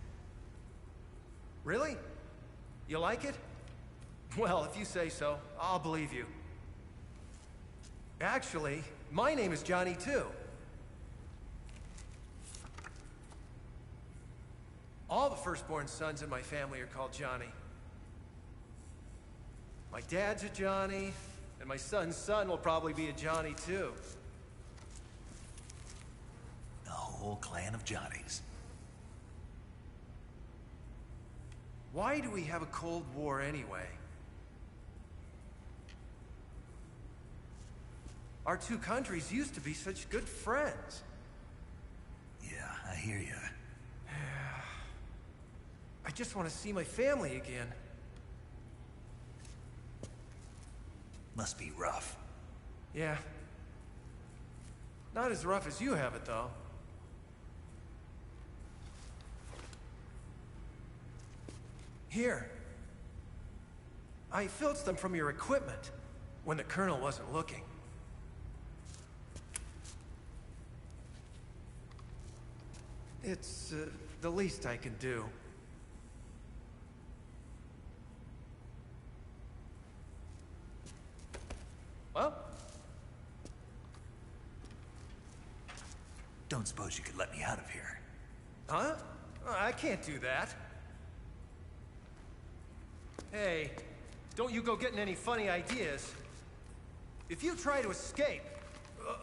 Really? You like it? Well, if you say so, I'll believe you. Actually, my name is Johnny too. All the firstborn sons in my family are called Johnny. My dad's a Johnny, And my son's son will probably be a Johnny, too. A whole clan of Johnnies. Why do we have a Cold War anyway? Our two countries used to be such good friends. Yeah, I hear you. I just want to see my family again. Must be rough. Yeah. Not as rough as you have it, though. Here. I filched them from your equipment when the Colonel wasn't looking. It's the least I can do. Well? Don't suppose you could let me out of here? Huh? I can't do that. Hey, don't you go getting any funny ideas. If you try to escape,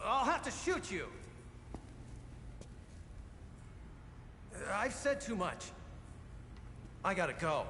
I'll have to shoot you. I've said too much. I gotta go.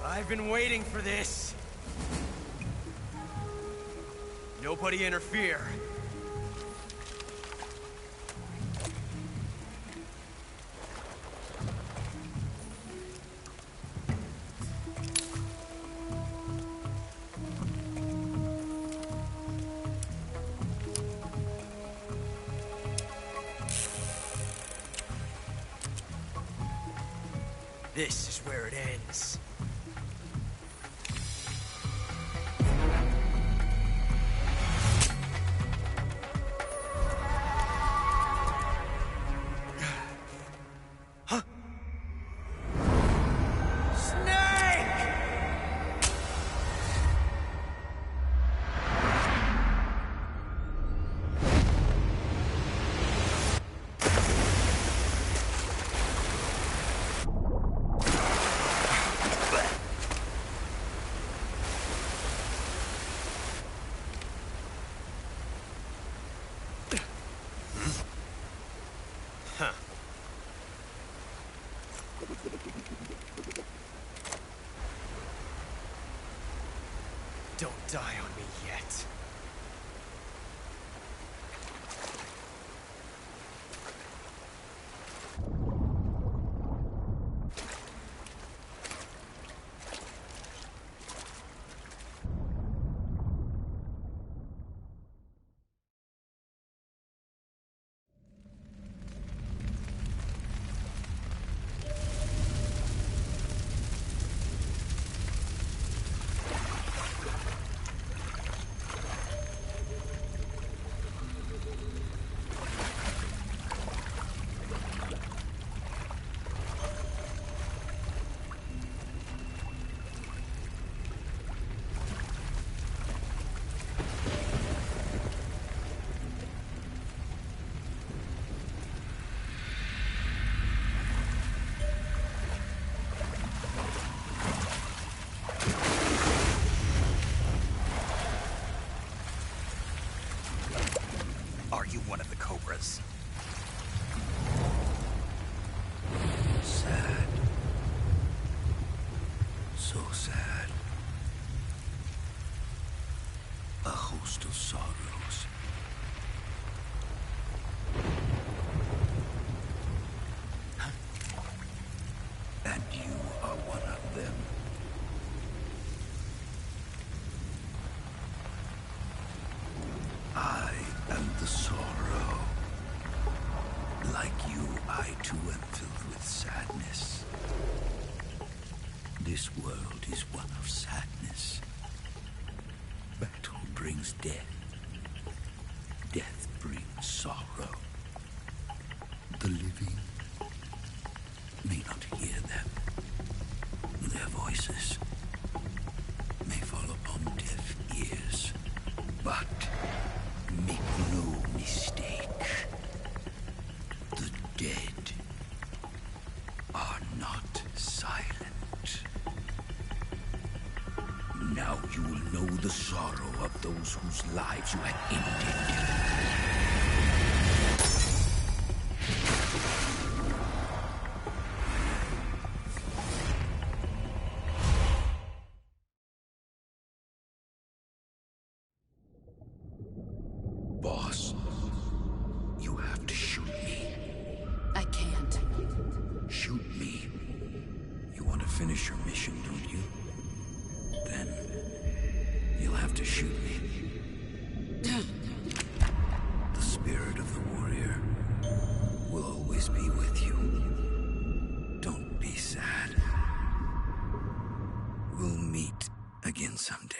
I've been waiting for this. Nobody interfere. This is where it ends. Don't die on me yet. host of sorrows. And you are one of them. I am the sorrow. Like you, I too am filled with sadness. This world is one of sadness. Battle brings death. Death brings sorrow. The living may not hear them. Their voices may fall upon deaf ears. But make no mistake, the dead are not silent. Now you will know the sorrow of those whose lives you had ended. Boss, you have to shoot me. I can't. Shoot me. You want to finish your mission, don't you? Then you'll have to shoot me. The spirit of the warrior will always be with you. Don't be sad. We'll meet again someday.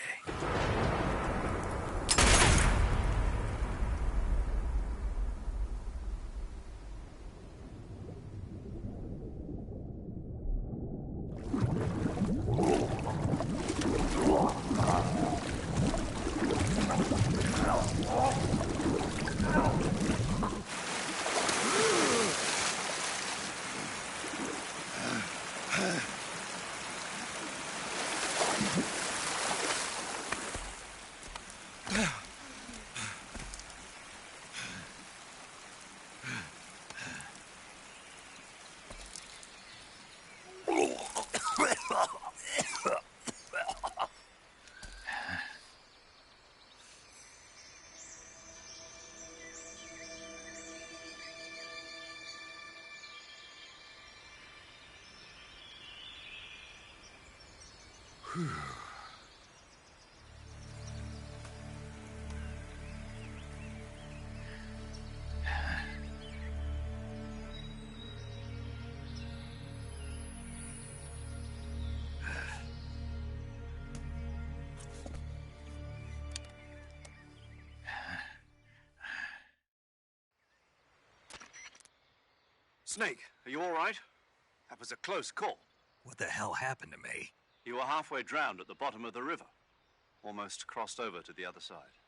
Snake, are you all right? That was a close call. What the hell happened to me? You were halfway drowned at the bottom of the river. Almost crossed over to the other side.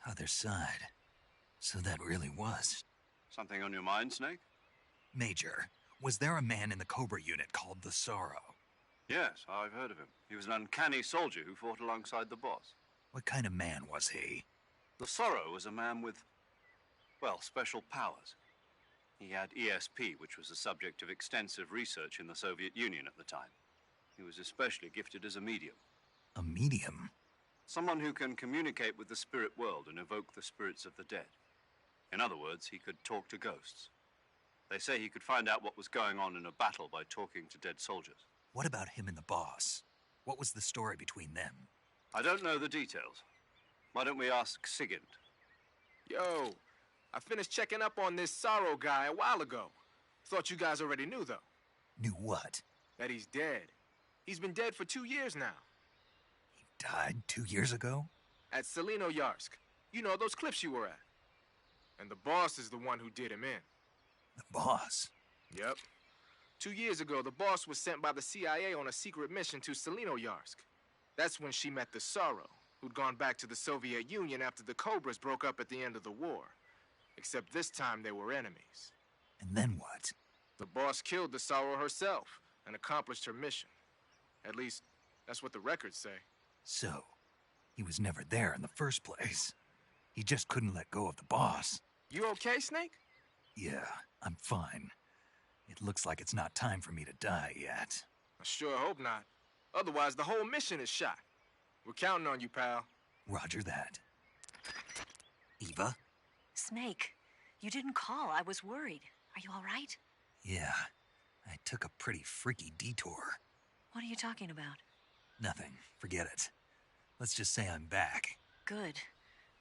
Other side? So that really was. Something on your mind, Snake? Major, was there a man in the Cobra unit called the Sorrow? Yes, I've heard of him. He was an uncanny soldier who fought alongside the boss. What kind of man was he? The Sorrow was a man with, well, special powers. He had ESP, which was the subject of extensive research in the Soviet Union at the time. He was especially gifted as a medium. A medium? Someone who can communicate with the spirit world and evoke the spirits of the dead. In other words, he could talk to ghosts. They say he could find out what was going on in a battle by talking to dead soldiers. What about him and the boss? What was the story between them? I don't know the details. Why don't we ask Sigint? Yo, I finished checking up on this Sorrow guy a while ago. Thought you guys already knew, though. Knew what? That he's dead. He's been dead for 2 years now. He died 2 years ago? At Selino-Yarsk. You know, those cliffs you were at. And the boss is the one who did him in. The boss? Yep. 2 years ago, the boss was sent by the CIA on a secret mission to Selino-Yarsk. That's when she met the Sorrow, who'd gone back to the Soviet Union after the Cobras broke up at the end of the war. Except this time they were enemies. And then what? The boss killed the Sorrow herself and accomplished her mission. At least, that's what the records say. So, he was never there in the first place. He just couldn't let go of the boss. You okay, Snake? Yeah, I'm fine. It looks like it's not time for me to die yet. I sure hope not. Otherwise, the whole mission is shot. We're counting on you, pal. Roger that. Eva? Snake, you didn't call. I was worried. Are you all right? Yeah, I took a pretty freaky detour. What are you talking about? Nothing. Forget it. Let's just say I'm back. Good.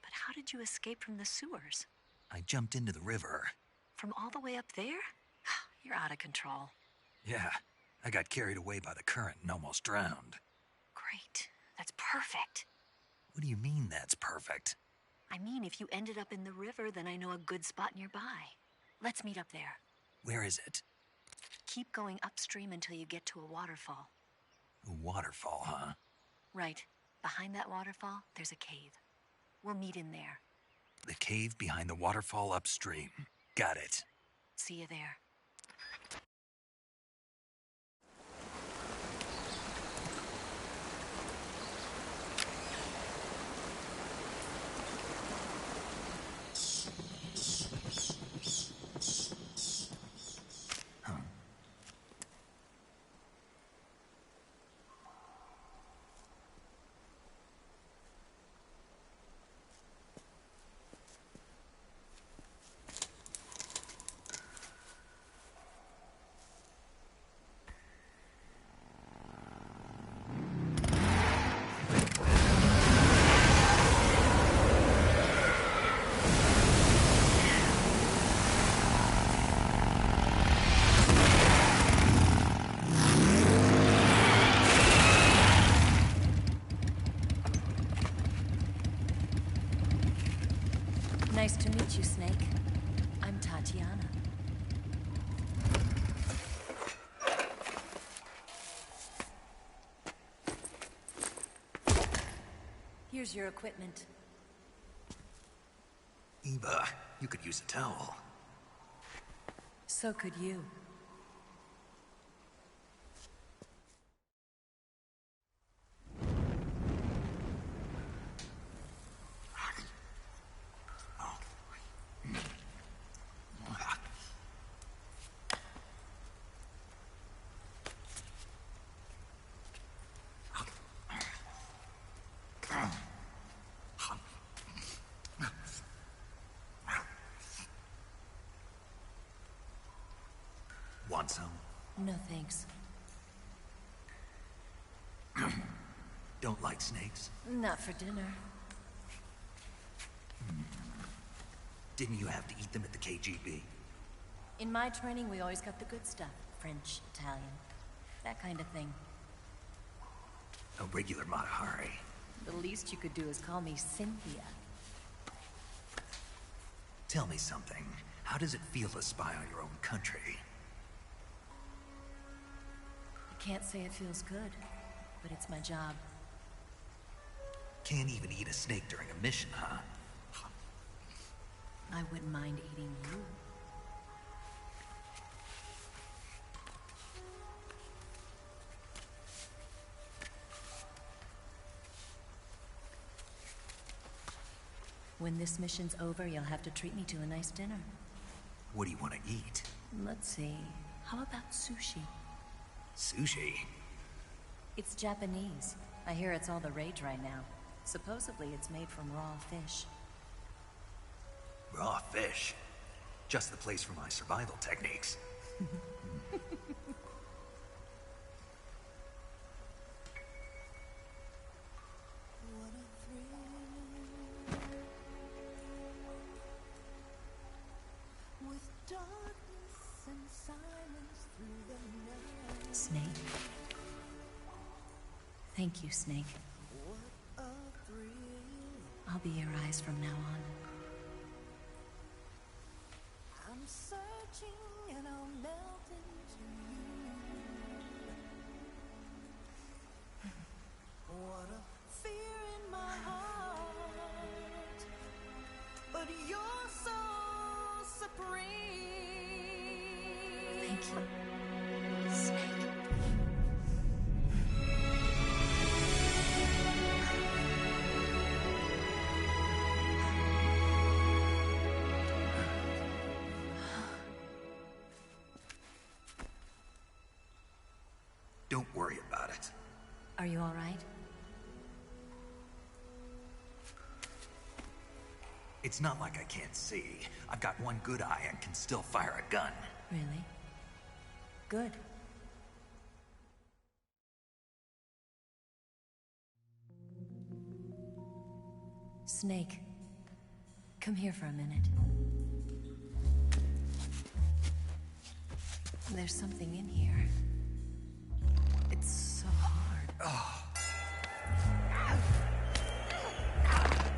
But how did you escape from the sewers? I jumped into the river. From all the way up there? You're out of control. Yeah, I got carried away by the current and almost drowned. Great. That's perfect. What do you mean that's perfect? I mean, if you ended up in the river, then I know a good spot nearby. Let's meet up there. Where is it? Keep going upstream until you get to a waterfall. A waterfall, huh? Right. Behind that waterfall, there's a cave. We'll meet in there. The cave behind the waterfall upstream. Got it. See you there. Nice to meet you, Snake. I'm Tatiana. Here's your equipment. Eva, you could use a towel. So could you. Want some? No, thanks. Don't like snakes? Not for dinner. Didn't you have to eat them at the KGB? In my training, we always got the good stuff. French, Italian, that kind of thing. A regular Matahari. The least you could do is call me Cynthia. Tell me something. How does it feel to spy on your own country? I can't say it feels good, but it's my job. Can't even eat a snake during a mission, huh? I wouldn't mind eating you. When this mission's over, you'll have to treat me to a nice dinner. What do you want to eat? Let's see. How about sushi? Sushi? It's Japanese. I hear it's all the rage right now. Supposedly it's made from raw fish. Raw fish? Just the place for my survival techniques. Snake. Thank you, Snake. I'll be your eyes from now on. I'm searching and I'll melt into you. What a fear in my heart, but you're so supreme. Thank you, Snake. Don't worry about it. Are you all right? It's not like I can't see. I've got one good eye and can still fire a gun. Really? Good. Snake, come here for a minute. There's something in here. It's so hard. Oh.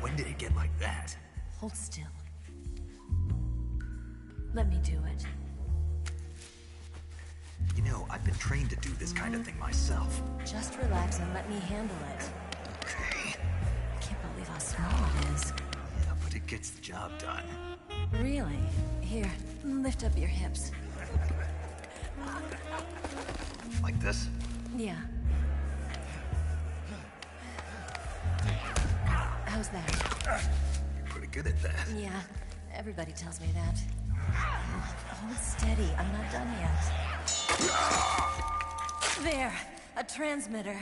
When did it get like that? Hold still. Let me do it. You know, I've been trained to do this kind of thing myself. Just relax and let me handle it. Okay. I can't believe how small it is. Yeah, but it gets the job done. Really? Here, lift up your hips. Like this? Yeah. How's that? You're pretty good at that. Yeah, everybody tells me that. Hold steady, I'm not done yet. There, a transmitter.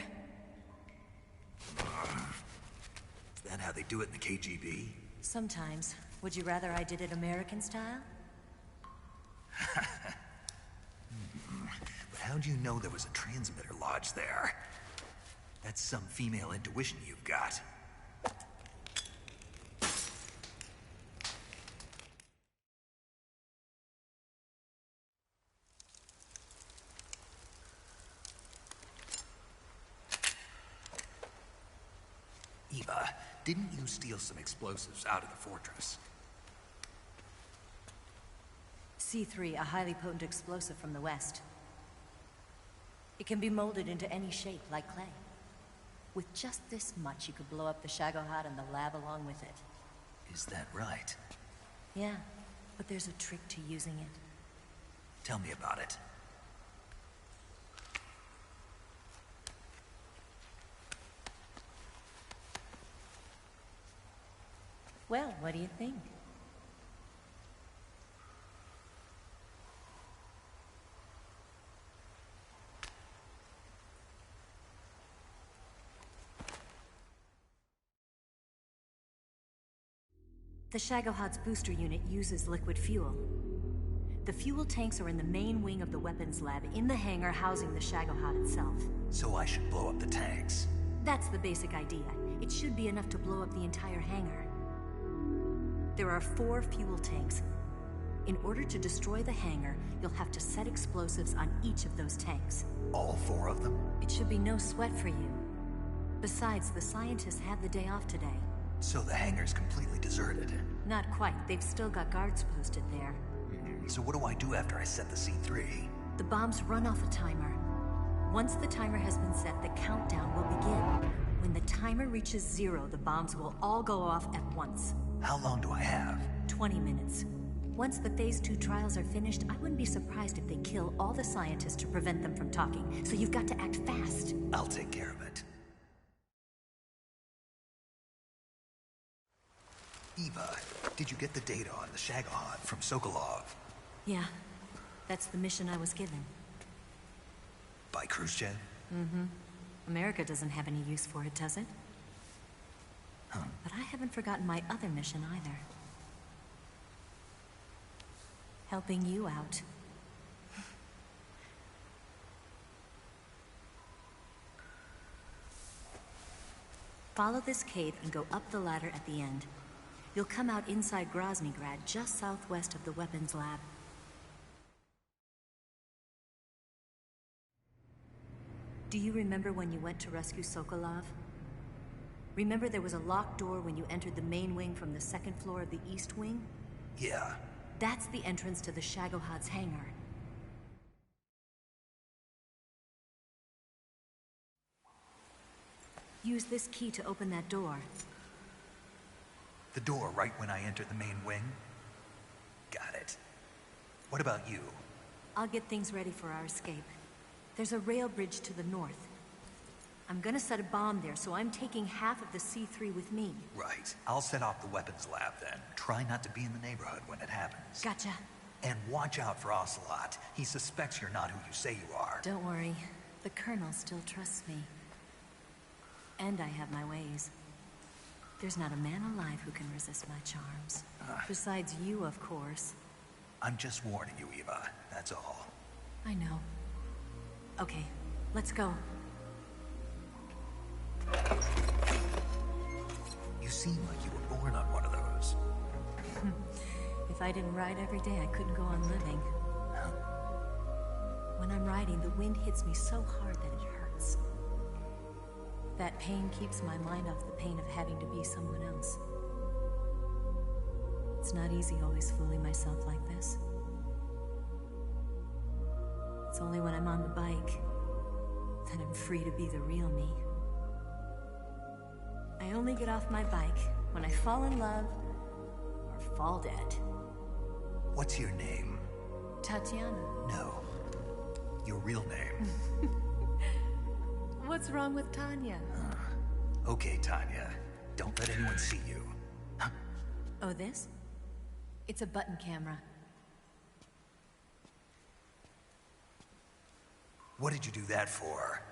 Is that how they do it in the KGB? Sometimes. Would you rather I did it American style? But how'd you know there was a transmitter lodged there? That's some female intuition you've got. Eva, didn't you steal some explosives out of the fortress? C3, a highly potent explosive from the west. It can be molded into any shape, like clay. With just this much, you could blow up the Shagohod and the lab along with it. Is that right? Yeah, but there's a trick to using it. Tell me about it. Well, what do you think? The Shagohod's booster unit uses liquid fuel. The fuel tanks are in the main wing of the weapons lab in the hangar housing the Shagohod itself. So I should blow up the tanks. That's the basic idea. It should be enough to blow up the entire hangar. There are 4 fuel tanks. In order to destroy the hangar, you'll have to set explosives on each of those tanks. All 4 of them? It should be no sweat for you. Besides, the scientists had the day off today. So the hangar's completely deserted? Not quite. They've still got guards posted there. So what do I do after I set the C3? The bombs run off a timer. Once the timer has been set, the countdown will begin. When the timer reaches 0, the bombs will all go off at once. How long do I have? 20 minutes. Once the Phase 2 trials are finished, I wouldn't be surprised if they kill all the scientists to prevent them from talking. So you've got to act fast. I'll take care of it. Eva, did you get the data on the Shagohod from Sokolov? Yeah, that's the mission I was given. By Khrushchev? Mm-hmm. America doesn't have any use for it, does it? Huh. But I haven't forgotten my other mission either. Helping you out. Follow this cave and go up the ladder at the end. You'll come out inside Groznygrad, just southwest of the weapons lab. Do you remember when you went to rescue Sokolov? Remember there was a locked door when you entered the main wing from the 2nd floor of the east wing? Yeah. That's the entrance to the Shagohod's hangar. Use this key to open that door. The door right when I entered the main wing? Got it. What about you? I'll get things ready for our escape. There's a rail bridge to the north. I'm gonna set a bomb there, so I'm taking half of the C3 with me. Right. I'll set off the weapons lab then. Try not to be in the neighborhood when it happens. Gotcha. And watch out for Ocelot. He suspects you're not who you say you are. Don't worry. The Colonel still trusts me. And I have my ways. There's not a man alive who can resist my charms. Besides you, of course. I'm just warning you, Eva. That's all. I know. Okay, let's go. You seem like you were born on one of those. If I didn't ride every day, I couldn't go on living. When I'm riding, the wind hits me so hard that it hurts. That pain keeps my mind off the pain of having to be someone else. It's not easy always fooling myself like this. It's only when I'm on the bike that I'm free to be the real me. I only get off my bike when I fall in love or fall dead. What's your name? Tatiana. No. Your real name. What's wrong with Tanya? Okay, Tanya. Don't let anyone see you. Huh? Oh, this? It's a button camera. What did you do that for?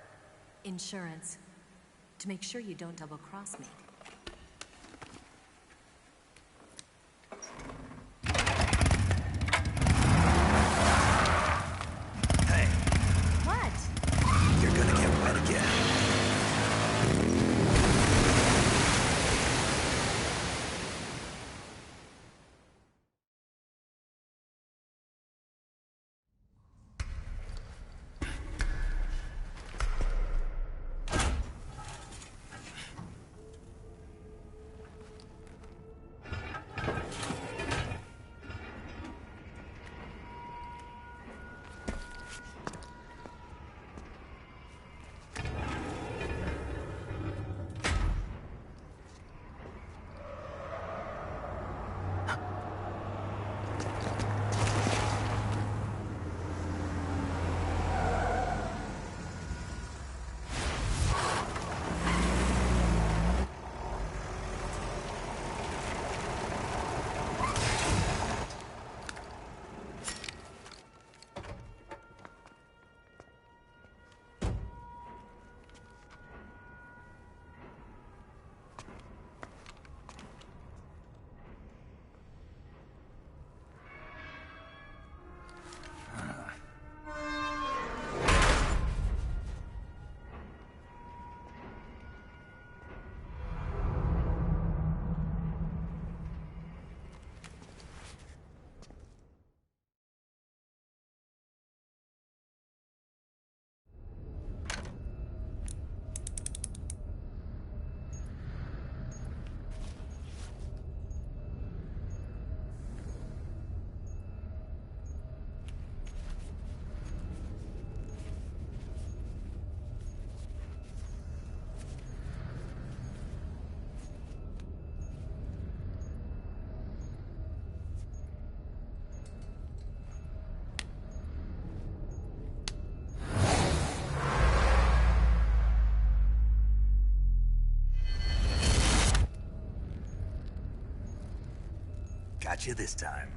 Insurance. To make sure you don't double-cross me. Hey. What? You're gonna get wet again. Got you this time.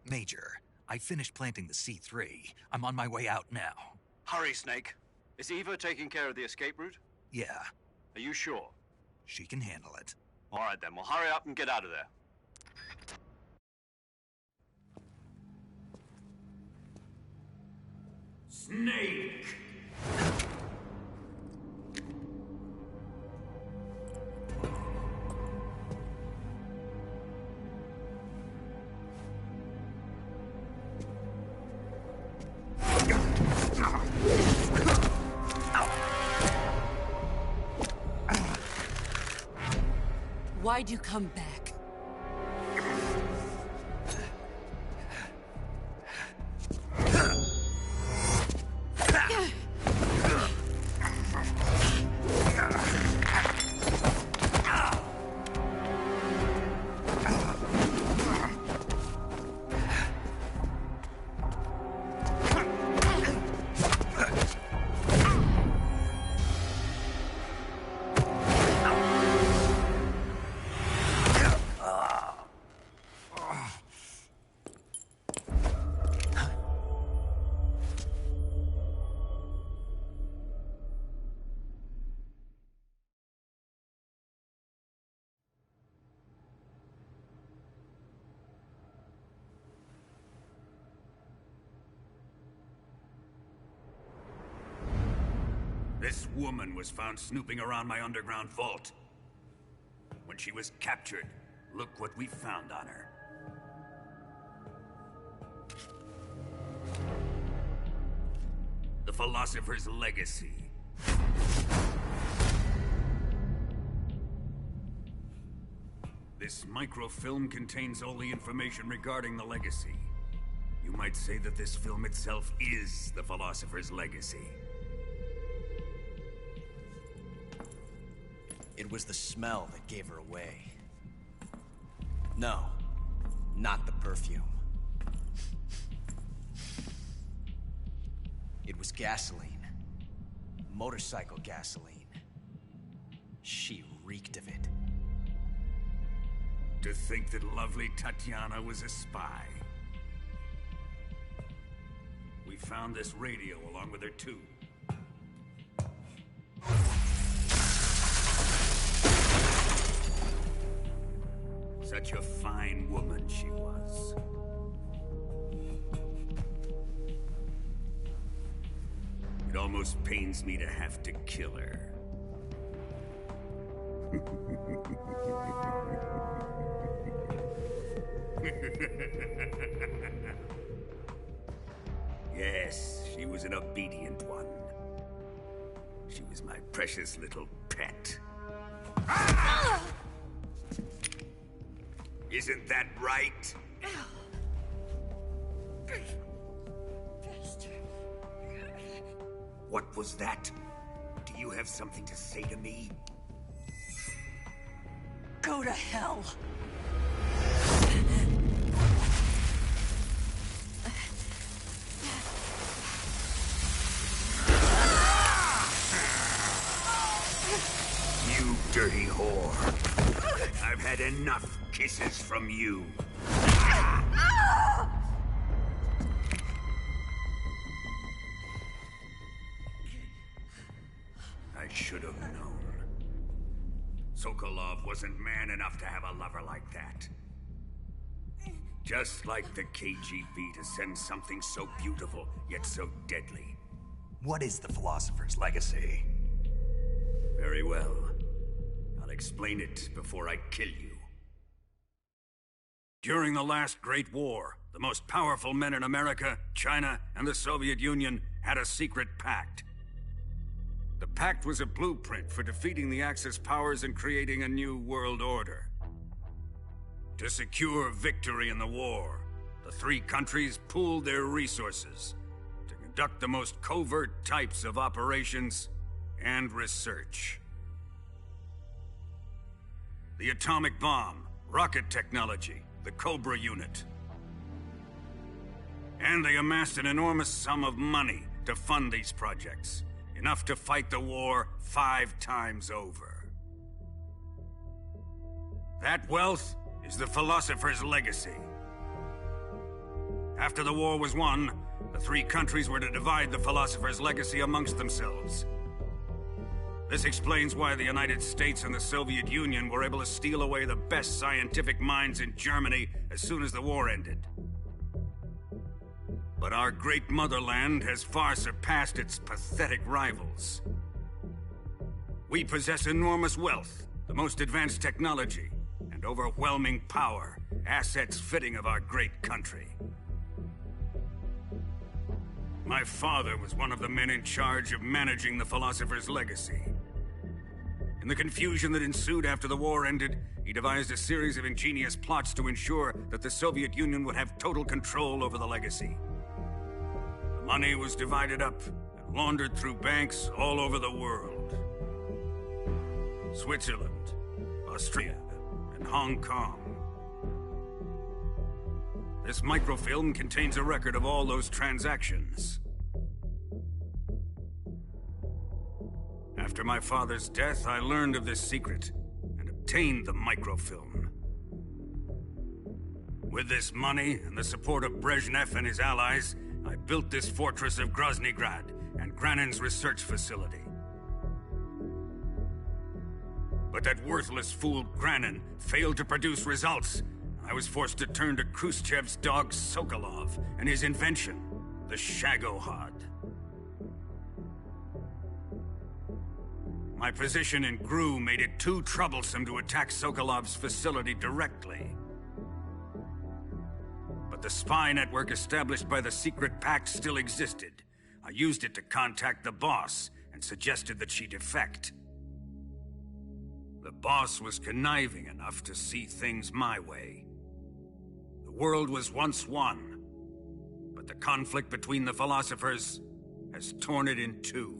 Major, I finished planting the C3. I'm on my way out now. Hurry, Snake. Is Eva taking care of the escape route? Yeah. Are you sure? She can handle it. All right, then. Well, hurry up and get out of there. Snake! Why'd you come back? woman was found snooping around my underground vault. When she was captured, look what we found on her. The Philosopher's Legacy. This microfilm contains all the information regarding the Legacy. You might say that this film itself is the Philosopher's Legacy. It was the smell that gave her away. No, not the perfume. It was gasoline. Motorcycle gasoline. She reeked of it. To think that lovely Tatiana was a spy. We found this radio along with her too. Such a fine woman she was. It almost pains me to have to kill her. Yes, she was an obedient one. She was my precious little pet. Isn't that right? What was that? Do you have something to say to me? Go to hell. You dirty whore. I've had enough kisses from you. I should have known. Sokolov wasn't man enough to have a lover like that. Just like the KGB to send something so beautiful, yet so deadly. What is the Philosopher's Legacy? Very well. I'll explain it before I kill you. During the last Great War, the most powerful men in America, China, and the Soviet Union had a secret pact. The pact was a blueprint for defeating the Axis powers and creating a new world order. To secure victory in the war, the three countries pooled their resources to conduct the most covert types of operations and research. The atomic bomb, rocket technology, the Cobra unit. And they amassed an enormous sum of money to fund these projects, enough to fight the war 5 times over. That wealth is the Philosopher's Legacy. After the war was won, the three countries were to divide the Philosopher's Legacy amongst themselves. This explains why the United States and the Soviet Union were able to steal away the best scientific minds in Germany as soon as the war ended. But our great motherland has far surpassed its pathetic rivals. We possess enormous wealth, the most advanced technology, and overwhelming power, assets fitting of our great country. My father was one of the men in charge of managing the Philosopher's Legacy. In the confusion that ensued after the war ended, he devised a series of ingenious plots to ensure that the Soviet Union would have total control over the Legacy. The money was divided up and laundered through banks all over the world. Switzerland, Austria, and Hong Kong. This microfilm contains a record of all those transactions. After my father's death, I learned of this secret and obtained the microfilm. With this money and the support of Brezhnev and his allies, I built this fortress of Groznygrad and Granin's research facility. But that worthless fool Granin failed to produce results. I was forced to turn to Khrushchev's dog Sokolov and his invention, the Shagohod. My position in GRU made it too troublesome to attack Sokolov's facility directly. But the spy network established by the secret pact still existed. I used it to contact the boss and suggested that she defect. The boss was conniving enough to see things my way. The world was once one, but the conflict between the philosophers has torn it in two.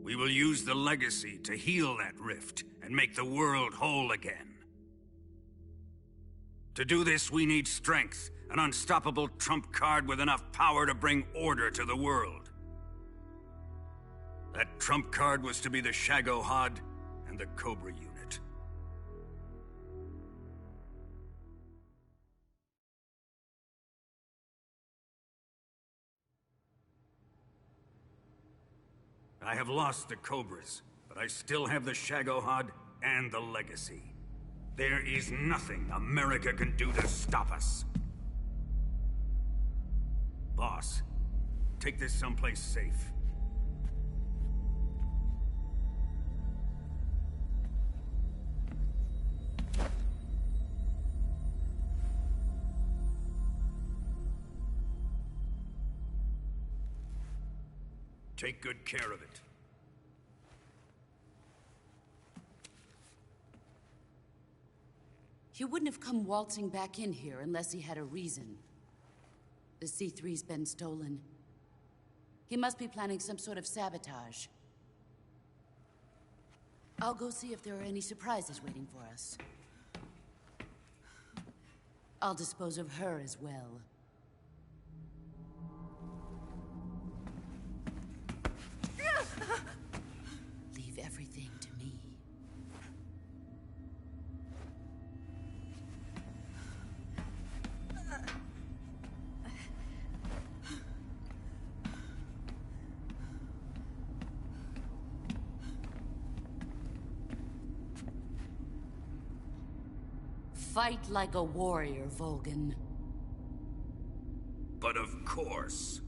We will use the legacy to heal that rift and make the world whole again. To do this, we need strength, an unstoppable trump card with enough power to bring order to the world. That trump card was to be the Shagohod and the Cobra unit. I have lost the Cobras, but I still have the Shagohod and the legacy. There is nothing America can do to stop us. Boss, take this someplace safe. Take good care of it. He wouldn't have come waltzing back in here unless he had a reason. The C3's been stolen. He must be planning some sort of sabotage. I'll go see if there are any surprises waiting for us. I'll dispose of her as well. Leave everything to me. Fight like a warrior, Volgan. But of course.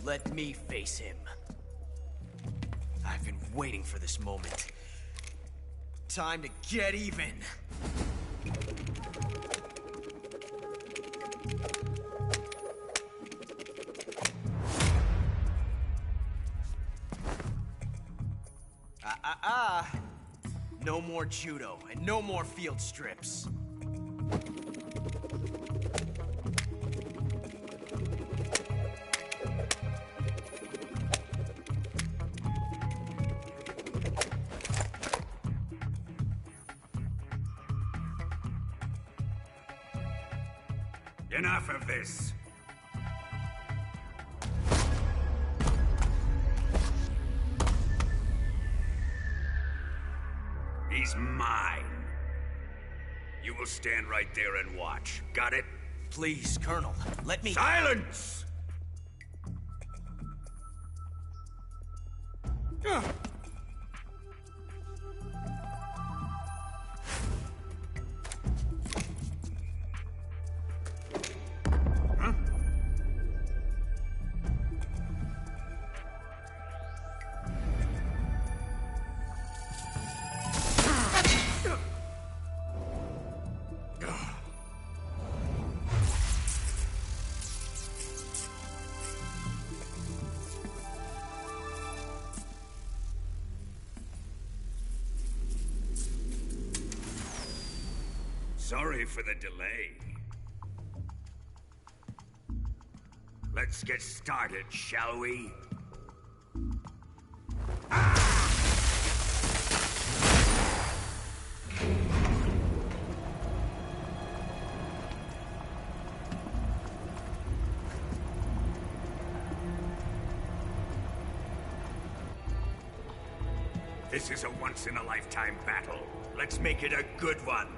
Let me face him. I've been waiting for this moment. Time to get even. No more judo, and no more field strips. Enough of this. He's mine. You will stand right there and watch. Got it? Please, Colonel, let me— Silence! Sorry for the delay. Let's get started, shall we? This is a once-in-a-lifetime battle. Let's make it a good one.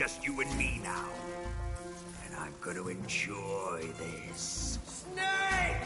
just you and me now. And I'm gonna enjoy this. Snake!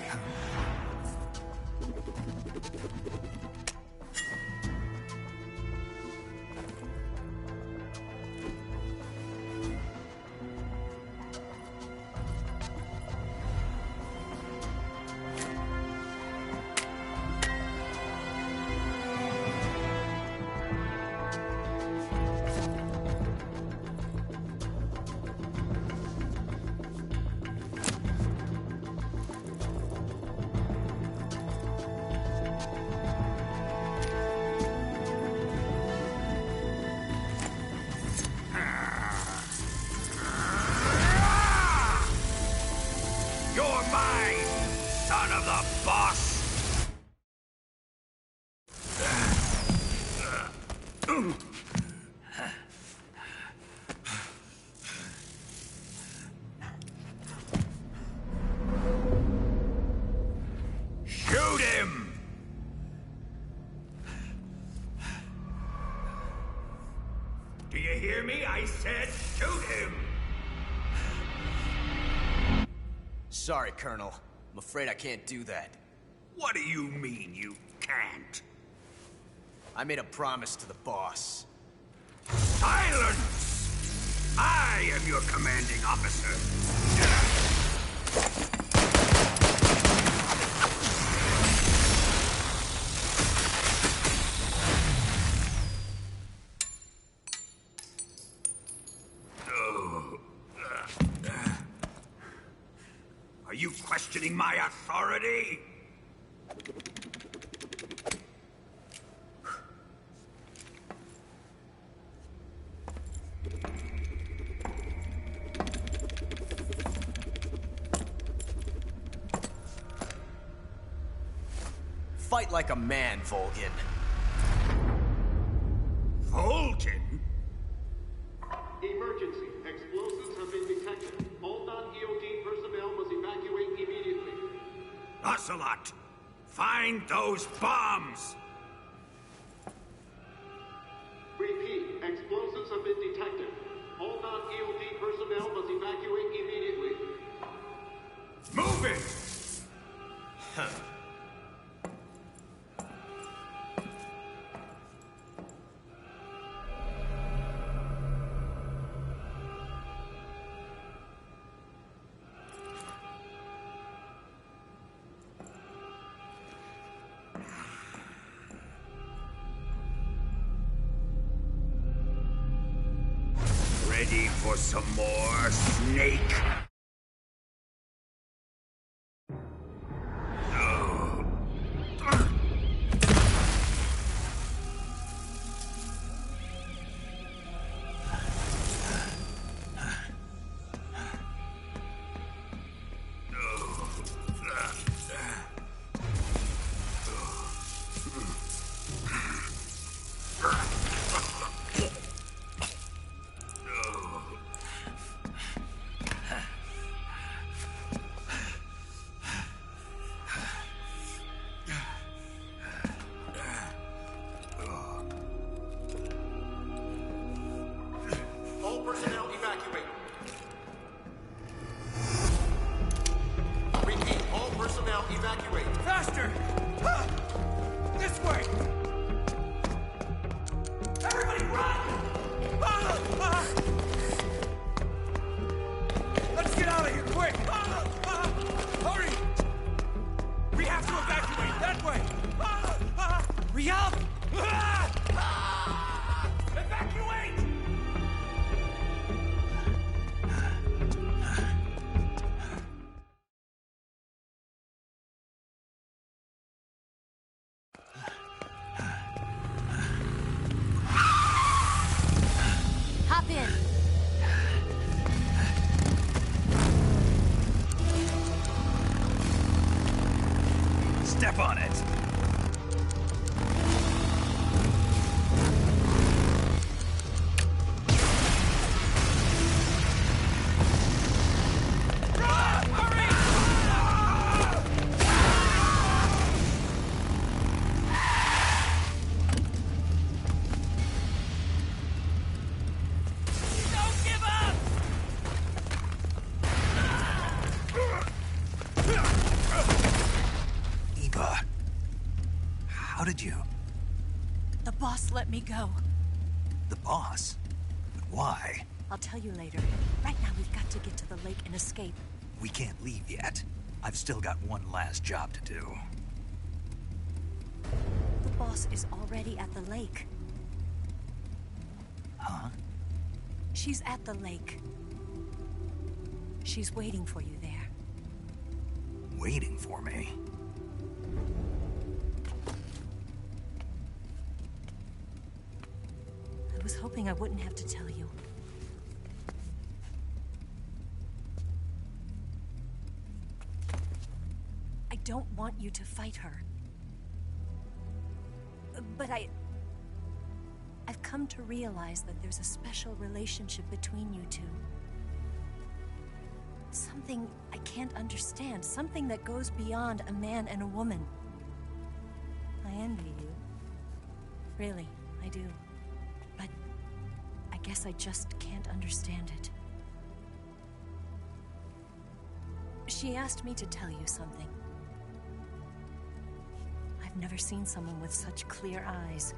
Shoot him! Do you hear me? I said shoot him! Sorry, Colonel. I'm afraid I can't do that. What do you mean you can't? I made a promise to the boss. Silence! I am your commanding officer. Are you questioning my authority? Fight like a man, Volgin. Volgin? Emergency. Explosives have been detected. All non-EOD personnel must evacuate immediately. Ocelot, find those bombs! Repeat. Explosives have been detected. All non-EOD personnel must evacuate immediately. Move it! Huh. Ready for some more, Snake? did you? The boss let me go. The boss? But why? I'll tell you later. Right now, we've got to get to the lake and escape. We can't leave yet. I've still got one last job to do. The boss is already at the lake. Huh? She's at the lake. She's waiting for you there. Waiting for me? I was hoping I wouldn't have to tell you. I don't want you to fight her. But I've come to realize that there's a special relationship between you two. Something I can't understand. Something that goes beyond a man and a woman. I envy you. Really, I do. But I guess I just can't understand it. She asked me to tell you something. I've never seen someone with such clear eyes.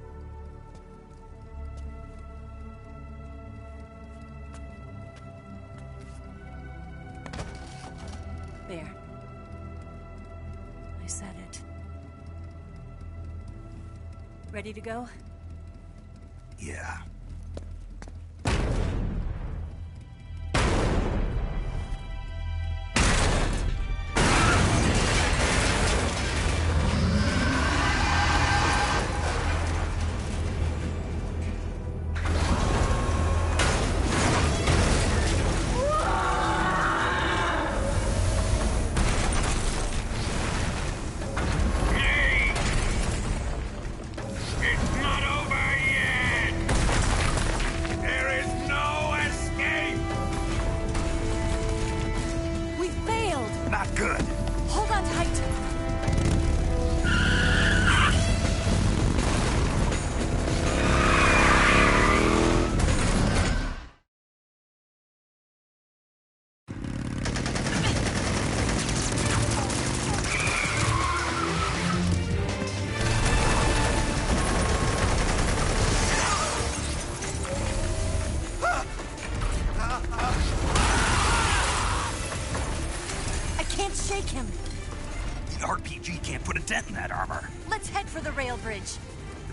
There. I said it. Ready to go? Yeah.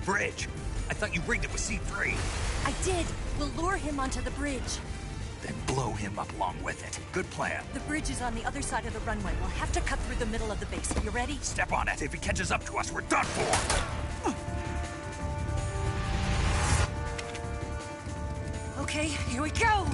Bridge? I thought you rigged it with C3. I did. We'll lure him onto the bridge. Then blow him up along with it. Good plan. The bridge is on the other side of the runway. We'll have to cut through the middle of the base. You ready? Step on it. If he catches up to us, we're done for. Okay, here we go!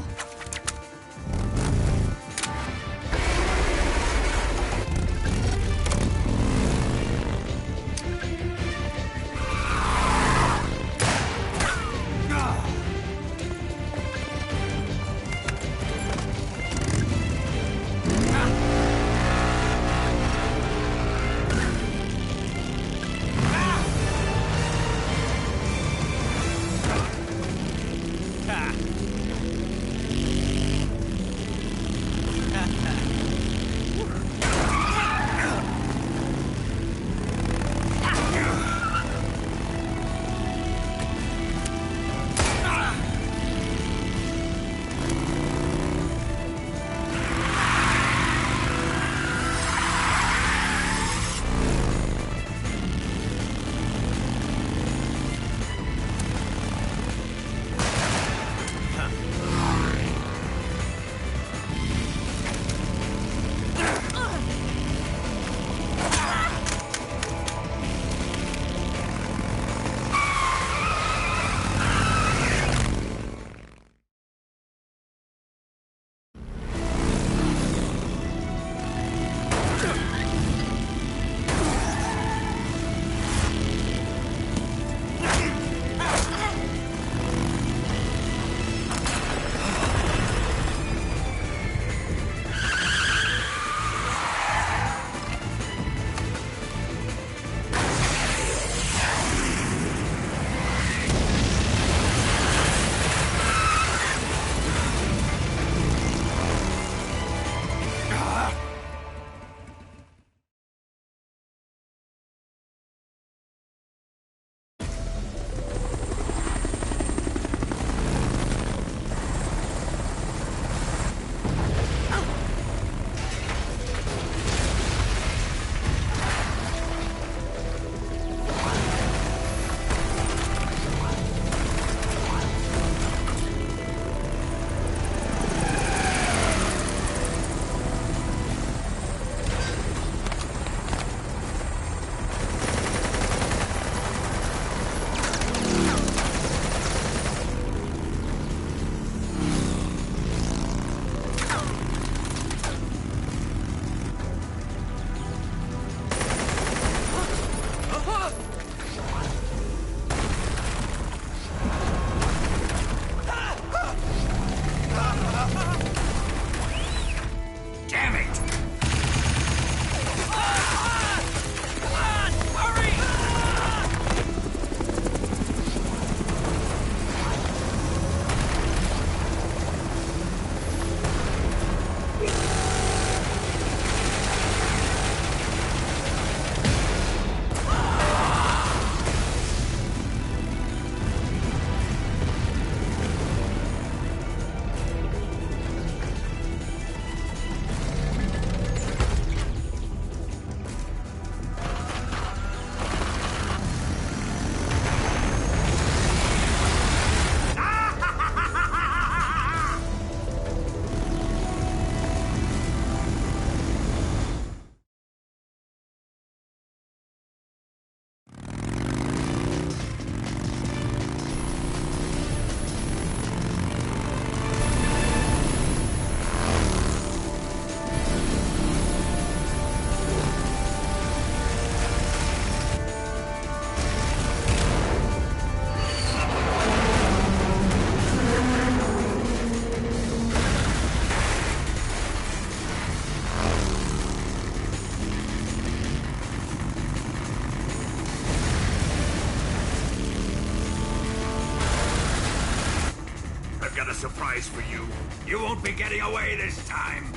surprise for you. You won't be getting away this time.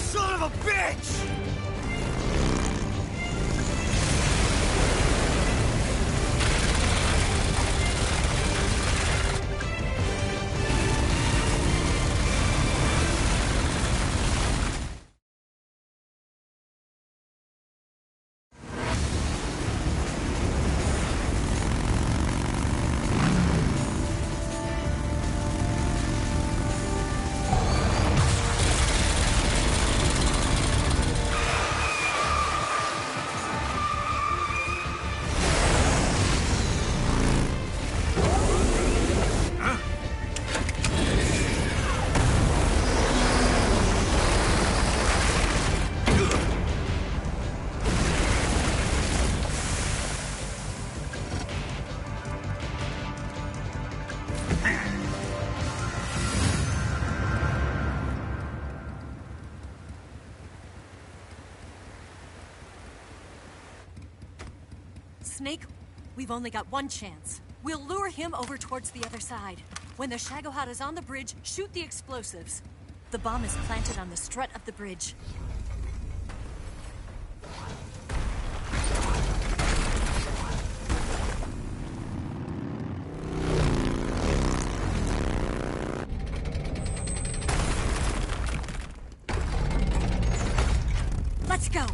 Son of a bitch! Snake, we've only got one chance. We'll lure him over towards the other side. When the Shagohod is on the bridge, shoot the explosives. The bomb is planted on the strut of the bridge. Let's go!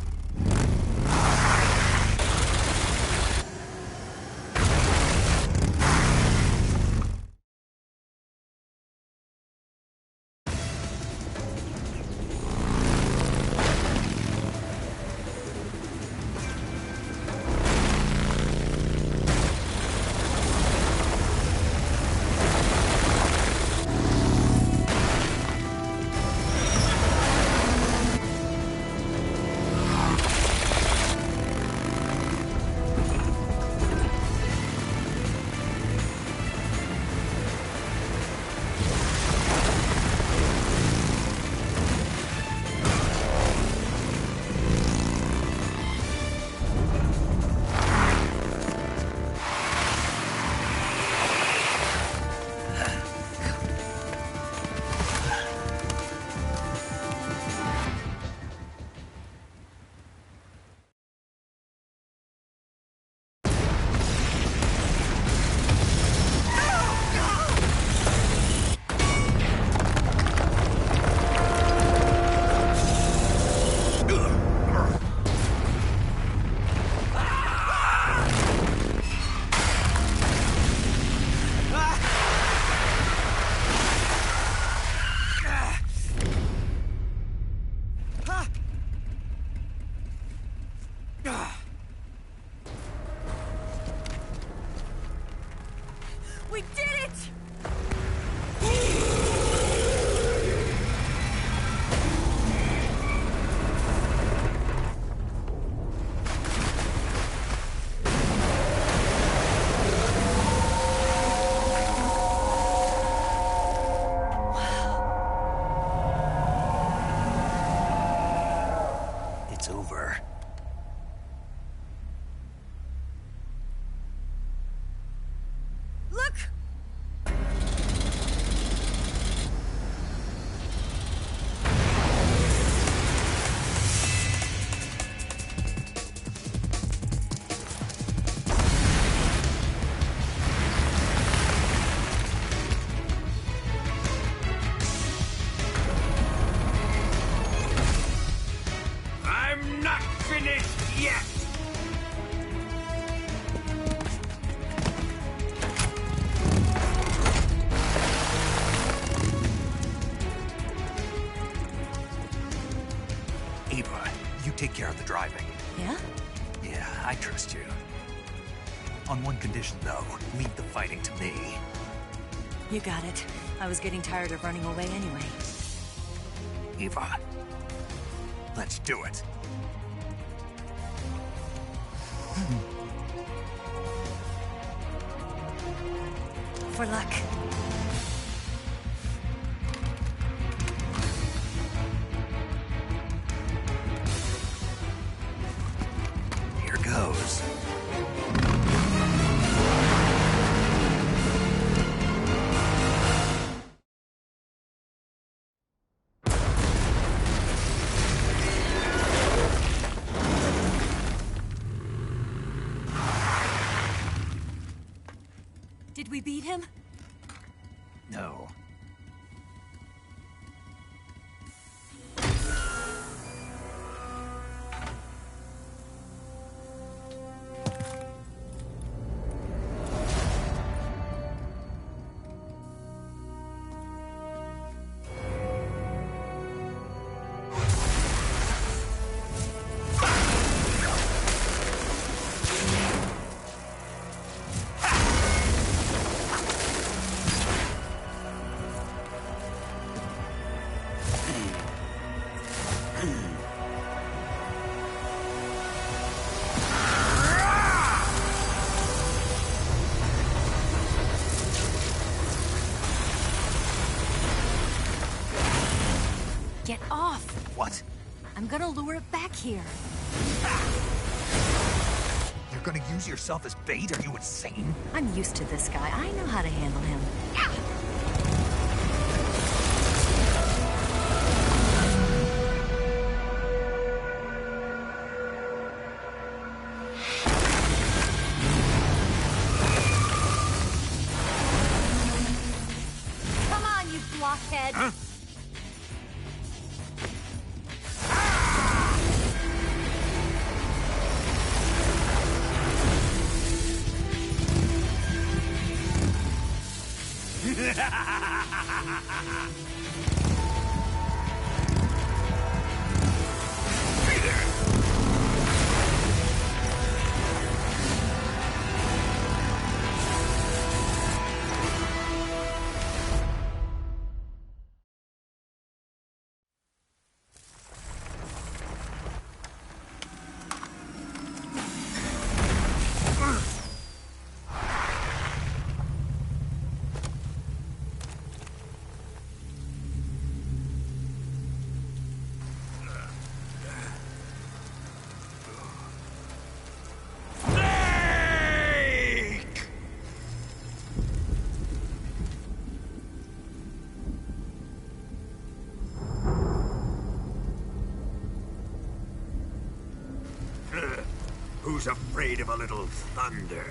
We did it! It's over. Look! I'm not finished yet! Eva, you take care of the driving. Yeah? Yeah, I trust you. On one condition, though, leave the fighting to me. You got it. I was getting tired of running away anyway. Eva, let's do it. For luck. goes. Did we beat him? No. Get off! What? I'm gonna lure it back here. You're gonna use yourself as bait? Are you insane? I'm used to this guy. I know how to handle him. Come on, you blockhead! Huh? Who's afraid of a little thunder?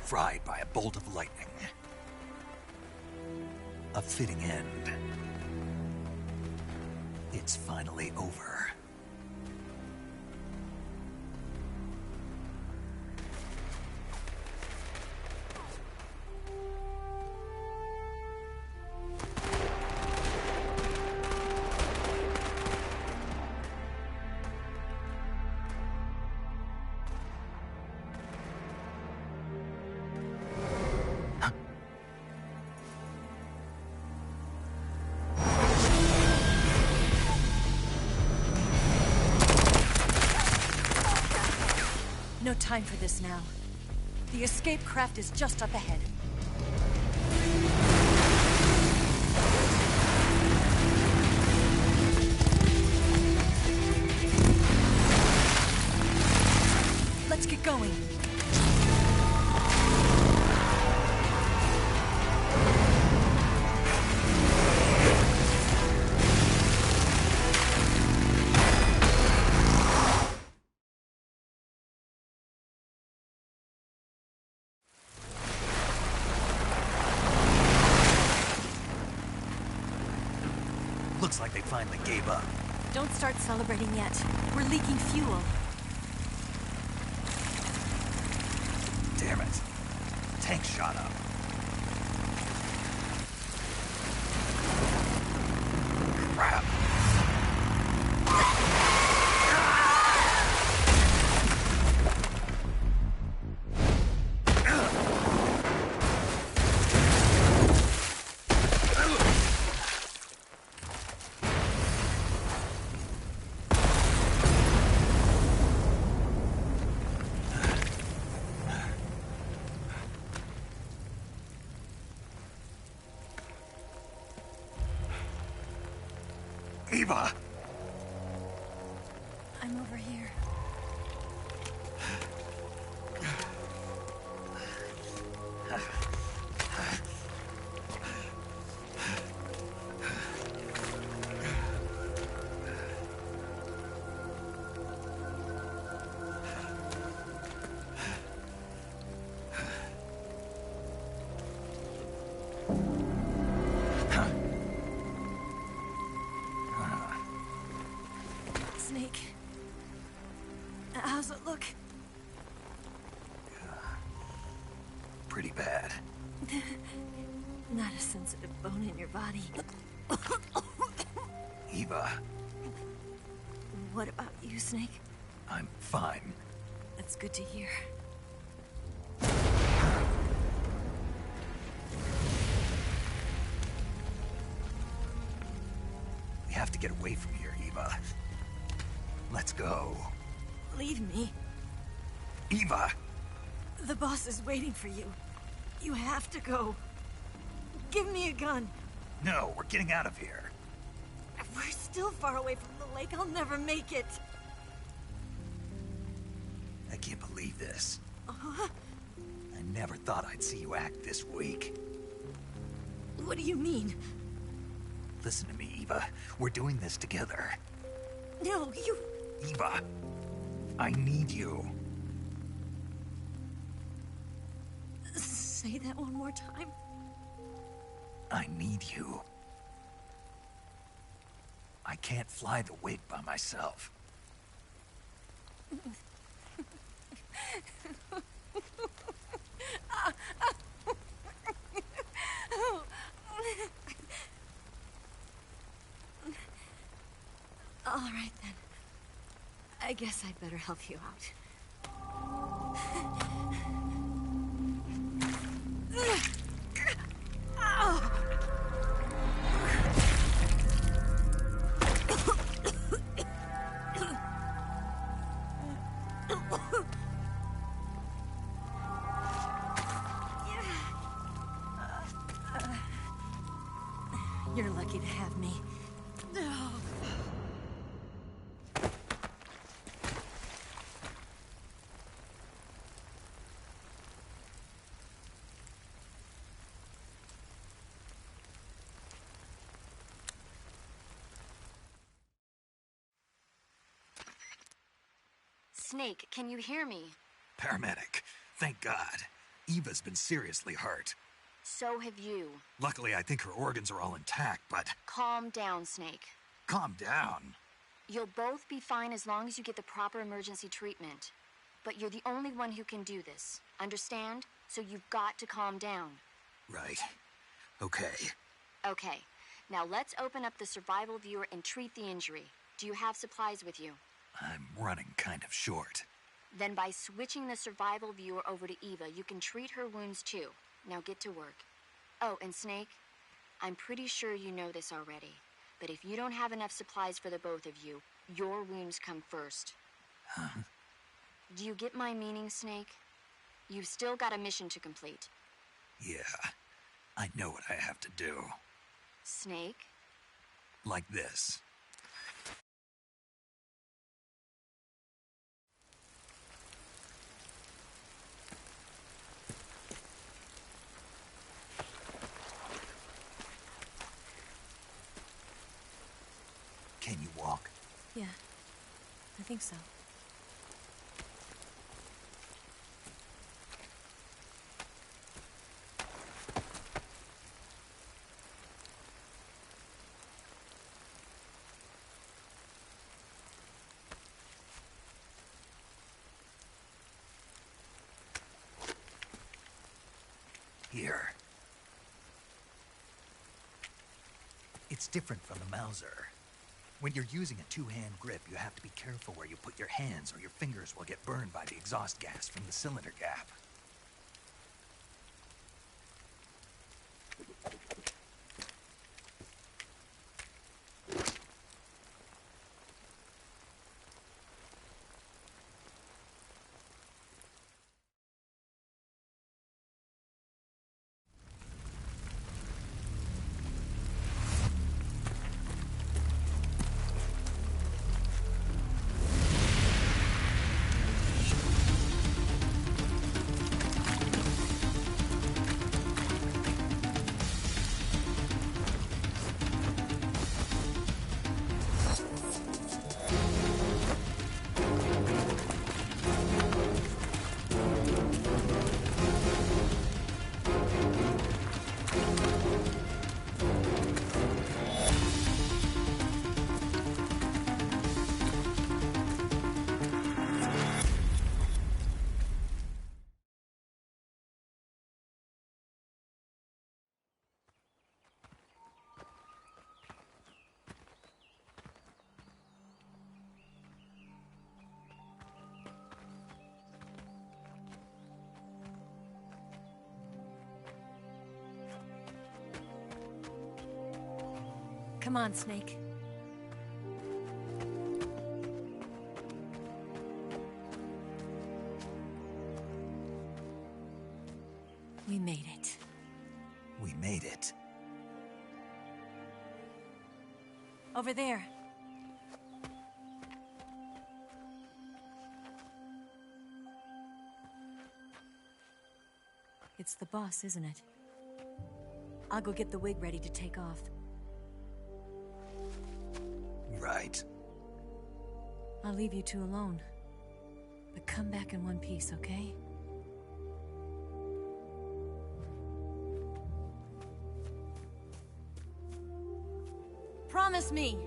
Fried by a bolt of lightning. A fitting end. It's finally over. No time for this now. The escape craft is just up ahead. Let's get going. Looks like they finally gave up. Don't start celebrating yet. We're leaking fuel. Damn it. Tank shot up. Crap. Eva! I'm over here. Snake. How's it look? Pretty bad. Not a sensitive bone in your body. Eva, What about you, Snake? I'm fine. That's good to hear. We have to get away from here, Eva. Let's go. Leave me. Eva! The boss is waiting for you. You have to go. Give me a gun. No, we're getting out of here. We're still far away from the lake. I'll never make it. I can't believe this. Uh-huh. I never thought I'd see you act this weak. What do you mean? Listen to me, Eva. We're doing this together. No, you... Eva, I need you. Say that one more time. I need you. I can't fly the wig by myself. All right, then. I guess I'd better help you out. You're lucky to have me. Snake, can you hear me? Paramedic, thank God. Eva's been seriously hurt. So have you. Luckily, I think her organs are all intact, but... Calm down, Snake. Calm down. You'll both be fine as long as you get the proper emergency treatment. But you're the only one who can do this. Understand? So you've got to calm down. Right. Okay. Okay. Now let's open up the survival viewer and treat the injury. Do you have supplies with you? I'm running kind of short. Then by switching the survival viewer over to Eva, you can treat her wounds too. Now get to work. Oh, and Snake, I'm pretty sure you know this already, but if you don't have enough supplies for the both of you, your wounds come first. Huh? Do you get my meaning, Snake? You've still got a mission to complete. Yeah, I know what I have to do. Snake? Like this. Can you walk? Yeah, I think so. Here. It's different from the Mauser. When you're using a two-hand grip, you have to be careful where you put your hands or your fingers will get burned by the exhaust gas from the cylinder gap. Come on, Snake. We made it. We made it. Over there. It's the boss, isn't it? I'll go get the wig ready to take off. Right. I'll leave you two alone. But come back in one piece, okay? Promise me!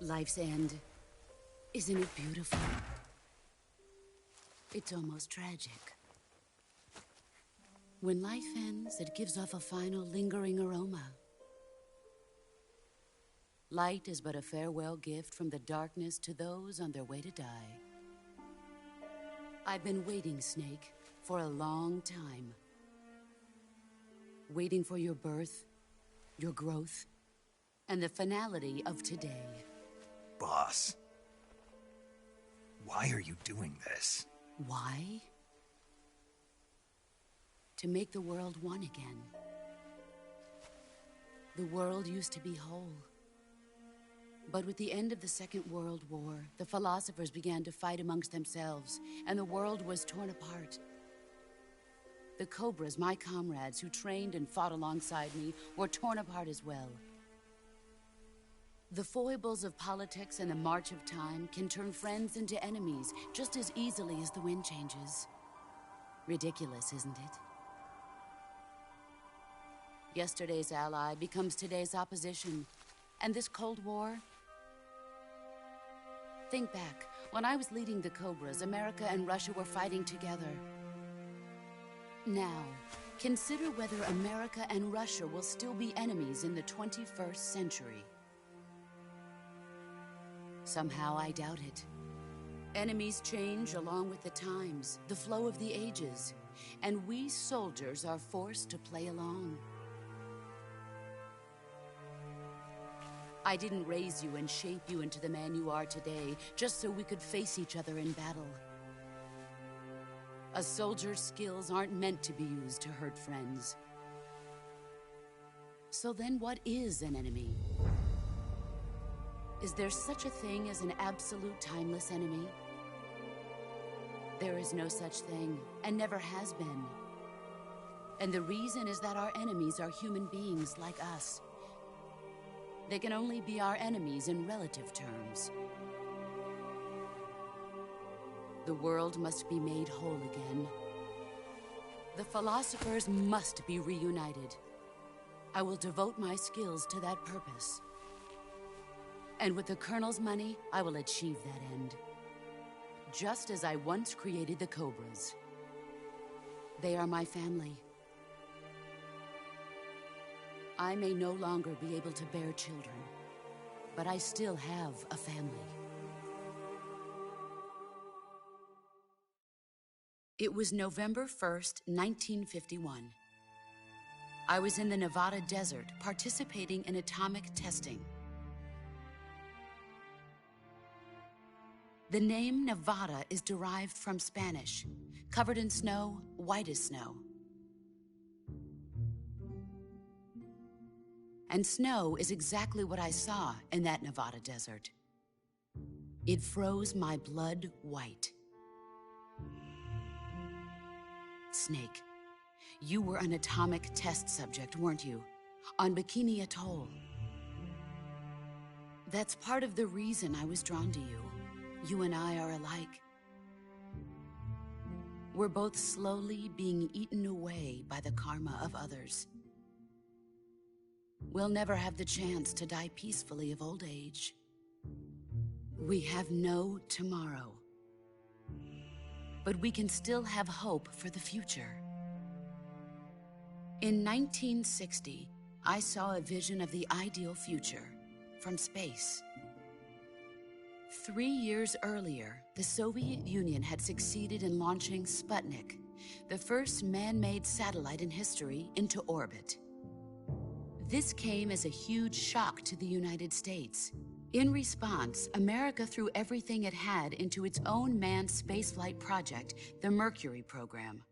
Life's end. Isn't it beautiful? It's almost tragic. When life ends, it gives off a final lingering aroma. Light is but a farewell gift from the darkness to those on their way to die. I've been waiting, Snake, for a long time. Waiting for your birth, your growth, and the finality of today. Boss, why are you doing this? Why? To make the world one again. The world used to be whole. But with the end of the Second World War, the philosophers began to fight amongst themselves, and the world was torn apart. The Cobras, my comrades who trained and fought alongside me, were torn apart as well. The foibles of politics and the march of time can turn friends into enemies just as easily as the wind changes. Ridiculous, isn't it? Yesterday's ally becomes today's opposition. And this Cold War? Think back. When I was leading the Cobras, America and Russia were fighting together. Now, consider whether America and Russia will still be enemies in the 21st century. Somehow I doubt it. Enemies change along with the times, the flow of the ages, and we soldiers are forced to play along. I didn't raise you and shape you into the man you are today just so we could face each other in battle. A soldier's skills aren't meant to be used to hurt friends. So then what is an enemy? Is there such a thing as an absolute timeless enemy? There is no such thing, and never has been. And the reason is that our enemies are human beings like us. They can only be our enemies in relative terms. The world must be made whole again. The philosophers must be reunited. I will devote my skills to that purpose. And with the Colonel's money, I will achieve that end. Just as I once created the Cobras. They are my family. I may no longer be able to bear children, but I still have a family. It was November 1st, 1951. I was in the Nevada desert participating in atomic testing. The name Nevada is derived from Spanish, covered in snow, white as snow. And snow is exactly what I saw in that Nevada desert. It froze my blood white. Snake, you were an atomic test subject, weren't you? On Bikini Atoll. That's part of the reason I was drawn to you. You and I are alike. We're both slowly being eaten away by the karma of others. We'll never have the chance to die peacefully of old age. We have no tomorrow. But we can still have hope for the future. In 1960, I saw a vision of the ideal future from space. 3 years earlier, the Soviet Union had succeeded in launching Sputnik, the first man-made satellite in history, into orbit. This came as a huge shock to the United States. In response, America threw everything it had into its own manned spaceflight project, the Mercury program.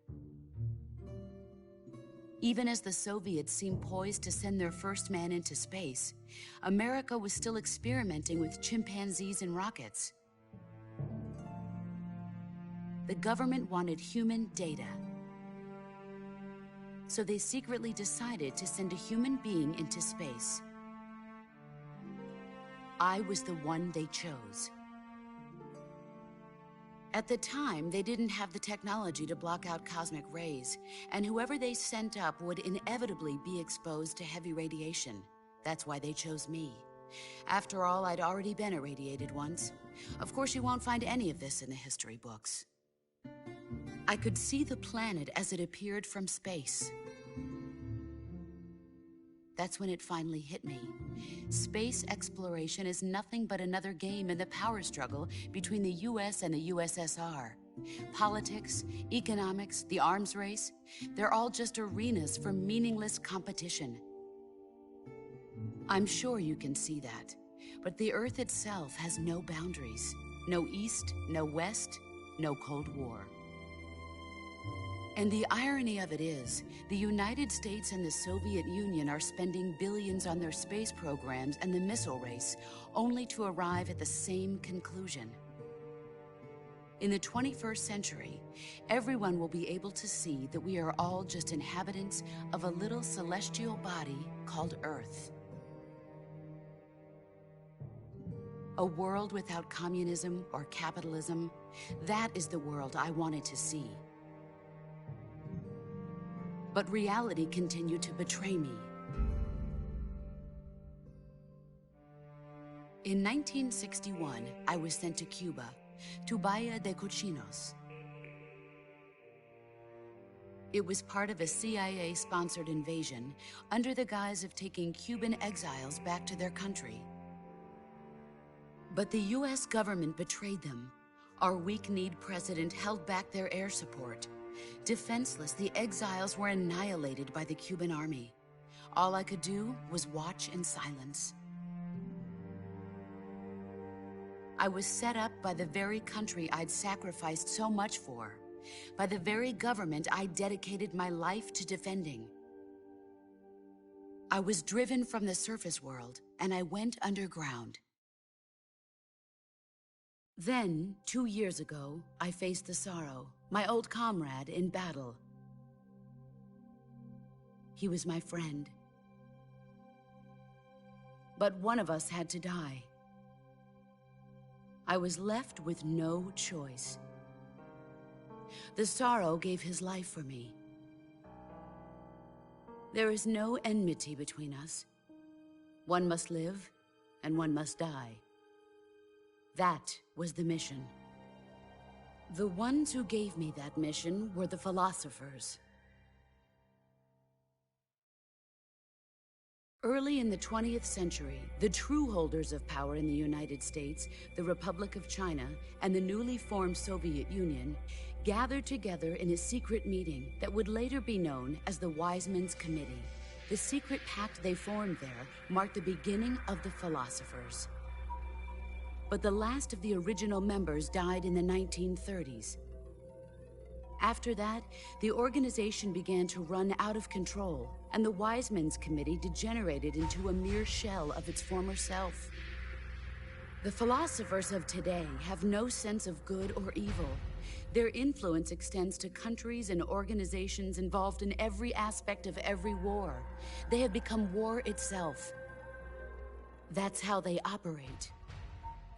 Even as the Soviets seemed poised to send their first man into space, America was still experimenting with chimpanzees and rockets. The government wanted human data. So they secretly decided to send a human being into space. I was the one they chose. At the time, they didn't have the technology to block out cosmic rays, and whoever they sent up would inevitably be exposed to heavy radiation. That's why they chose me. After all, I'd already been irradiated once. Of course, you won't find any of this in the history books. I could see the planet as it appeared from space. That's when it finally hit me. Space exploration is nothing but another game in the power struggle between the US and the USSR. Politics, economics, the arms race, they're all just arenas for meaningless competition. I'm sure you can see that, but the Earth itself has no boundaries. No East, no West, no Cold War. And the irony of it is, the United States and the Soviet Union are spending billions on their space programs and the missile race, only to arrive at the same conclusion. In the 21st century, everyone will be able to see that we are all just inhabitants of a little celestial body called Earth. A world without communism or capitalism, that is the world I wanted to see. But reality continued to betray me. In 1961, I was sent to Cuba, to Bahia de Cochinos. It was part of a CIA-sponsored invasion under the guise of taking Cuban exiles back to their country. But the US government betrayed them. Our weak-kneed president held back their air support. Defenseless, the exiles were annihilated by the Cuban army. All I could do was watch in silence. I was set up by the very country I'd sacrificed so much for, by the very government I dedicated my life to defending. I was driven from the surface world, and I went underground. Then, 2 years ago, I faced the Sorrow, my old comrade in battle. He was my friend. But one of us had to die. I was left with no choice. The Sorrow gave his life for me. There is no enmity between us. One must live, and one must die. That was the mission. The ones who gave me that mission were the philosophers. Early in the 20th century, the true holders of power in the United States, the Republic of China, and the newly formed Soviet Union gathered together in a secret meeting that would later be known as the Wise Men's Committee. The secret pact they formed there marked the beginning of the philosophers. But the last of the original members died in the 1930s. After that, the organization began to run out of control, and the Wise Men's Committee degenerated into a mere shell of its former self. The philosophers of today have no sense of good or evil. Their influence extends to countries and organizations involved in every aspect of every war. They have become war itself. That's how they operate.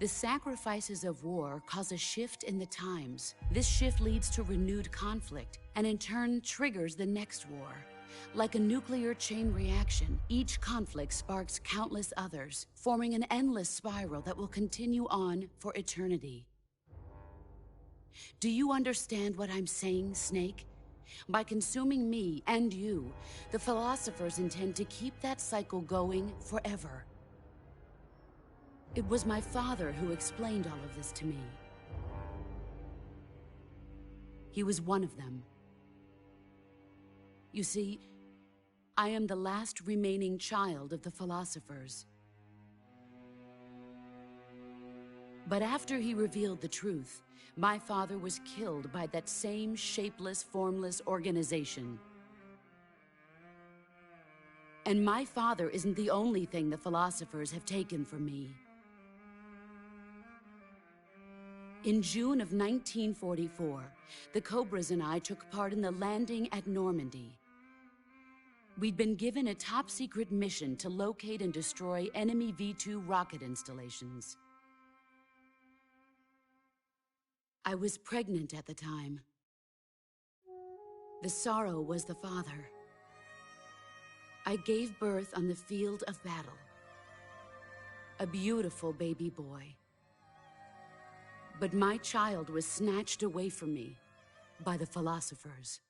The sacrifices of war cause a shift in the times. This shift leads to renewed conflict, and in turn triggers the next war. Like a nuclear chain reaction, each conflict sparks countless others, forming an endless spiral that will continue on for eternity. Do you understand what I'm saying, Snake? By consuming me and you, the philosophers intend to keep that cycle going forever. It was my father who explained all of this to me. He was one of them. You see, I am the last remaining child of the philosophers. But after he revealed the truth, my father was killed by that same shapeless, formless organization. And my father isn't the only thing the philosophers have taken from me. In June of 1944, the Cobras and I took part in the landing at Normandy. We'd been given a top-secret mission to locate and destroy enemy V-2 rocket installations. I was pregnant at the time. The Sorrow was the father. I gave birth on the field of battle. A beautiful baby boy. But my child was snatched away from me by the philosophers.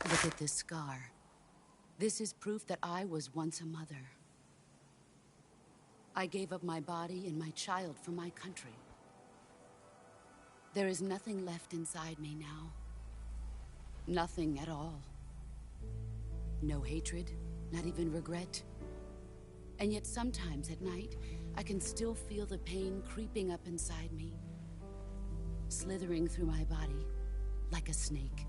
Look at this scar. This is proof that I was once a mother. I gave up my body and my child for my country. There is nothing left inside me now. Nothing at all. No hatred, not even regret. And yet sometimes at night, I can still feel the pain creeping up inside me, slithering through my body like a snake.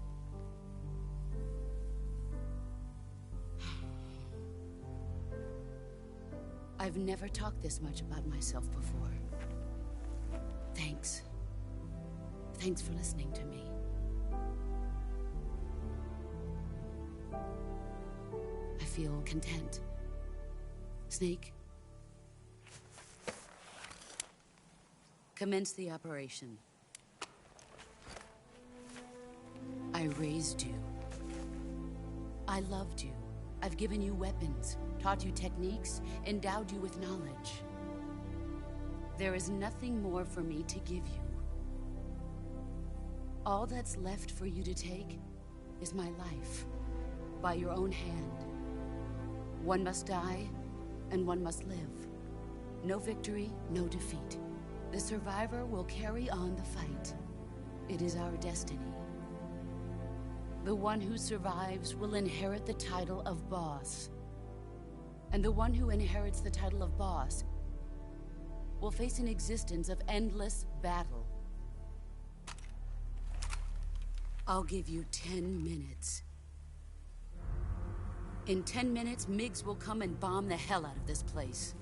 I've never talked this much about myself before. Thanks. Thanks for listening to me. I feel content. Snake? Commence the operation. I raised you. I loved you. I've given you weapons, taught you techniques, endowed you with knowledge. There is nothing more for me to give you. All that's left for you to take is my life, by your own hand. One must die, and one must live. No victory, no defeat. The survivor will carry on the fight. It is our destiny. The one who survives will inherit the title of boss. And the one who inherits the title of boss will face an existence of endless battle. I'll give you 10 minutes. In 10 minutes, MiGs will come and bomb the hell out of this place.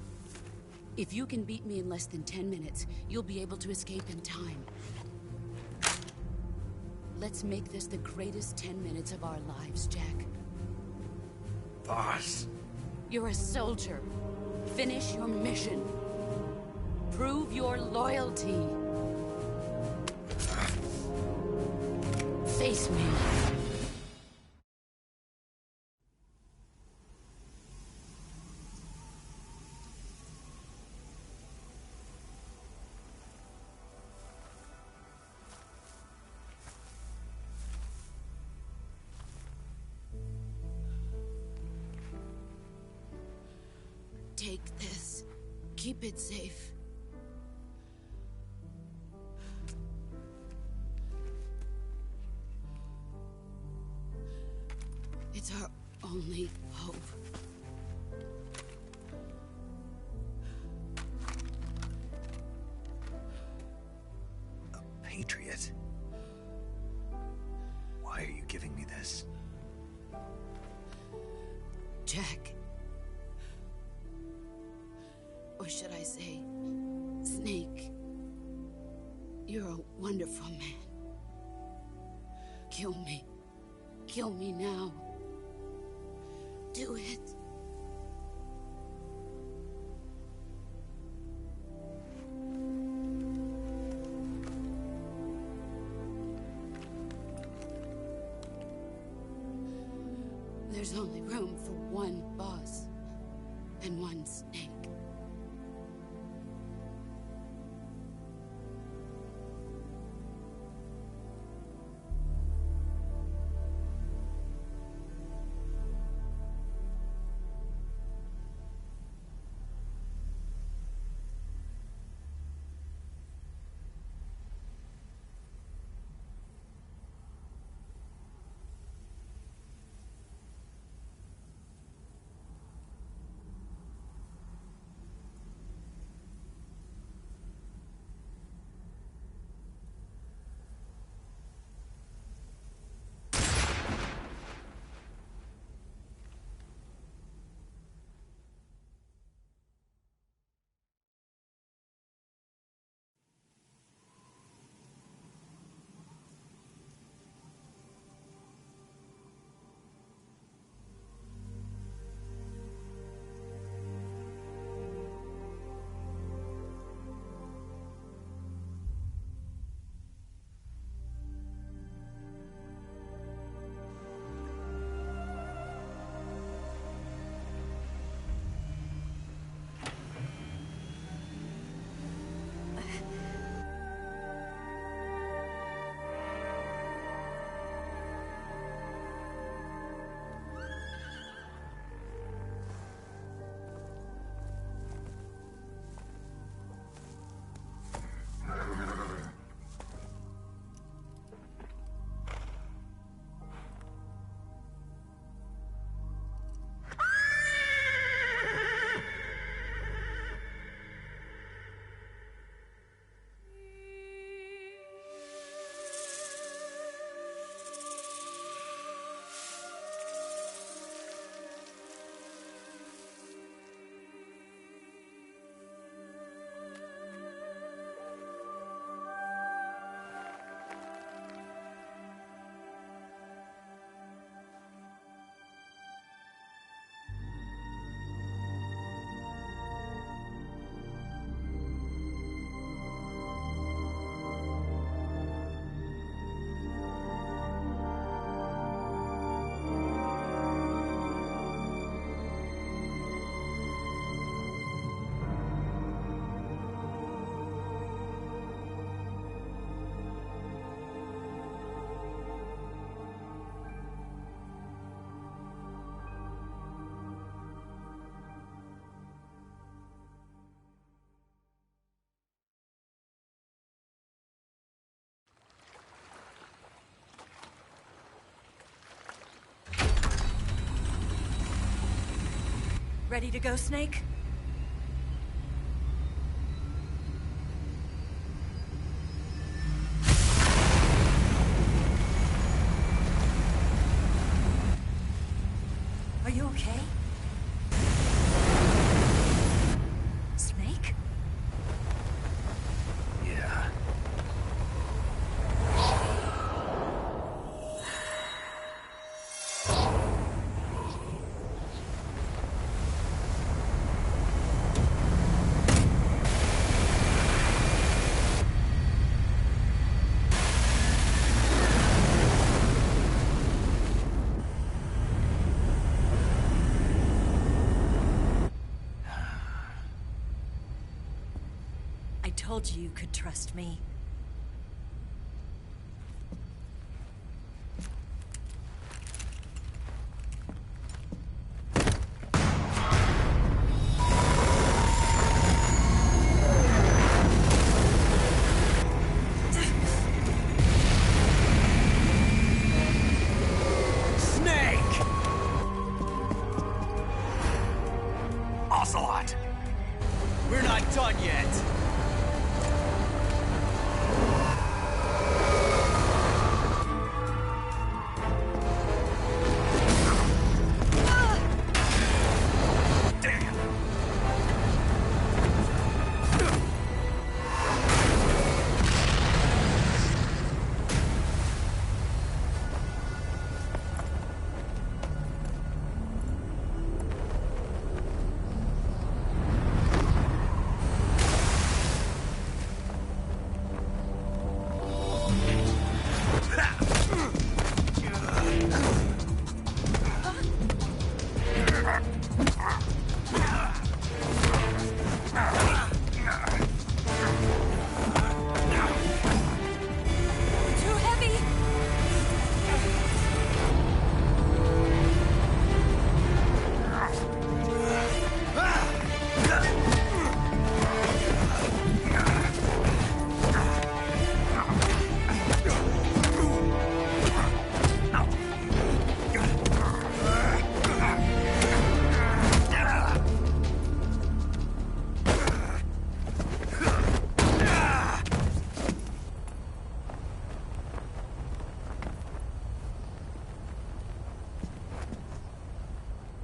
If you can beat me in less than 10 minutes, you'll be able to escape in time. Let's make this the greatest 10 minutes of our lives, Jack. Boss. You're a soldier. Finish your mission. Prove your loyalty. Face me. Take this. Keep it safe. It's our only hope. A patriot? Why are you giving me this? Jack. Or should I say, Snake. You're a wonderful man. Kill me. Kill me now. Do it. There's only room for one boss and one Snake. Ready to go, Snake? Are you okay? I told you you could trust me. We're not done yet.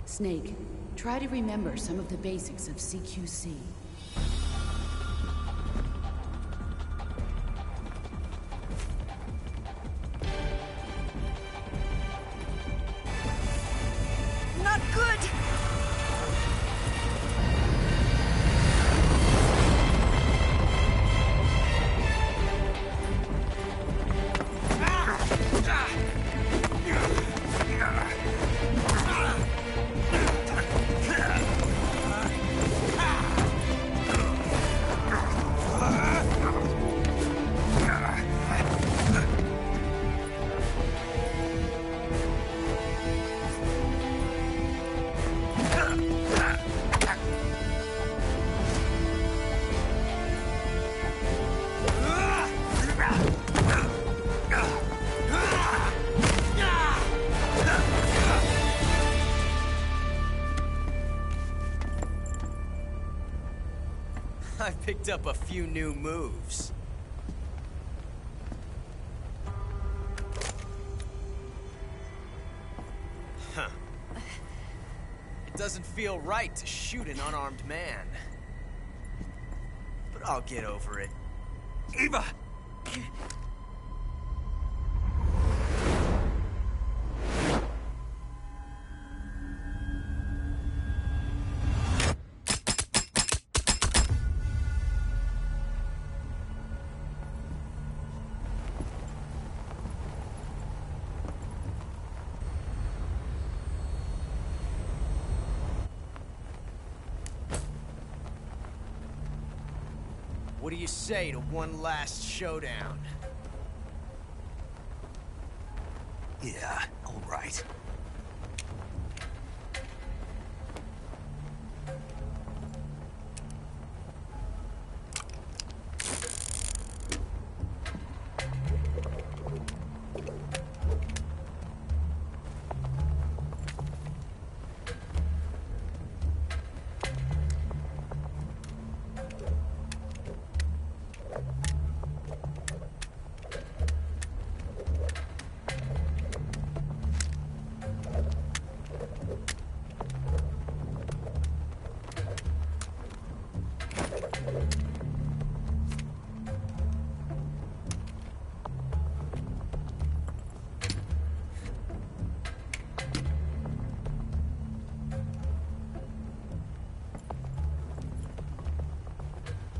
Snake, try to remember some of the basics of CQC. Not good! I've picked up a few new moves. Huh. It doesn't feel right to shoot an unarmed man. But I'll get over it. Eva! What do you say to one last showdown? Yeah, all right.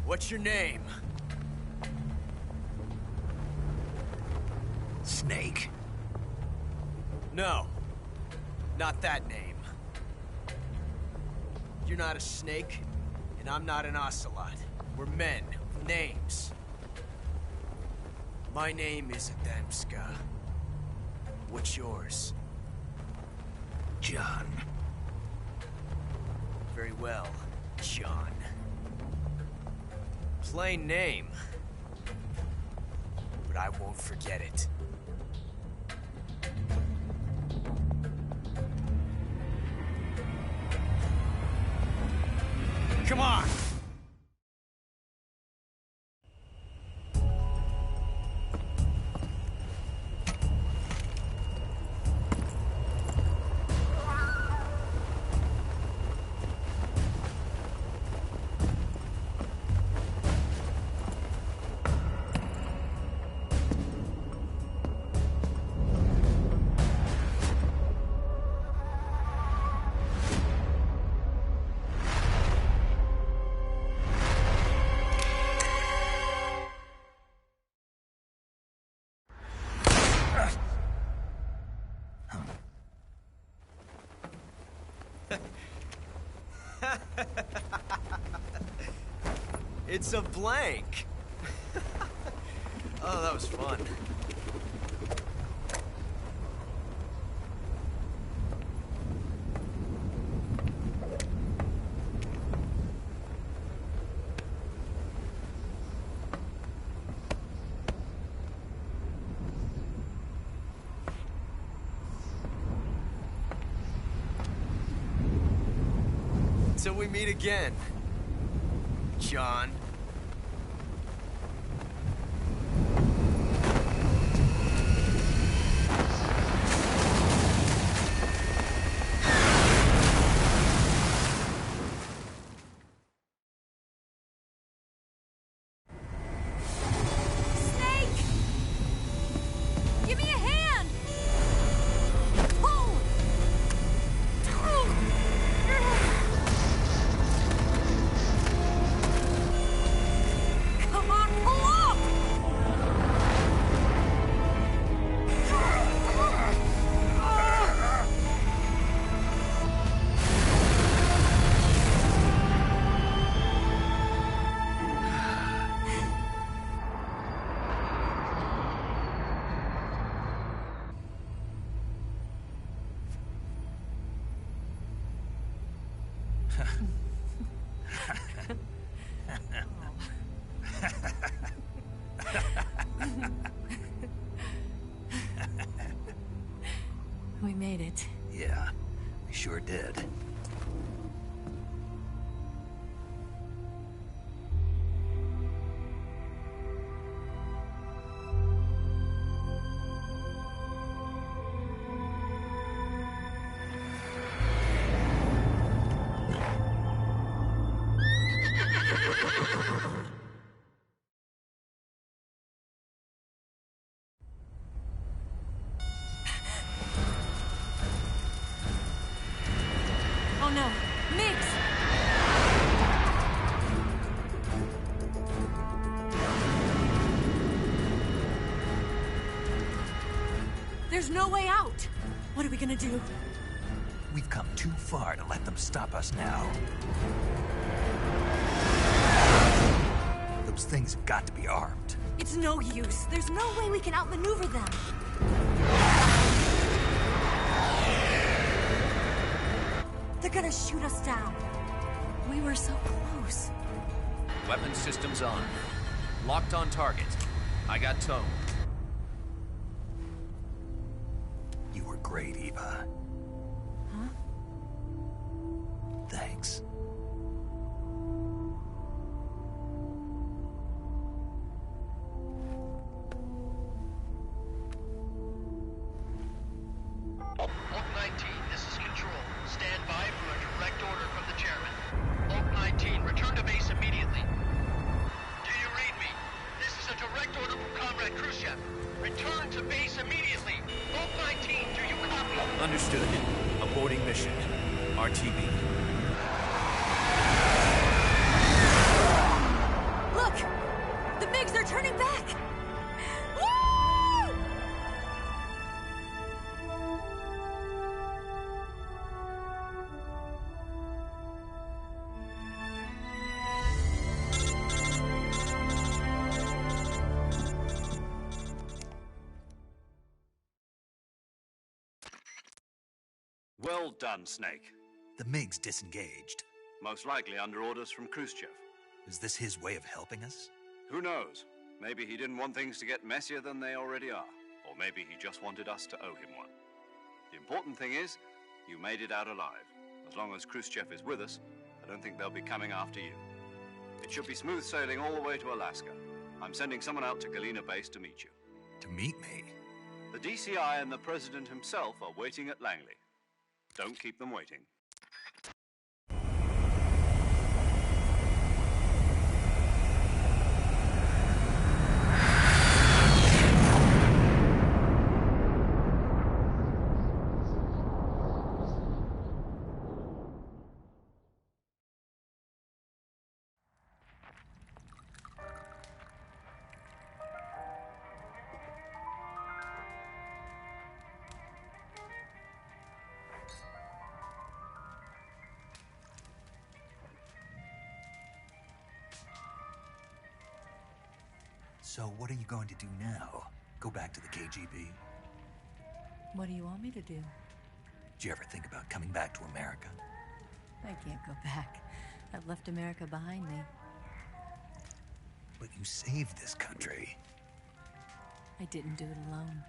What's your name? Snake. No. Not that name. You're not a snake, and I'm not an ocelot. We're men, Names. My name is Adamska. What's yours? John. Very well, John. Plain name. But I won't forget it. Come on! It's a blank. Oh, that was fun. Till we meet again, John. We made it. Yeah, we sure did. Oh no, Mix! There's no way out! What are we gonna do? We've come too far to let them stop us now. Those things have got to be armed. It's no use. There's no way we can outmaneuver them. They're gonna shoot us down. We were so close. Weapon systems on. Locked on target. I got towed. You were great, Eva. Huh? Thanks. Oak 19, this is Control. Stand by for a direct order from the chairman. Oak 19, return to base immediately. Do you read me? This is a direct order from Comrade Khrushchev. Return to base immediately. Oak 19, do you copy? Understood. Aborting mission. RTB. Look! The MiGs are turning back! Woo! Well done, Snake. The MiG's disengaged. Most likely under orders from Khrushchev. Is this his way of helping us? Who knows? Maybe he didn't want things to get messier than they already are. Or maybe he just wanted us to owe him one. The important thing is, you made it out alive. As long as Khrushchev is with us, I don't think they'll be coming after you. It should be smooth sailing all the way to Alaska. I'm sending someone out to Galena Base to meet you. To meet me? The DCI and the President himself are waiting at Langley. Don't keep them waiting. So what are you going to do now? Go back to the KGB? What do you want me to do? Did you ever think about coming back to America? I can't go back. I've left America behind me. But you saved this country. I didn't do it alone.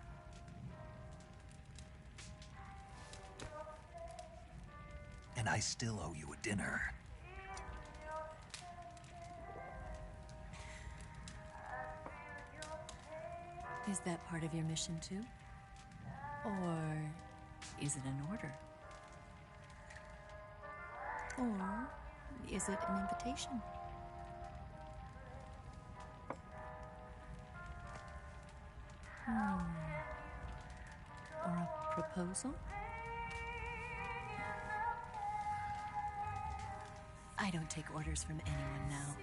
And I still owe you a dinner. Is that part of your mission too? Or is it an order? Or is it an invitation? Or a proposal? I don't take orders from anyone now.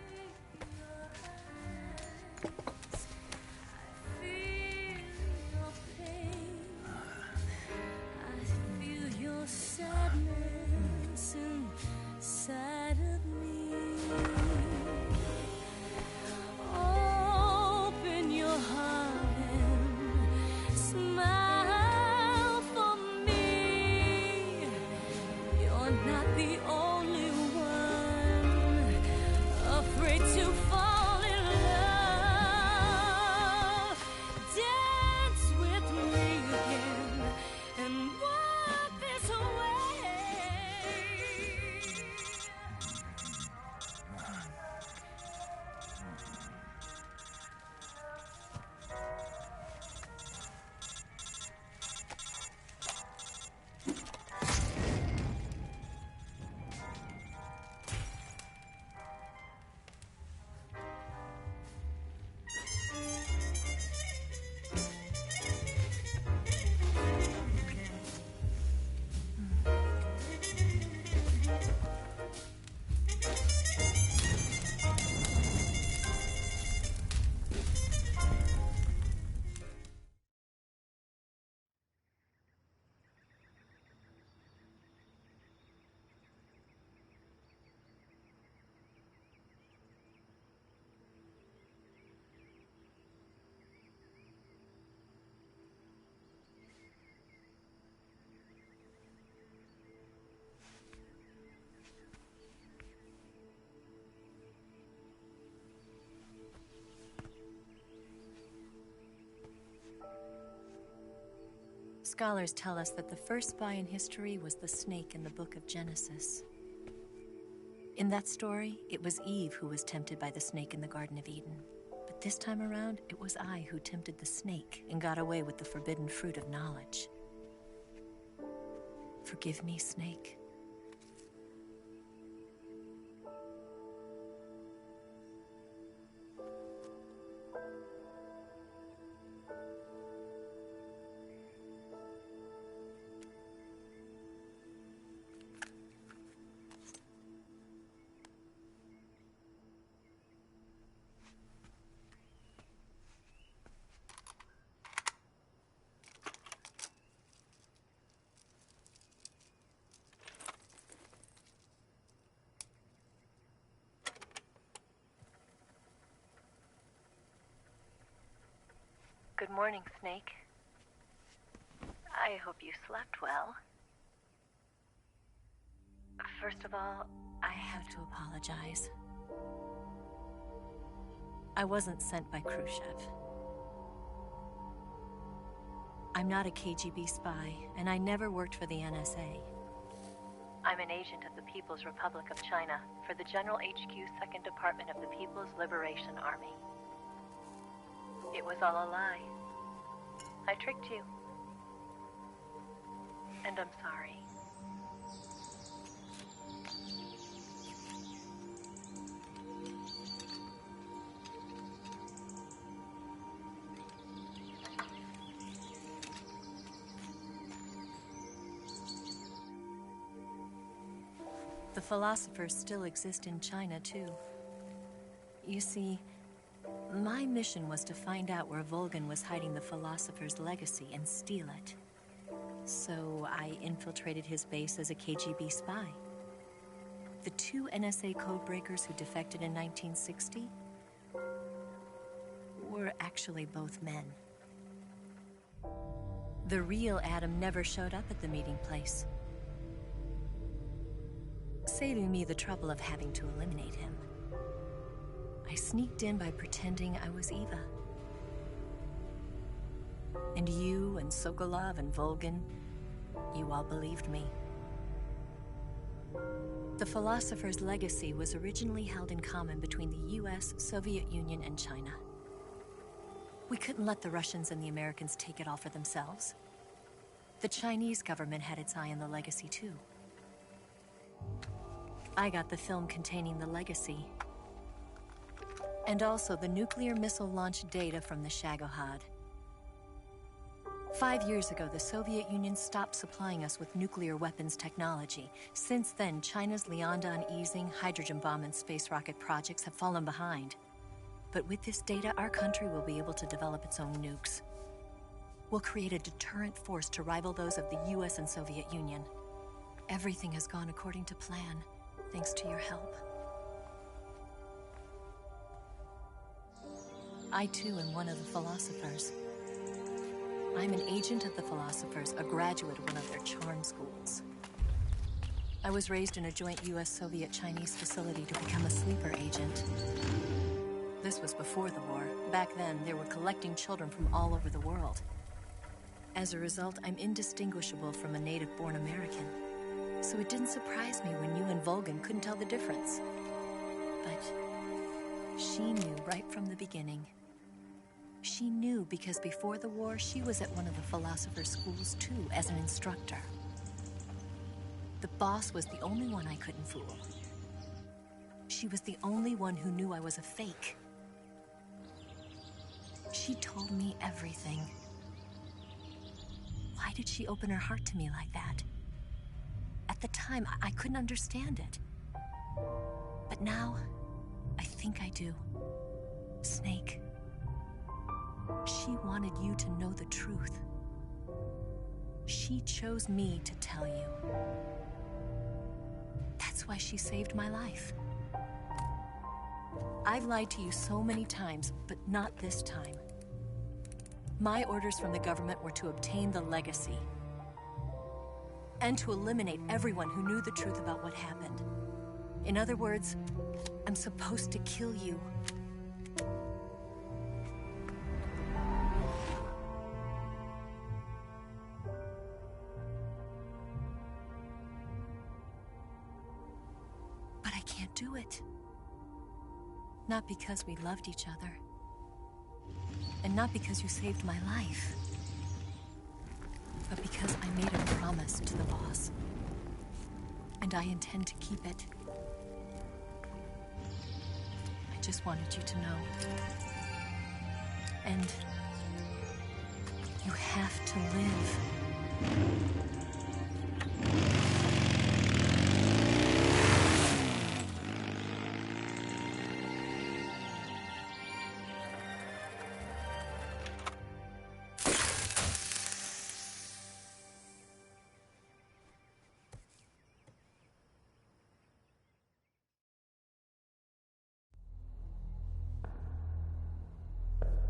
Sadness inside of me. Open your heart and smile for me. You're not the only one afraid to fall in love. Dance with me again and walk this way. Scholars tell us that the first spy in history was the snake in the book of Genesis. In that story, it was Eve who was tempted by the snake in the Garden of Eden. But this time around, it was I who tempted the snake and got away with the forbidden fruit of knowledge. Forgive me, snake. Good morning, Snake. I hope you slept well. First of all, I have to apologize. I wasn't sent by Khrushchev. I'm not a KGB spy, and I never worked for the NSA. I'm an agent of the People's Republic of China for the General HQ 2nd Department of the People's Liberation Army. It was all a lie. I tricked you. And I'm sorry. The philosophers still exist in China, too. You see, my mission was to find out where Volgin was hiding the philosopher's legacy and steal it. So I infiltrated his base as a KGB spy. The 2 NSA codebreakers who defected in 1960 were actually both men. The real Adam never showed up at the meeting place, saving me the trouble of having to eliminate him. I sneaked in by pretending I was Eva. And you and Sokolov and Volgin, you all believed me. The philosopher's legacy was originally held in common between the US, Soviet Union, and China. We couldn't let the Russians and the Americans take it all for themselves. The Chinese government had its eye on the legacy, too. I got the film containing the legacy, and also the nuclear missile launch data from the Shagohod. 5 years ago, the Soviet Union stopped supplying us with nuclear weapons technology. Since then, China's Liaodong easing, hydrogen bomb, and space rocket projects have fallen behind. But with this data, our country will be able to develop its own nukes. We'll create a deterrent force to rival those of the US and Soviet Union. Everything has gone according to plan, thanks to your help. I, too, am one of the philosophers. I'm an agent of the philosophers, a graduate of one of their charm schools. I was raised in a joint US-Soviet-Chinese facility to become a sleeper agent. This was before the war. Back then, they were collecting children from all over the world. As a result, I'm indistinguishable from a native-born American. So it didn't surprise me when you and Volgin couldn't tell the difference. But she knew right from the beginning. She knew because before the war, she was at one of the philosopher's schools too, as an instructor. The boss was the only one I couldn't fool. She was the only one who knew I was a fake. She told me everything. Why did she open her heart to me like that? At the time, I couldn't understand it. But now, I think I do. Snake. She wanted you to know the truth. She chose me to tell you. That's why she saved my life. I've lied to you so many times, but not this time. My orders from the government were to obtain the legacy and to eliminate everyone who knew the truth about what happened. In other words, I'm supposed to kill you. But I can't do it. Not because we loved each other. And not because you saved my life. But because I made a promise to the boss. And I intend to keep it. I just wanted you to know. And you have to live.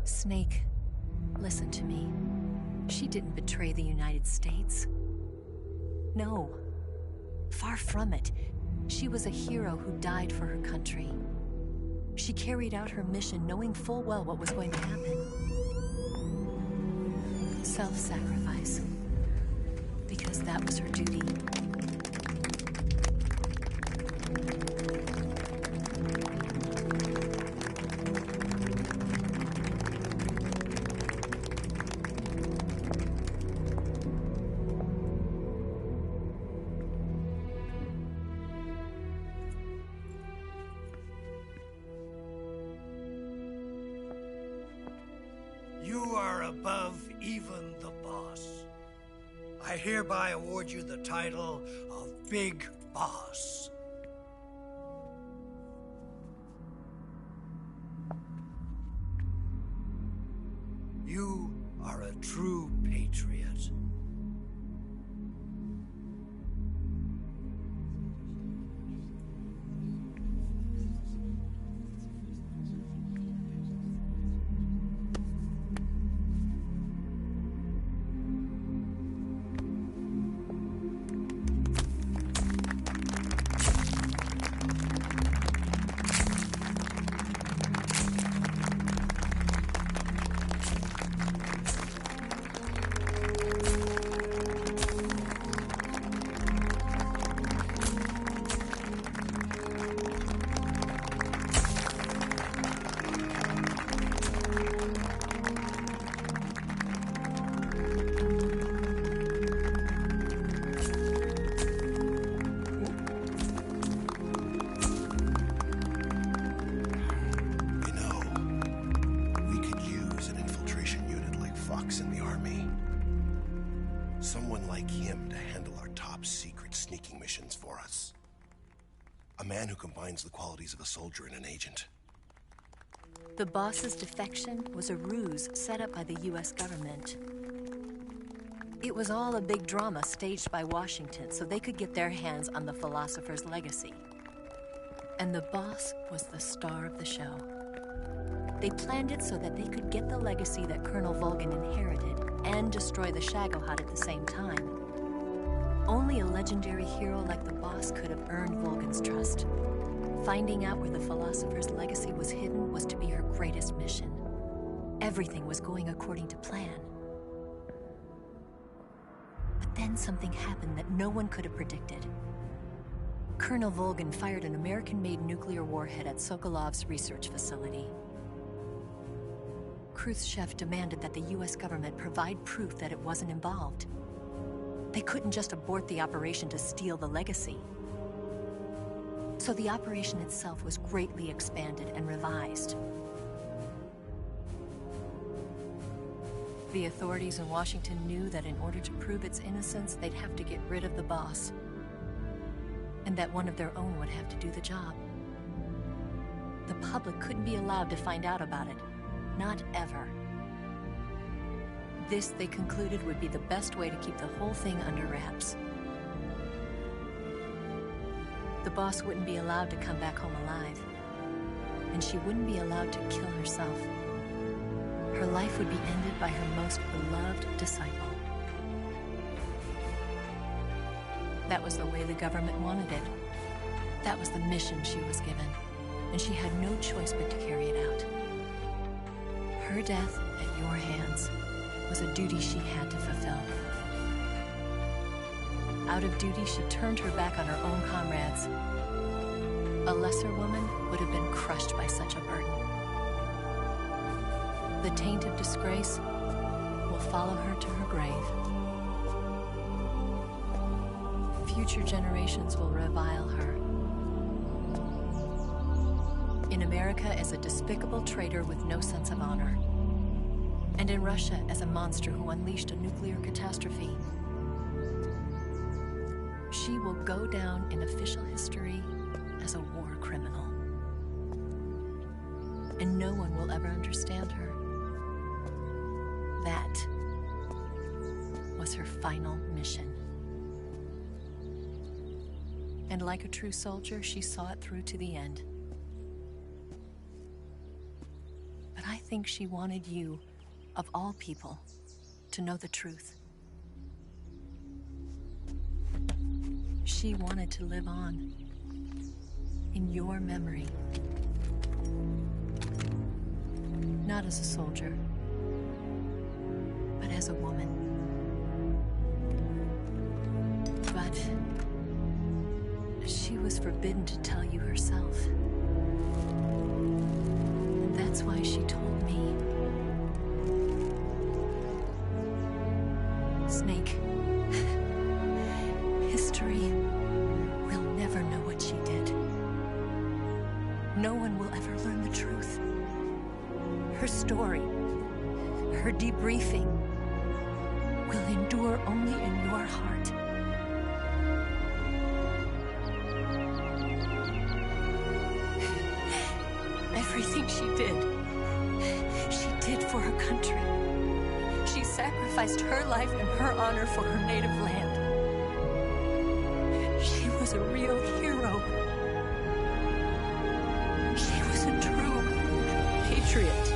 Snake, listen to me. She didn't betray the United States. No, far from it. She was a hero who died for her country. She carried out her mission knowing full well what was going to happen. Self-sacrifice. Because that was her duty. You are above even the boss. I hereby award you the title of Big Boss. You are a true patriot. Someone like him to handle our top secret sneaking missions for us. A man who combines the qualities of a soldier and an agent. The boss's defection was a ruse set up by the US government. It was all a big drama staged by Washington so they could get their hands on the philosopher's legacy. And the boss was the star of the show. They planned it so that they could get the legacy that Colonel Volgin inherited and destroy the Shagohod at the same time. Only a legendary hero like the boss could have earned Volgin's trust. Finding out where the philosopher's legacy was hidden was to be her greatest mission. Everything was going according to plan. But then something happened that no one could have predicted. Colonel Volgin fired an American-made nuclear warhead at Sokolov's research facility. Khrushchev demanded that the US government provide proof that it wasn't involved. They couldn't just abort the operation to steal the legacy. So the operation itself was greatly expanded and revised. The authorities in Washington knew that in order to prove its innocence, they'd have to get rid of the boss. And that one of their own would have to do the job. The public couldn't be allowed to find out about it. Not ever. This, they concluded, would be the best way to keep the whole thing under wraps. The boss wouldn't be allowed to come back home alive. And she wouldn't be allowed to kill herself. Her life would be ended by her most beloved disciple. That was the way the government wanted it. That was the mission she was given. And she had no choice but to carry it out. Her death at your hands was a duty she had to fulfill. Out of duty, she turned her back on her own comrades. A lesser woman would have been crushed by such a burden. The taint of disgrace will follow her to her grave. Future generations will revile her. In America as a despicable traitor with no sense of honor. And in Russia as a monster who unleashed a nuclear catastrophe. She will go down in official history as a war criminal. And no one will ever understand her. That was her final mission. And like a true soldier, she saw it through to the end. But I think she wanted you, of all people, to know the truth. She wanted to live on. in your memory. Not as a soldier, but as a woman. But she was forbidden to tell you herself. And that's why she told me. Snake, history will never know what she did. No one will ever learn the truth. Her story, her debriefing, will endure only in your heart. Everything she did for her country. She sacrificed her life and her honor for her native land. She was a real hero. She was a true patriot.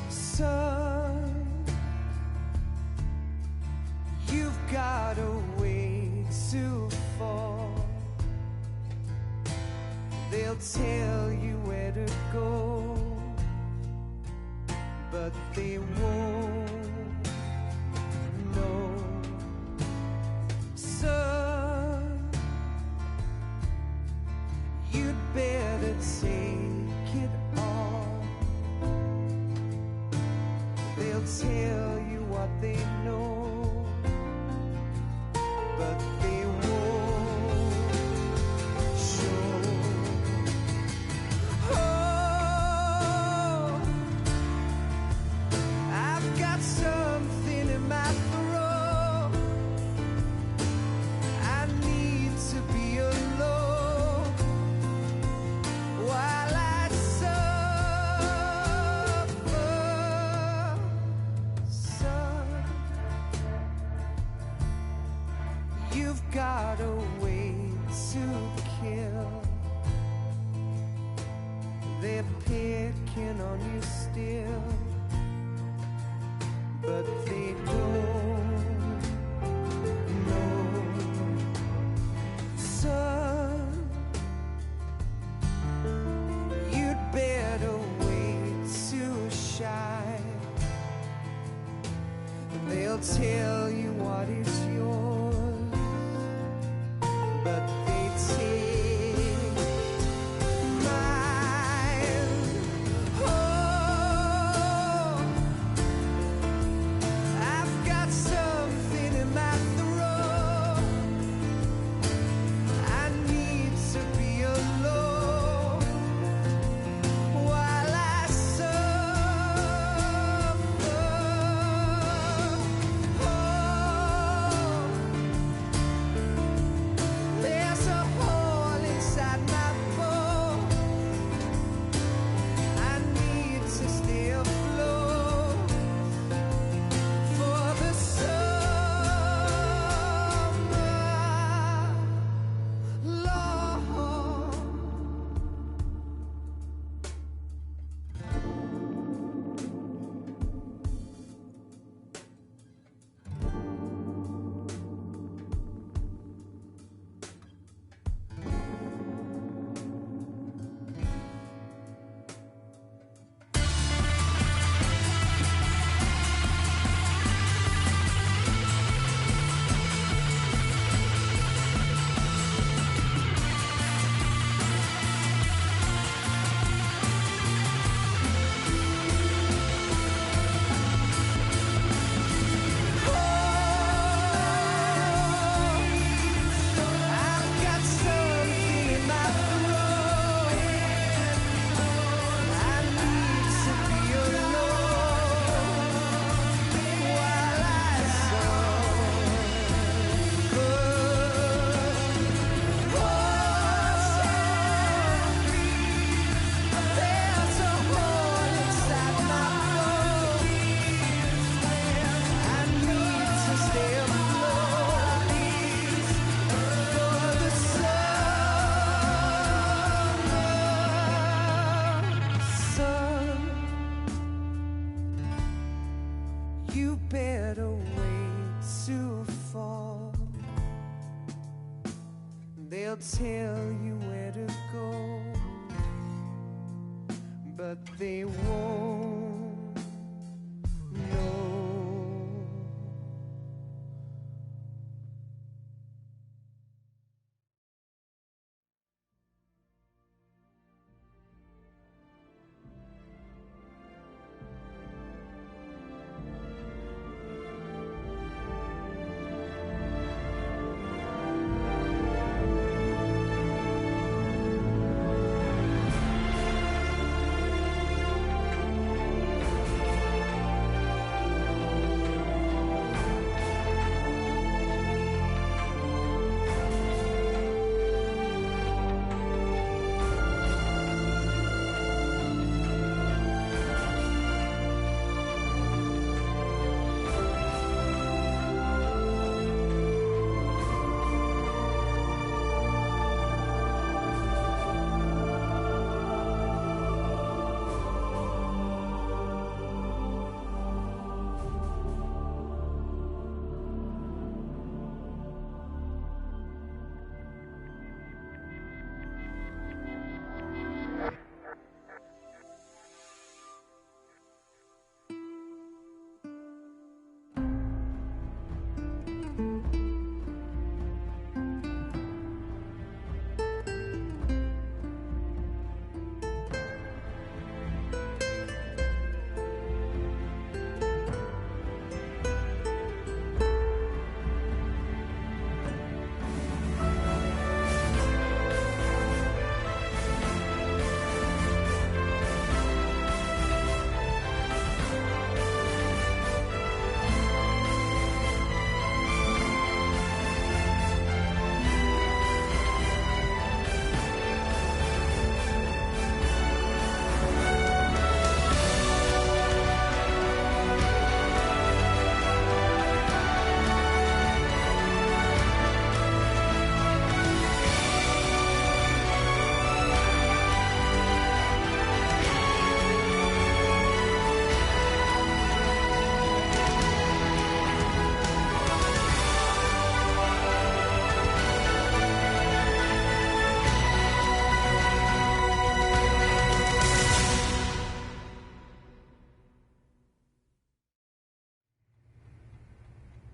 Son, you've got a way to fall. They'll tell you where to go, but they won't know. Son, you'd better take it on. They'll tell you what they know, but they won't show. Oh, I've got something in my throat. I need to be alone while I suffer. Son, you've got a way to kill. They're picking on you still, but they don't know. Son, you'd better wait to shine. They'll tell you what is yours, but they take mine. Oh, I've got something in my throat. I need to be alone while I suffer. Oh, you better wait to fall. They'll tell you where to go, but they won't know.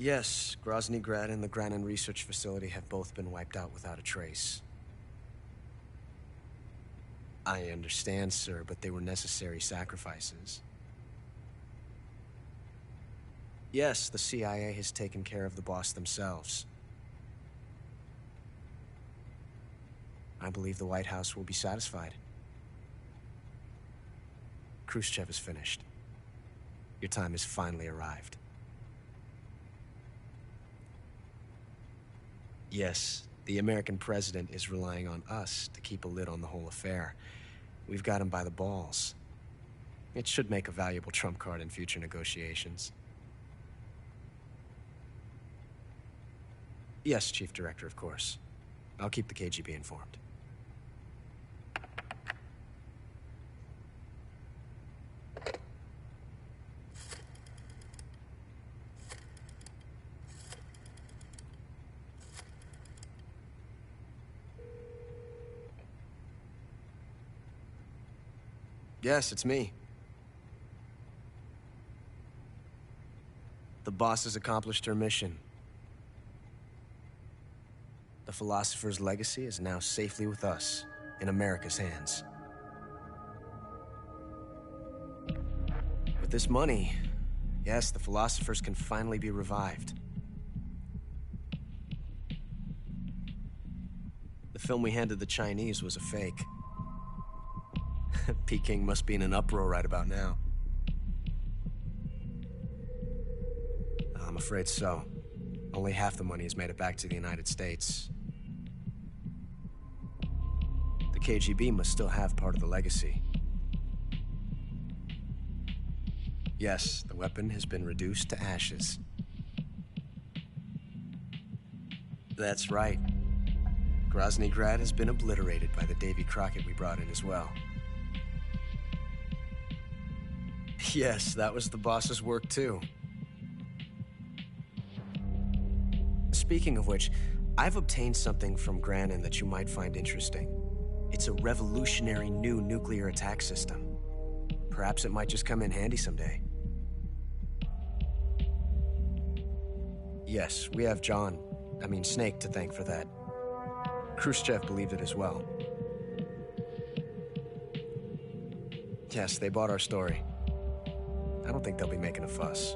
Yes, Grozny Grad and the Granin Research Facility have both been wiped out without a trace. I understand, sir, but they were necessary sacrifices. Yes, the CIA has taken care of the boss themselves. I believe the White House will be satisfied. Khrushchev is finished. Your time has finally arrived. Yes, the American president is relying on us to keep a lid on the whole affair. We've got him by the balls. It should make a valuable trump card in future negotiations. Yes, Chief Director, of course. I'll keep the KGB informed. Yes, it's me. The boss has accomplished her mission. The philosopher's legacy is now safely with us, in America's hands. With this money, yes, the philosophers can finally be revived. The film we handed the Chinese was a fake. Peking must be in an uproar right about now. I'm afraid so. Only half the money has made it back to the United States. The KGB must still have part of the legacy. Yes, the weapon has been reduced to ashes. That's right. Grozny Grad has been obliterated by the Davy Crockett we brought in as well. Yes, that was the boss's work too. Speaking of which, I've obtained something from Granin that you might find interesting. It's a revolutionary new nuclear attack system. Perhaps it might just come in handy someday. Yes, we have Snake to thank for that. Khrushchev believed it as well. Yes, they bought our story. I don't think they'll be making a fuss.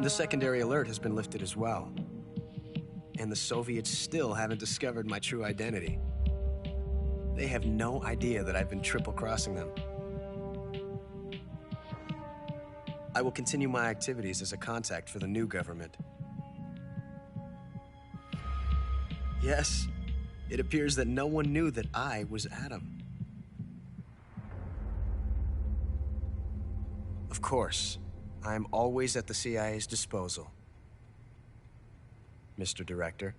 The secondary alert has been lifted as well. And the Soviets still haven't discovered my true identity. They have no idea that I've been triple-crossing them. I will continue my activities as a contact for the new government. Yes, it appears that no one knew that I was Adam. Of course, I'm always at the CIA's disposal, Mr. Director.